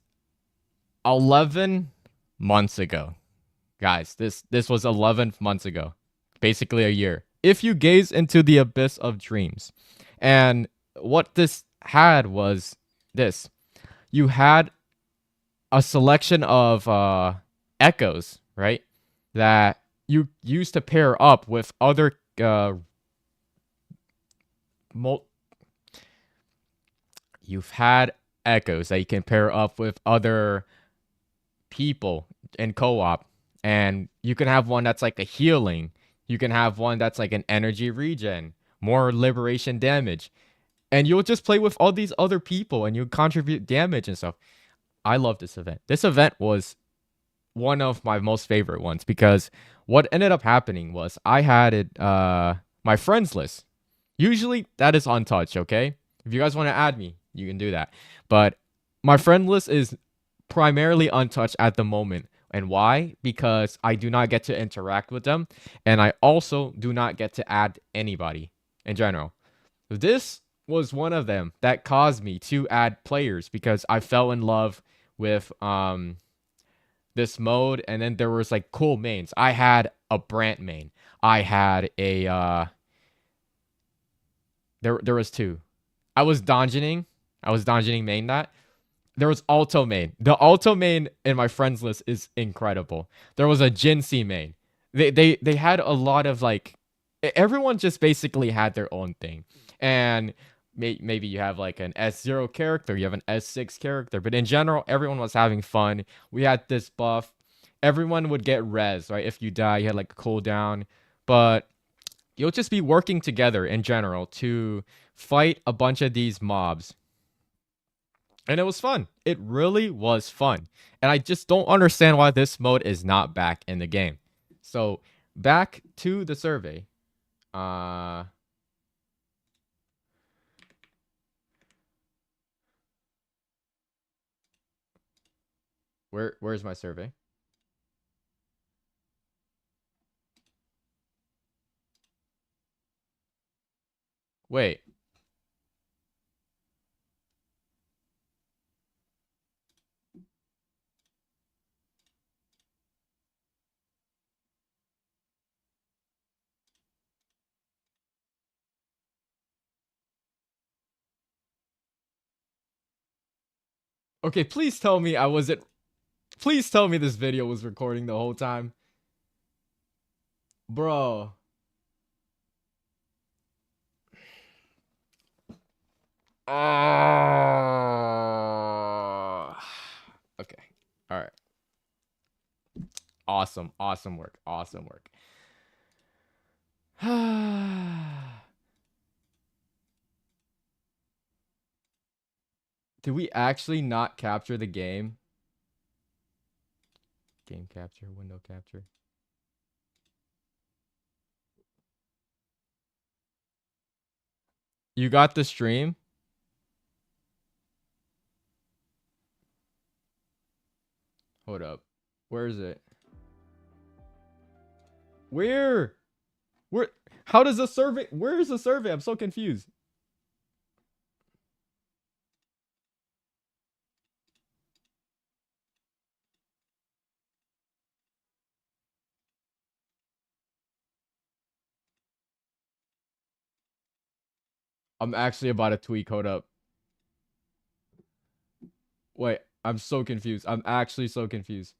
11 months ago. Guys, this was 11 months ago. Basically a year. If You Gaze Into the Abyss of Dreams. And what this had was this. You had a selection of echoes, right? That you used to pair up with other you've had echoes that you can pair up with other people in co-op, and you can have one that's like a healing, you can have one that's like an energy regen, more liberation damage, and you'll just play with all these other people and you contribute damage and stuff. I love this event. This event was one of my most favorite ones because what ended up happening was I had it my friends list. Usually that is untouched, okay? If you guys want to add me, you can do that. But my friend list is primarily untouched at the moment. And why? Because I do not get to interact with them. And I also do not get to add anybody in general. This was one of them that caused me to add players because I fell in love with this mode. And then there was like cool mains. I had a Brant main. I had a there was two. I was donjoning main that. There was Alto main. The Alto main in my friends list is incredible. There was a Jinsei main. They had a lot of like, everyone just basically had their own thing. And maybe you have like an S0 character, you have an S6 character, but in general, everyone was having fun. We had this buff. Everyone would get res, right? If you die, you had like a cooldown. But you'll just be working together in general to fight a bunch of these mobs. And it was fun. It really was fun. And I just don't understand why this mode is not back in the game. So back to the survey. Where's my survey? Wait. Okay, please tell me I wasn't... Please tell me this video was recording the whole time. Bro. Okay. All right. Awesome. Awesome work. Awesome work. Did we actually not capture the game? Game capture, window capture. You got the stream? Hold up. Where is it? Where? How does the survey? Where is the survey? I'm so confused. I'm actually about to tweak. Hold up. Wait, I'm so confused. I'm actually so confused.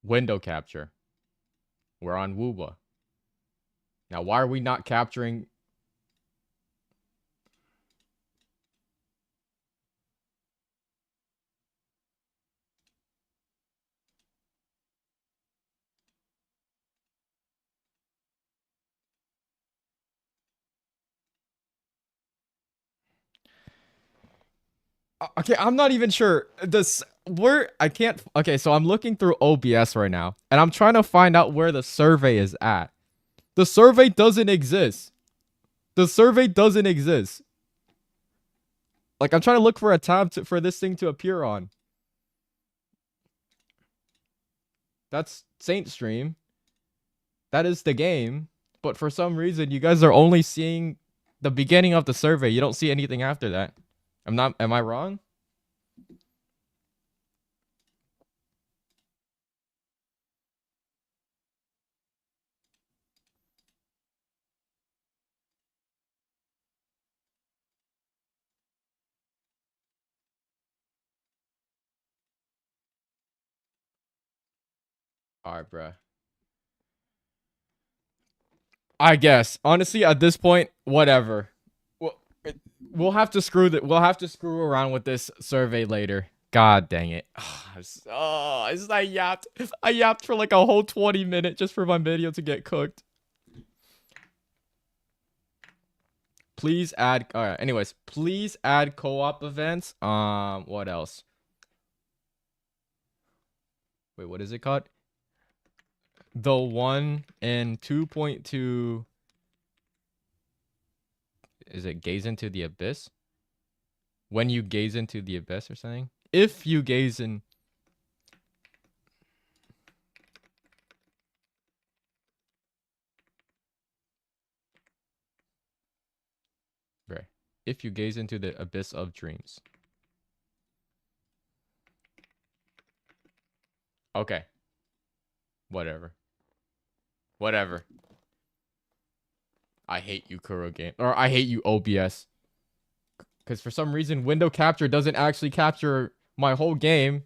Window capture. We're on wuwa. Now, why are we not capturing? Okay, I'm not even sure. I can't. Okay, so I'm looking through OBS right now, and I'm trying to find out where the survey is at. The survey doesn't exist. The survey doesn't exist. Like, I'm trying to look for a tab for this thing to appear on. That's Saint Stream. That is the game. But for some reason, you guys are only seeing the beginning of the survey. You don't see anything after that. Am I wrong? Alright, bruh. I guess. Honestly, at this point, whatever. We'll have to screw around with this survey later. God dang it. I yapped for like a whole 20 minutes just for my video to get cooked. Please add, alright, anyways, please add co-op events. What else? Wait, what is it called? The one in 2.2, is it gaze into the abyss? When you gaze into the abyss or something? If you gaze in... Right. If you gaze into the abyss of dreams. Okay. Whatever. Whatever. I hate you, Kuro game. Or I hate you, OBS. Because for some reason, window capture doesn't actually capture my whole game.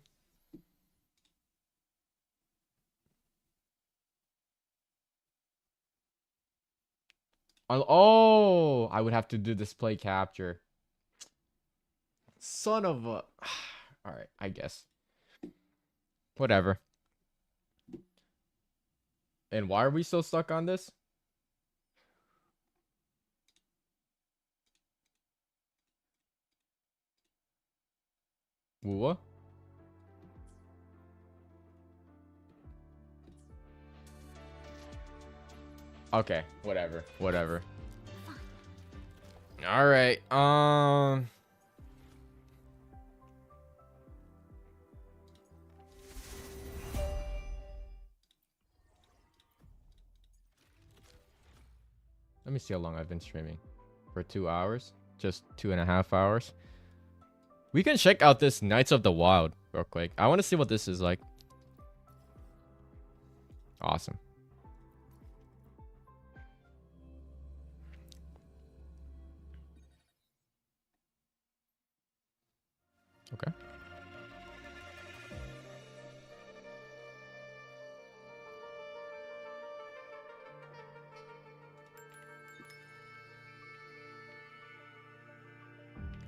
Oh, I would have to do display capture. Son of a... Alright, I guess. Whatever. And why are we still stuck on this? Wuwa? Okay, whatever. Whatever. Alright, let me see how long I've been streaming. For 2 hours? Just 2.5 hours? We can check out this Knights of the Wild real quick. I want to see what this is like. Awesome. Okay.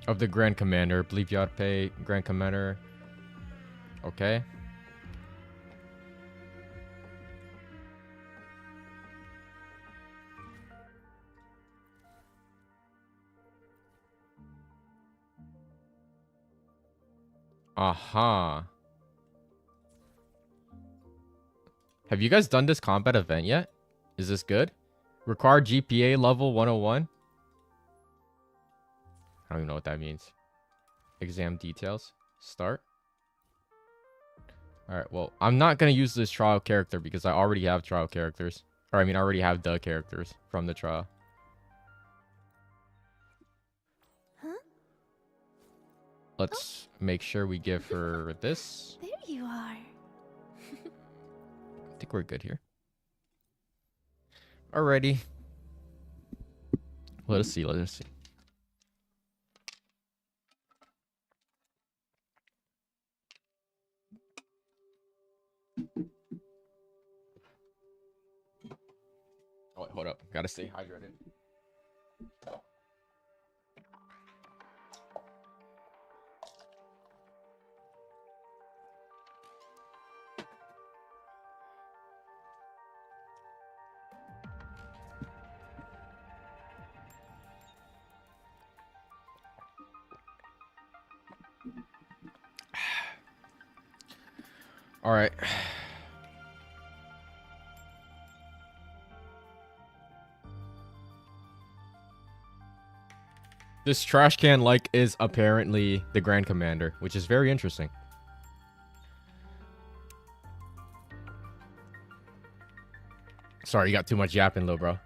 Of the Grand Commander. Believe you ought to pay Grand Commander. Okay. Aha. Have you guys done this combat event yet? Is this good? Required GPA level 101? I don't even know what that means. Exam details. Start. Alright, well, I'm not going to use this trial character because I already have trial characters. Or, I mean, I already have the characters from the trial.
Huh?
Let's make sure we give her this.
There you are.
I think we're good here. Alrighty. Let us see. Let us see. Oh, wait, hold up. Gotta stay hydrated. All right. This trash can like is apparently the Grand Commander, which is very interesting. Sorry, you got too much yapping, little bro.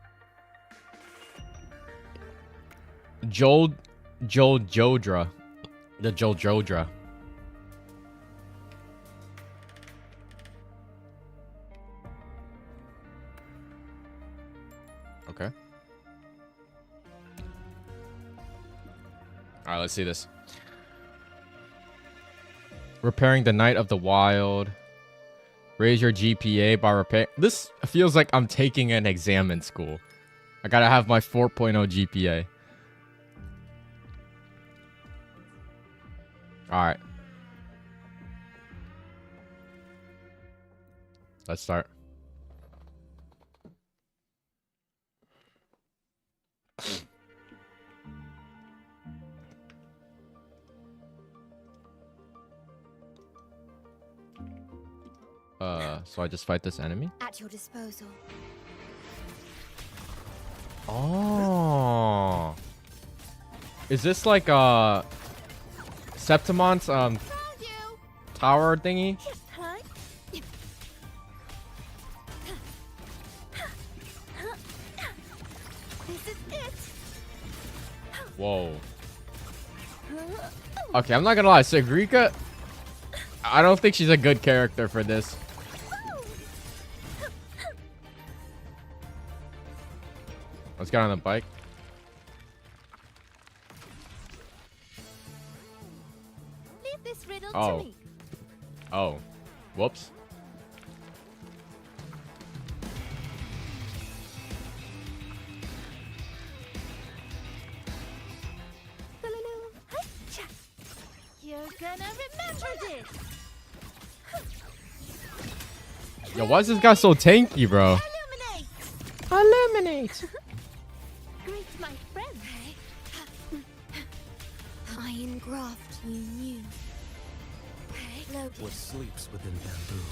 Jodra. The Jodra. Okay. Alright, let's see this. Repairing the Knight of the Wild. Raise your GPA by repair. This feels like I'm taking an exam in school. I gotta have my 4.0 GPA. Alright. Let's start. So I just fight this enemy?
At your disposal.
Oh. Is this like Septimon's tower thingy?
This is it.
Whoa. Okay, I'm not gonna lie, Segrika, I don't think she's a good character for this. Let's get on the bike.
Leave this riddle
Oh.
to me.
Oh. Whoops.
gonna remember this.
Yo, why is this guy so tanky, bro?
Illuminate. Greet my friend.
Iron graft you knew. Loaded.
What sleeps within bamboo?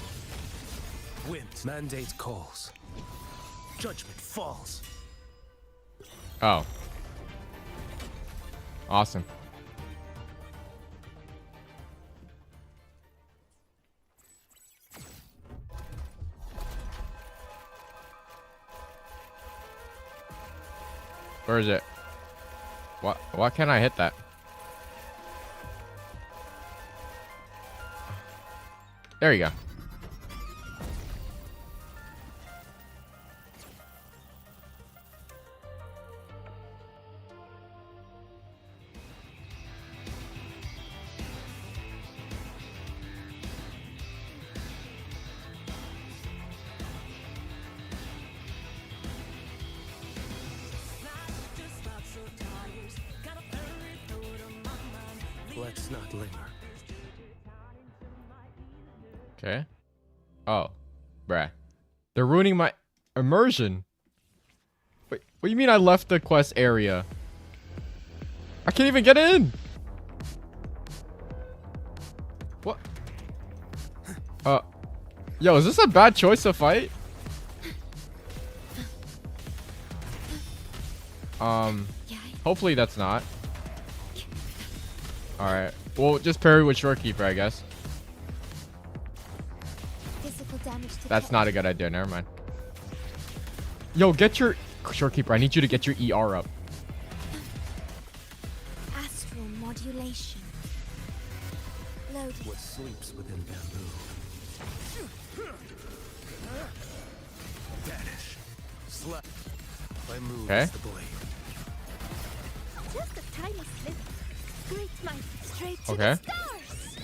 Wind mandate calls. Judgment falls.
Oh. Awesome. Where is it? Why can't I hit that? There you go.
Let's not linger.
Okay. Oh. Bruh. They're ruining my immersion. Wait, what do you mean I left the quest area? I can't even get in. What? Yo, is this a bad choice to fight? Hopefully that's not. Alright. Well, just parry with Shorekeeper, I guess.
Physical damage to
That's not a good idea. Never mind. Yo, get your... Shorekeeper, I need you to get your ER up.
Astral modulation. Loaded.
What sleeps within bamboo? Vanish. Slap. My move is the blade.
Just a tiny slip. Greet my straight to
Okay.
the stars.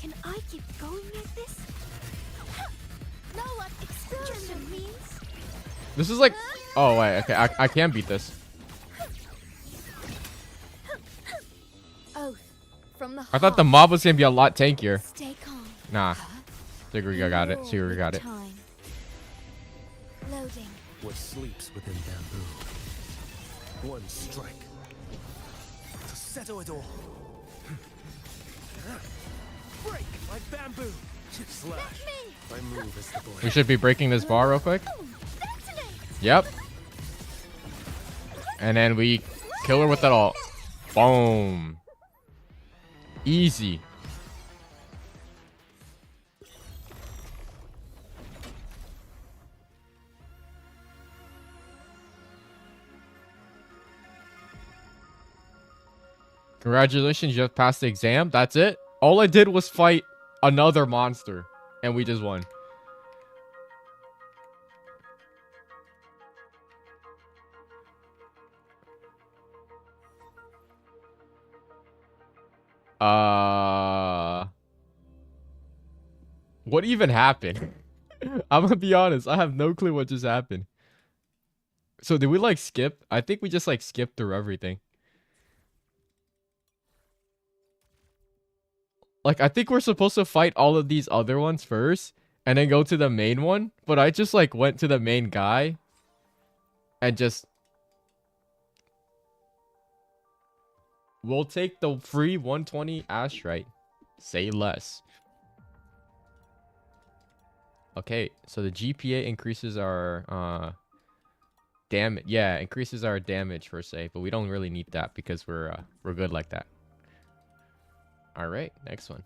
Can I keep going like this? Know what explosion means?
This is like... Oh, wait. Okay, I can beat this.
Oath from the
I thought the mob was going to be a lot tankier.
Stay calm.
Nah. Segue got it. Segue got it.
Time. Loading.
What sleeps within bamboo? One strike to settle it all. Break like bamboo. Slash. My move is the blade.
We should be breaking this bar real quick. Yep. And then we kill her with that all. Boom. Easy. Congratulations, you just passed the exam. That's it. All I did was fight another monster, and we just won. What even happened? I'm gonna be honest, I have no clue what just happened. So did we like skip? I think we just like skipped through everything. Like, I think we're supposed to fight all of these other ones first, and then go to the main one. But I just, like, went to the main guy. And just... We'll take the free 120 Astrite. Say less. Okay, so the GPA increases our, damage. Yeah, increases our damage, per se. But we don't really need that, because we're good like that. Alright, next one.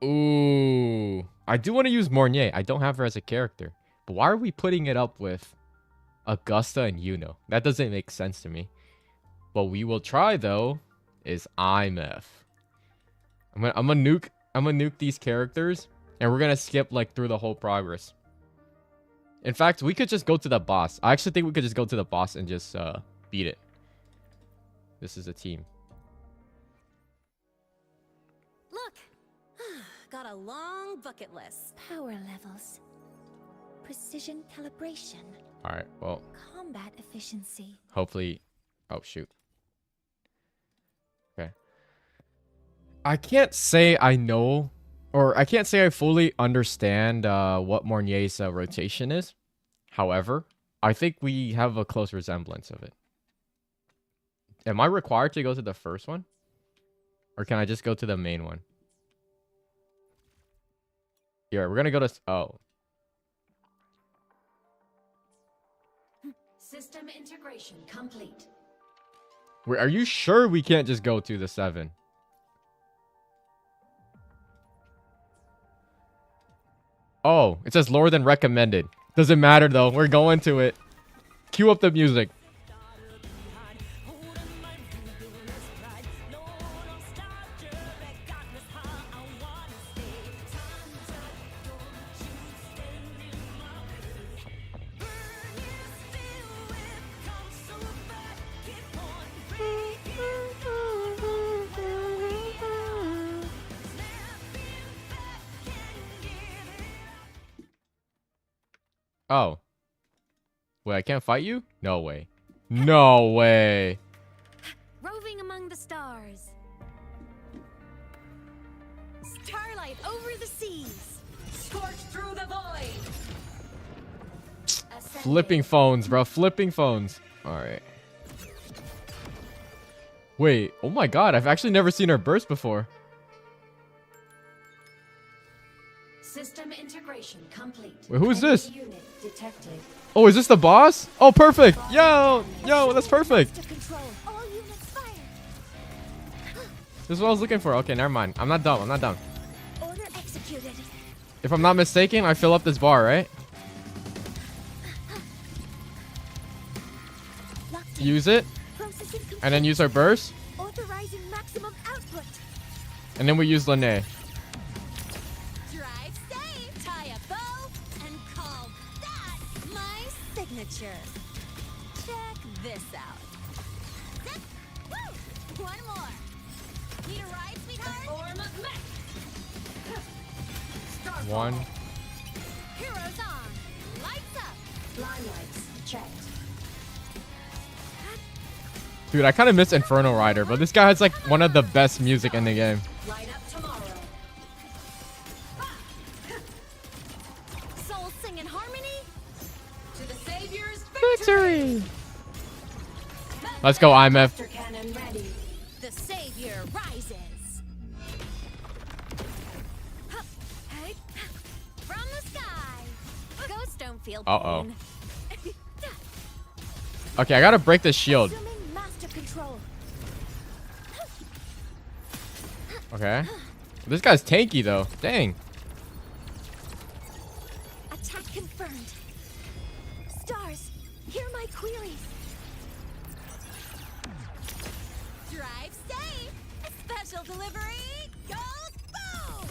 Ooh. I do want to use Mornier. I don't have her as a character. But why are we putting it up with Augusta and Yuno? That doesn't make sense to me. What we will try, though, is IMF. I'm gonna nuke these characters, and we're gonna skip, like, through the whole progress. In fact, we could just go to the boss. I actually think we could just go to the boss and just, beat it. This is a team.
Look, got a long bucket list.
Power levels. Precision calibration.
Alright, well.
Combat efficiency.
Hopefully Oh, shoot. Okay. I can't say I know, or I can't say I fully understand what Mornier's rotation is. However, I think we have a close resemblance of it. Am I required to go to the first one? Or can I just go to the main one? Here, we're gonna go to... Oh.
System integration complete.
Wait, are you sure we can't just go to the 7? Oh, it says lower than recommended. Doesn't matter though. We're going to it. Cue up the music. Oh. Wait, I can't fight you? No way. No way.
Roving among the stars. Starlight over the seas. Scorched through the void.
Flipping phones, bro. Flipping phones. Alright. Wait. Oh my god. I've actually never seen her burst before.
System integration complete.
Wait, who is this?
Unit detected.
Oh, is this the boss? Oh, perfect. Yo, that's perfect. This is what I was looking for. Okay, never mind. I'm not dumb. I'm not dumb.
Order executed.
If I'm not mistaken, I fill up this bar, right? Use it. And then use our burst.
Authorizing maximum output.
And then we use Lene.
Drive safe. Tie a bow and call that my signature. Check this out. Zip. Woo! One more. Need a ride, sweetheart? Form of mech.
One.
Heroes on. Lights up. Line lights checked.
Dude, I kind of miss Inferno Rider, but this guy has like one of the best music in the game.
Light up tomorrow. Souls sing in harmony. To the Savior's victory.
Let's go, IMF.
Master cannon ready. The Savior rises. Hey. From the sky. Ghosts don't feel pain.
Uh-oh. Okay, I gotta break this shield.
Master control.
Okay. This guy's tanky though. Dang.
Attack confirmed. Stars, hear my queries.
Drive safe. Special delivery. Goes boom.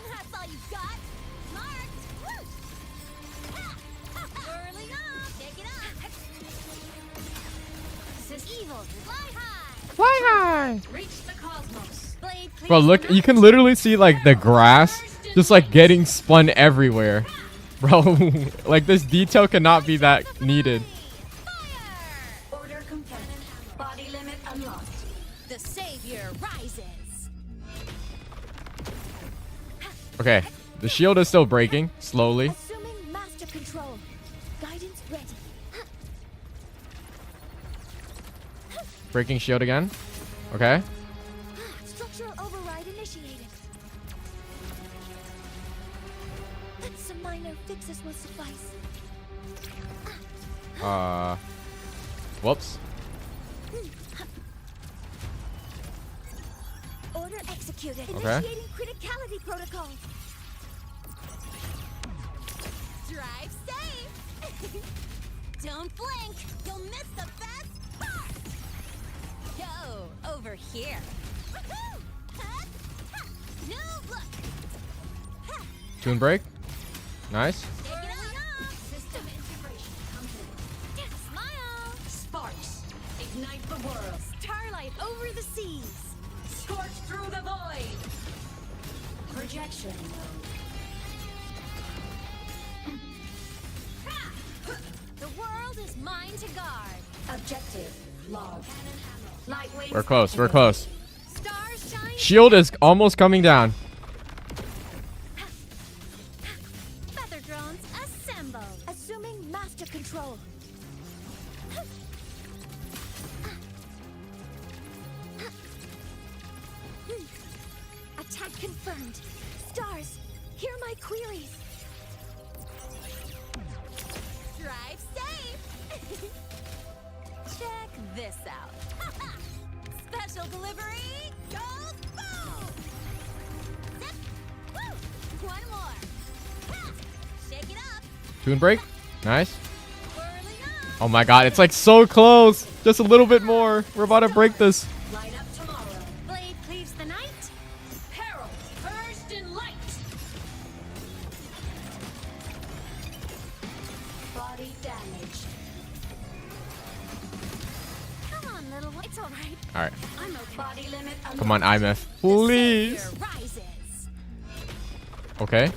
That's all you got. Marked. Woo. Whirling up. Pick it up. This is evil. Fly high.
Fly high.
Reach the cosmos. Blade clear.
Bro, look, you can literally see like the grass just like getting spun everywhere. Bro, like this detail cannot be that needed.
Order complete. Body limit unlocked. The Savior rises.
Okay, the shield is still breaking slowly.
Assuming master control. Guidance ready.
Breaking shield again. Okay.
Structural override initiated. Some minor fixes will suffice.
Whoops.
Order executed.
Okay.
Initiating criticality protocol.
Drive safe. Don't blink. You'll miss the best part. Go over here. Woohoo! Huh? Ha! No look. Ha!
Tune break. Nice.
Take it on. System integration complete. Smile. Sparks. Ignite the world. Starlight over the seas. Scorch through the void. Projection mode. The world mine to guard.
Objective logged. Light wings
We're close. We're
activated.
close. Shield is almost coming down.
Feather drones assemble.
Assuming master control. Attack confirmed. Stars, hear my queries.
Drive safe. Check this out. Special delivery. Go boom. Zip. Woo. One more. Ha. Shake it up.
Tune break. Nice. Oh my god, it's like so close. Just a little bit more. We're about to break this.
Light up tomorrow.
Blade cleaves the night.
Peril purged in light. Body damage.
Come on, little one. It's all right.
All right.
I'm okay.
Body limit
Come on, IMF. Please.
Rises.
Okay.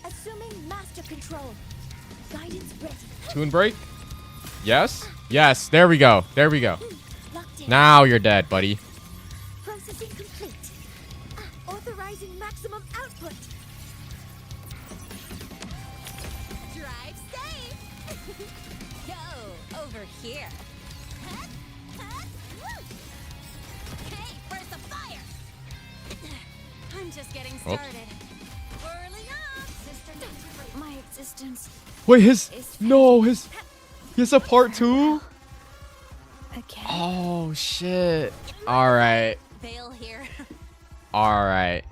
Assuming master control. Guidance ready.
Tune break. Yes. Yes. There we go. There we go.
Locked in.
Now you're dead, buddy.
Processing complete. Authorizing maximum output.
Drive safe. Go over here. Hut, hut, woo. Okay, burst of fire. I'm just getting
Oops.
started. Whirling up.
My existence.
Wait, his he has a part 2?
Again.
Oh shit. All right.
Veil here.
All right.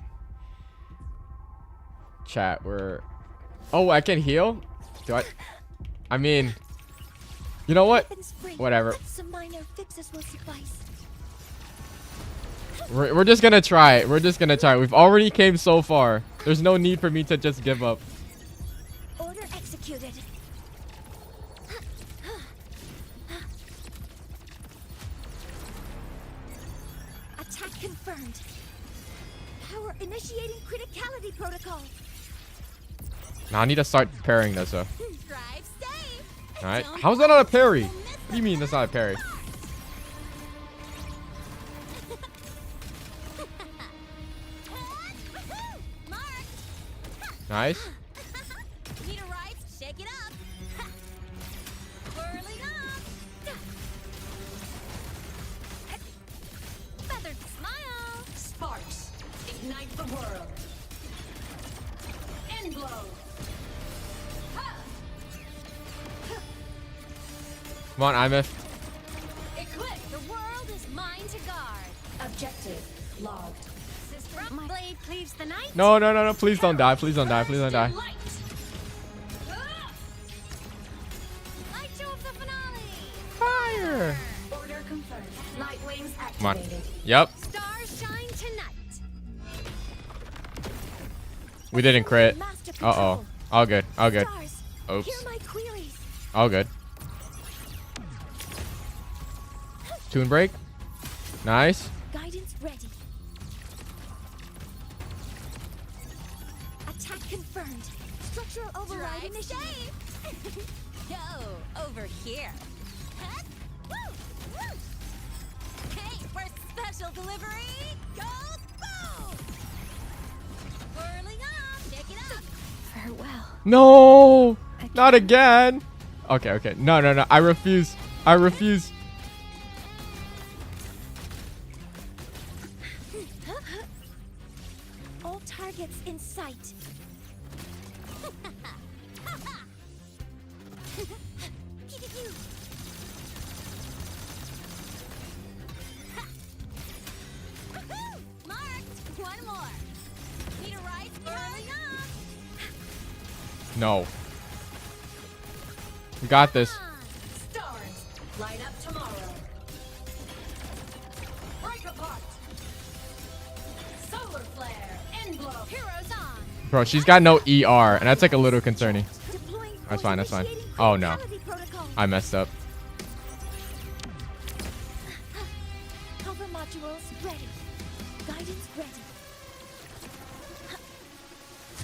Chat, we're Oh, I can heal? Do I mean, you know what? Whatever.
Some minor fixes will suffice.
We're just gonna try it. We're just gonna try it. We've already came so far. There's no need for me to just give up.
Order executed. Attack confirmed. Power initiating criticality protocol.
Now I need to start parrying this up.
Drive safe.
All right. How's that not a parry? What do you mean that's not a parry? Nice.
Need a ride? Shake it up. Whirling up. Feathered smile.
Sparks ignite the world. End blow.
Come on, IMF.
Eclipse.
The world is mine to guard.
Objective logged.
Sister, my blade cleaves the night.
No, no, no, no. Please don't die. Please don't die. Please don't die.
Light show of the finale.
Fire.
Order confirmed. Light wings
Come on.
activated.
Yep.
Stars shine tonight.
We didn't crit. Uh-oh. All good. All good.
Stars,
Oops.
hear my queries.
All good. Tune break. Nice.
Guidance ready. Attack confirmed. Structural override
Drive
initiated.
safe. Go over here. Hut, woo, woo. Okay, for special delivery. Go boom. Whirling up. Shake it up.
Farewell.
No. Not again. Okay, okay. No, no, no. I refuse. I refuse.
All targets in sight.
Marked. One more. Need a ride? Whirling up.
No. We got this.
Stars light up tomorrow. Break apart. Solar flare. End blow.
Heroes on.
Bro, she's got no ER, and that's like a little concerning. That's fine, that's fine. Oh no. I messed up.
Cover modules ready. Guidance ready.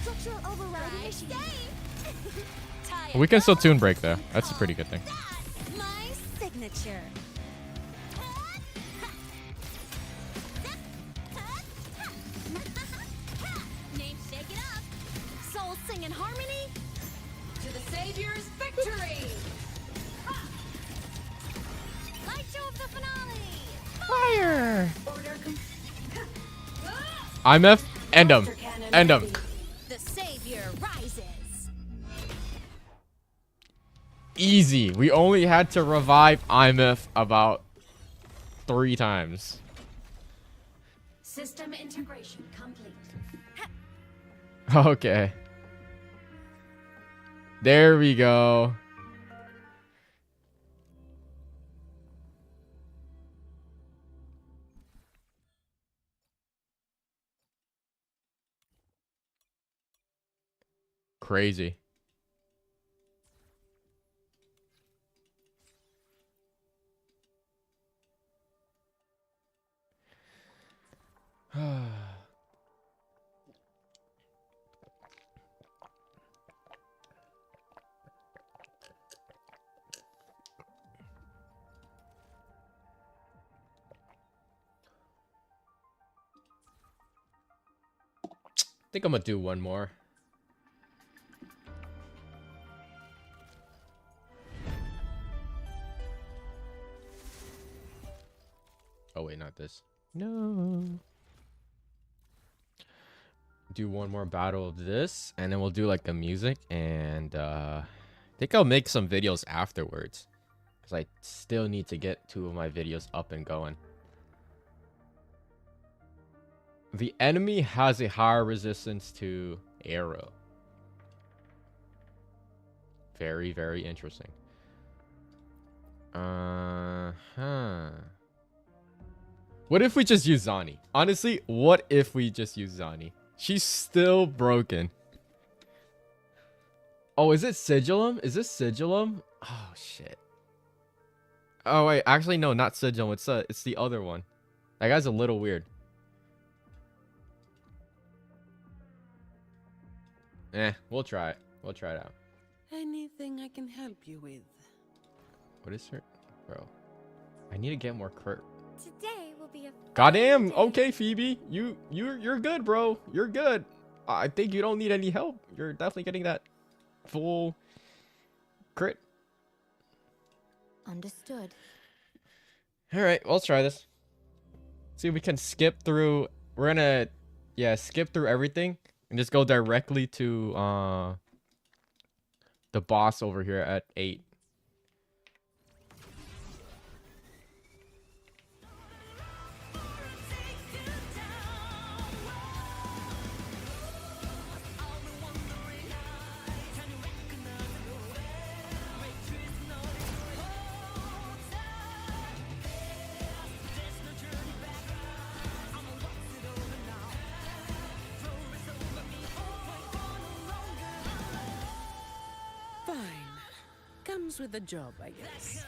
Structural override initiated.
We can still tune break though. That's a pretty good thing.
My signature. Name shake it up. Soul sing in harmony.
To the Savior's victory!
Light show of the finale.
Fire! IMF, end him. End him.
The Savior rises.
Easy. We only had to revive IMF about 3 times.
System integration complete.
Okay. There we go. Crazy. I think I'm gonna do one more. Oh wait, not this. No. Do one more battle of this, and then we'll do like the music, and I think I'll make some videos afterwards, because I still need to get 2 of my videos up and going. The enemy has a higher resistance to arrow. Very, very interesting. What if we just use Zani? Honestly, what if we just use Zani? She's still broken. Oh, is it Sigillum? Is this Sigillum? Oh, shit. Oh, wait. Actually, no, not Sigillum. It's the other one. That guy's a little weird. We'll try it. We'll try it out.
Anything I can help you with?
What is her? Bro. I need to get more Kurt.
Today will be a
Goddamn. Okay, Phoebe. You're good, bro. You're good. I think you don't need any help. You're definitely getting that full crit.
Understood.
All right, let's try this. See if we can skip through. We're gonna, skip through everything and just go directly to the boss over here at 8.
Comes with the job, I guess.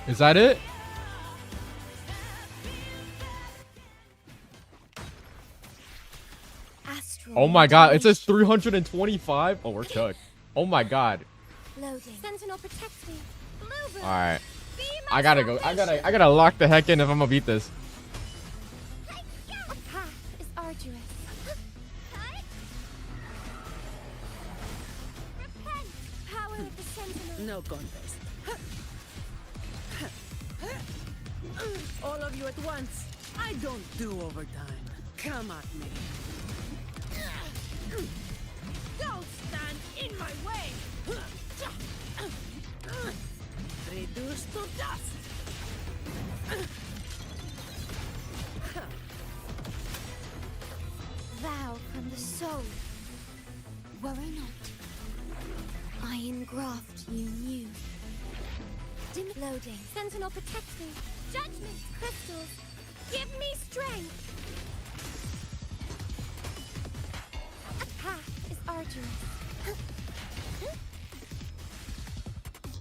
Is that it? Oh my god, it says 325. Oh, we're cooked. Oh my god.
Loading. Sentinel protects me. Bluebird.
All right. I gotta go. I gotta lock the heck in if I'm gonna beat this.
The path is arduous. Repent. Power of the Sentinel.
No contest. All of you at once. I don't do overtime. Come at me. Don't stand in my way. Reduce to dust.
Thou from the soul. Worry not. Iron graft you knew. Dim loading. Sentinel protect me. Judgment crystals. Give me strength. A path is arduous.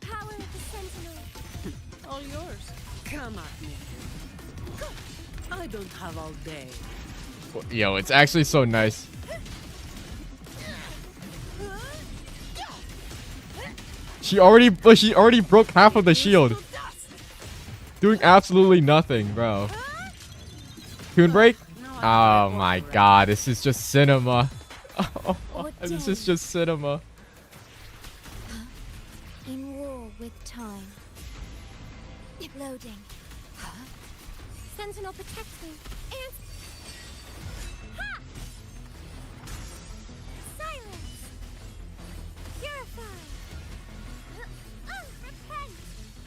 Power of the sentinel.
All yours. Come at me. I don't have all day.
Yo, it's actually so nice. She already broke half of the shield. Doing absolutely nothing, bro. Toon break? Oh my god, this is just cinema. Oh, this is just cinema.
In war with time. Loading. Sentinel protect me. And ha! Silence. Purify. Repent.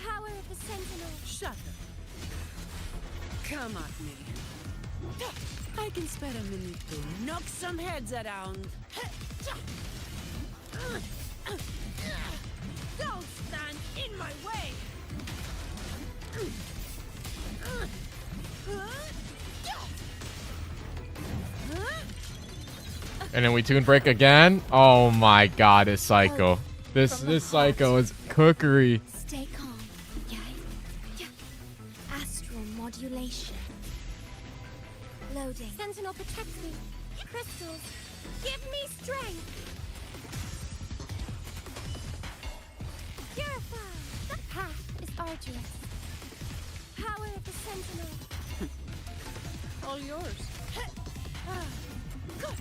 Power of the sentinel.
Shut up. Come at me. I can spare a minute to knock some heads around. Don't stand in my way.
And then we toon break again. Oh my god, this psycho. This psycho is cookery.
Stay calm. Astral modulation. Loading. Sentinel protect me. Crystals. Give me strength. Purify. The path is arduous. Power of the sentinel.
All yours.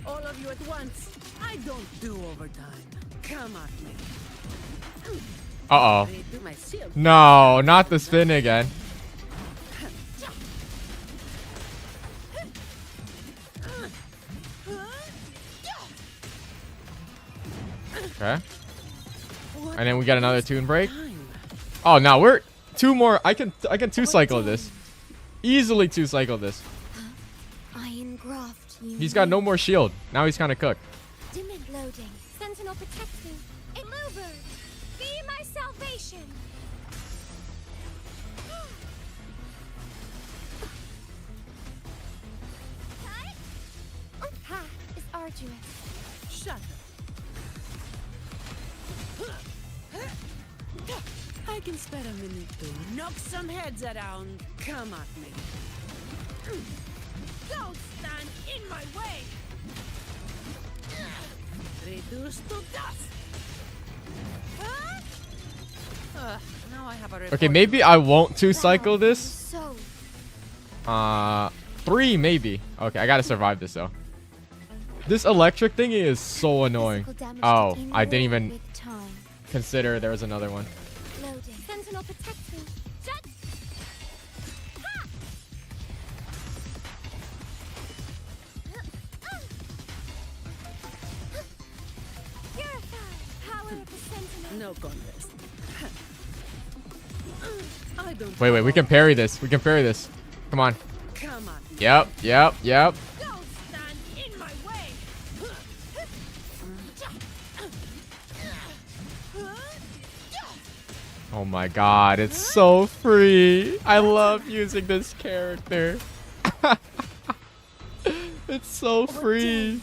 All of you at once. I don't do overtime. Come at me.
Uh-oh.
Redo my shield.
No, not the spin again. Okay. And then we got another toon break. Oh, no, we're two more. I can two cycle this. Easily two cycle this.
Iron graft.
He's got no more shield. Now he's kind of cooked.
Dimmed loading. Sentinel protect me. Immover. Be my salvation. Path is arduous.
Shut up. I can spare a minute to knock some heads around. Come at me. Don't stand in my way. Reduce to dust. Now I have a
Okay, maybe I won't two cycle this.
So
3 maybe. Okay, I gotta survive this though. This electric thingy is so annoying. Oh, I didn't even consider there was another one.
loading. Sentinel protect me. Judge. Ha! Purify. Power of the sentinel.
No contest. I don't.
Wait, we can parry this. We can parry this. Come on.
Come on.
Yep.
Don't stand in my way.
Oh my god, it's so free. I love using this character. It's so free.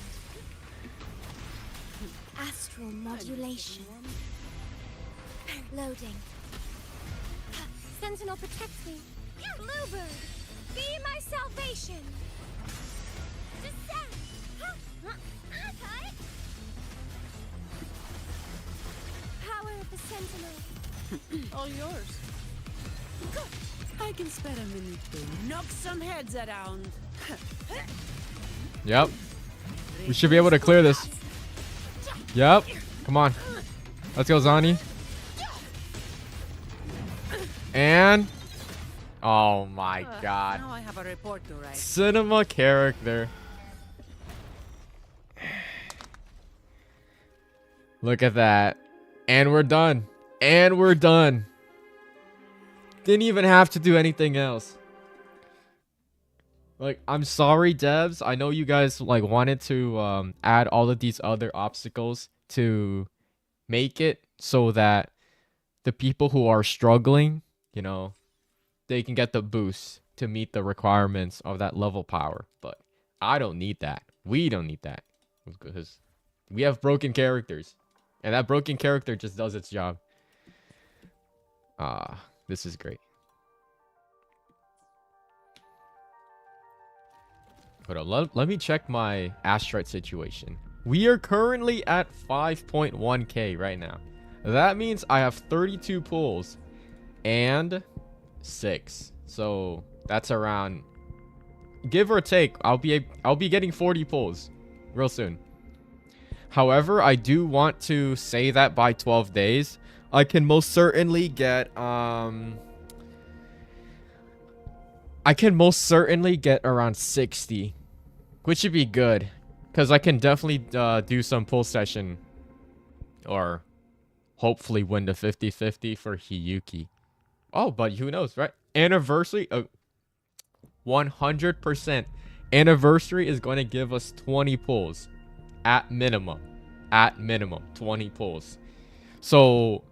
Astral modulation. Loading. Sentinel protect me. Bluebird, be my salvation. Descend. Okay. Power of the sentinel.
All yours. I can spare a minute to knock some heads around.
Yep. We should be able to clear this. Yep. Come on. Let's go, Zani. And oh my god.
Now I have a report to write.
Cinema character. Look at that. And we're done. And we're done. Didn't even have to do anything else. Like, I'm sorry, devs. I know you guys like wanted to add all of these other obstacles to make it so that the people who are struggling, you know, they can get the boost to meet the requirements of that level power. But I don't need that. We don't need that. Because we have broken characters. And that broken character just does its job. This is great. Hold on, let me check my asteroid situation. We are currently at 5.1k right now. That means I have 32 pulls and 6. So that's around, give or take, I'll be getting 40 pulls real soon. However, I do want to say that by 12 days, I can most certainly get around 60, which should be good, because I can definitely do some pull session, or hopefully win the 50-50 for Hiyuki. Oh, but who knows, right? Anniversary, 100% anniversary is going to give us 20 pulls at minimum 20 pulls. So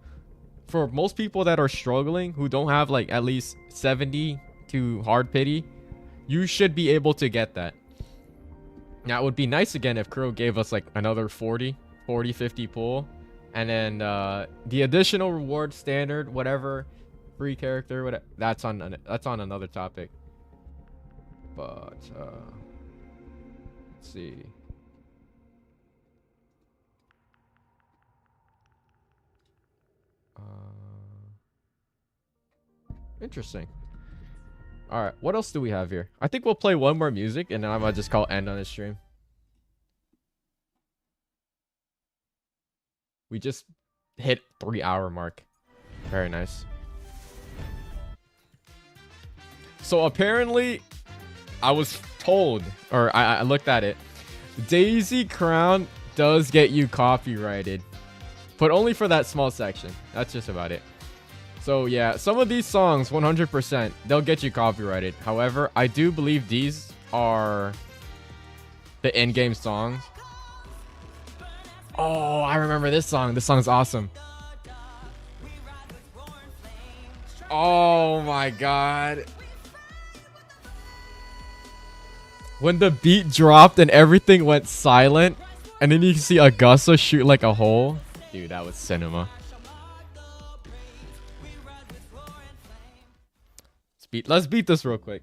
for most people that are struggling, who don't have like at least 70 to hard pity, you should be able to get that. Now it would be nice again if Kuro gave us like another 50 pull, and then the additional reward, standard, whatever, free character, whatever, that's on another topic. But let's see. Interesting. All right, what else do we have here? I think we'll play one more music, and then I might just call end on the stream. We just hit 3-hour mark. Very nice. So apparently, I was told, or I looked at it, Daisy Crown does get you copyrighted, but only for that small section. That's just about it. So yeah, some of these songs, 100%, they'll get you copyrighted. However, I do believe these are the in-game songs. Oh, I remember this song. This song's awesome. Oh my god. When the beat dropped and everything went silent, and then you can see Augusta shoot like a hole. Dude, that was cinema. Let's beat this real quick.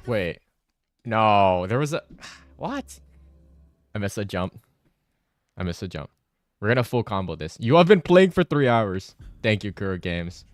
Wait. No, there was a... What? I missed a jump. We're gonna full combo this. You have been playing for 3 hours. Thank you, Kuro Games.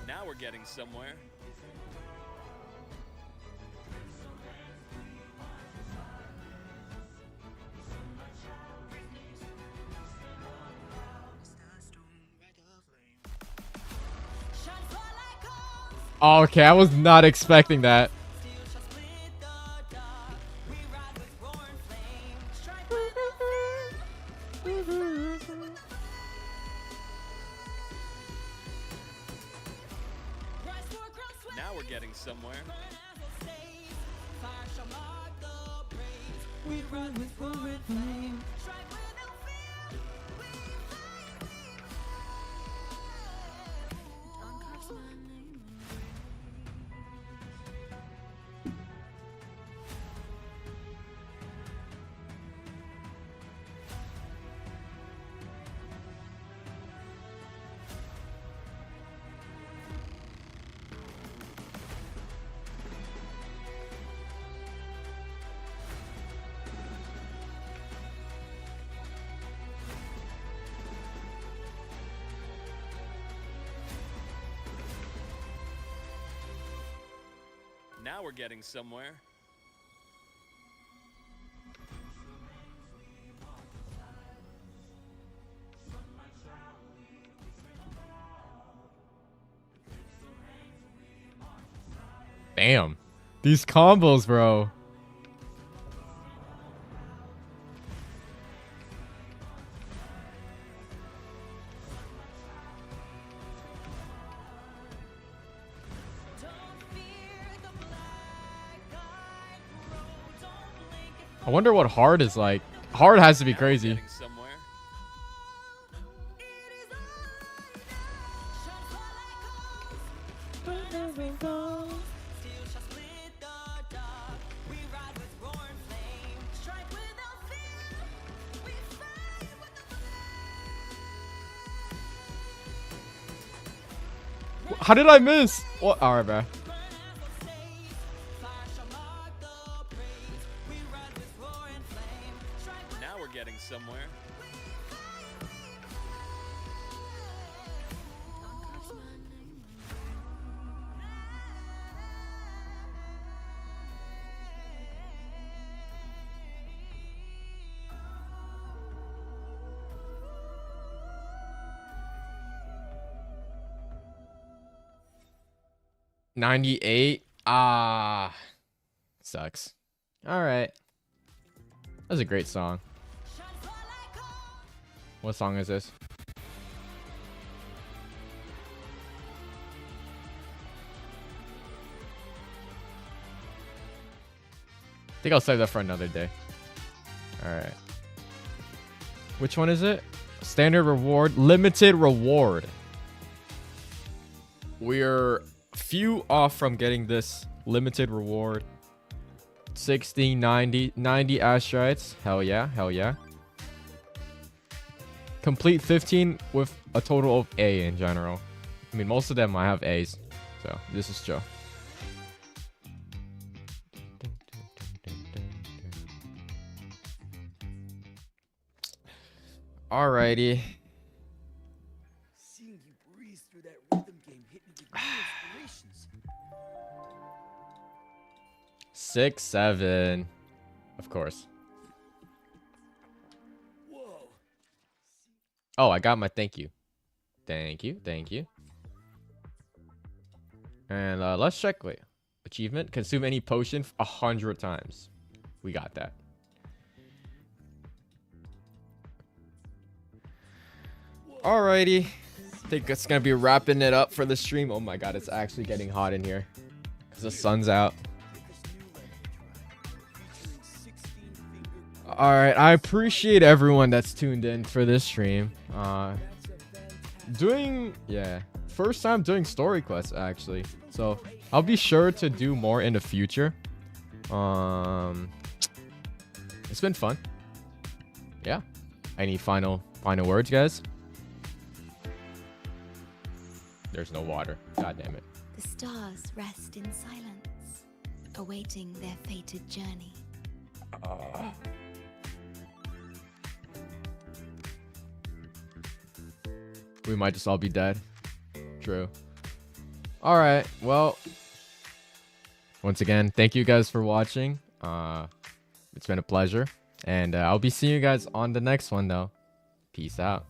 Now we're getting somewhere.
Oh, okay, I was not expecting that.
Now we're getting somewhere. Now we're getting somewhere.
Damn. These combos, bro. I wonder what hard is like. Hard has to be crazy. How did I miss? What? All right, bro.
Now we're getting somewhere.
$98. Ah, sucks. All right. That's a great song. What song is this? I think I'll save that for another day. All right. Which one is it? Standard reward, limited reward. We're few off from getting this limited reward. 60, 90 asteroids. Hell yeah, hell yeah. Complete 15 with a total of A in general. I mean, most of them I have A's, so this is chill. Alrighty.
Seeing you breeze through that rhythm game hit me with new inspirations.
6, 7. Of course.
Whoa.
Oh, I got my thank you. Thank you, thank you. And let's check. Wait. Achievement. Consume any potion 100 times. We got that. Alrighty. I think that's going to be wrapping it up for the stream. Oh my god, it's actually getting hot in here. Because the sun's out. Alright, I appreciate everyone that's tuned in for this stream. First time doing story quests actually. So I'll be sure to do more in the future. It's been fun. Yeah. Any final words, guys? There's no water. God damn it.
The stars rest in silence, awaiting their fated journey.
We might just all be dead. True. Alright, well. Once again, thank you guys for watching. It's been a pleasure. And I'll be seeing you guys on the next one, though. Peace out.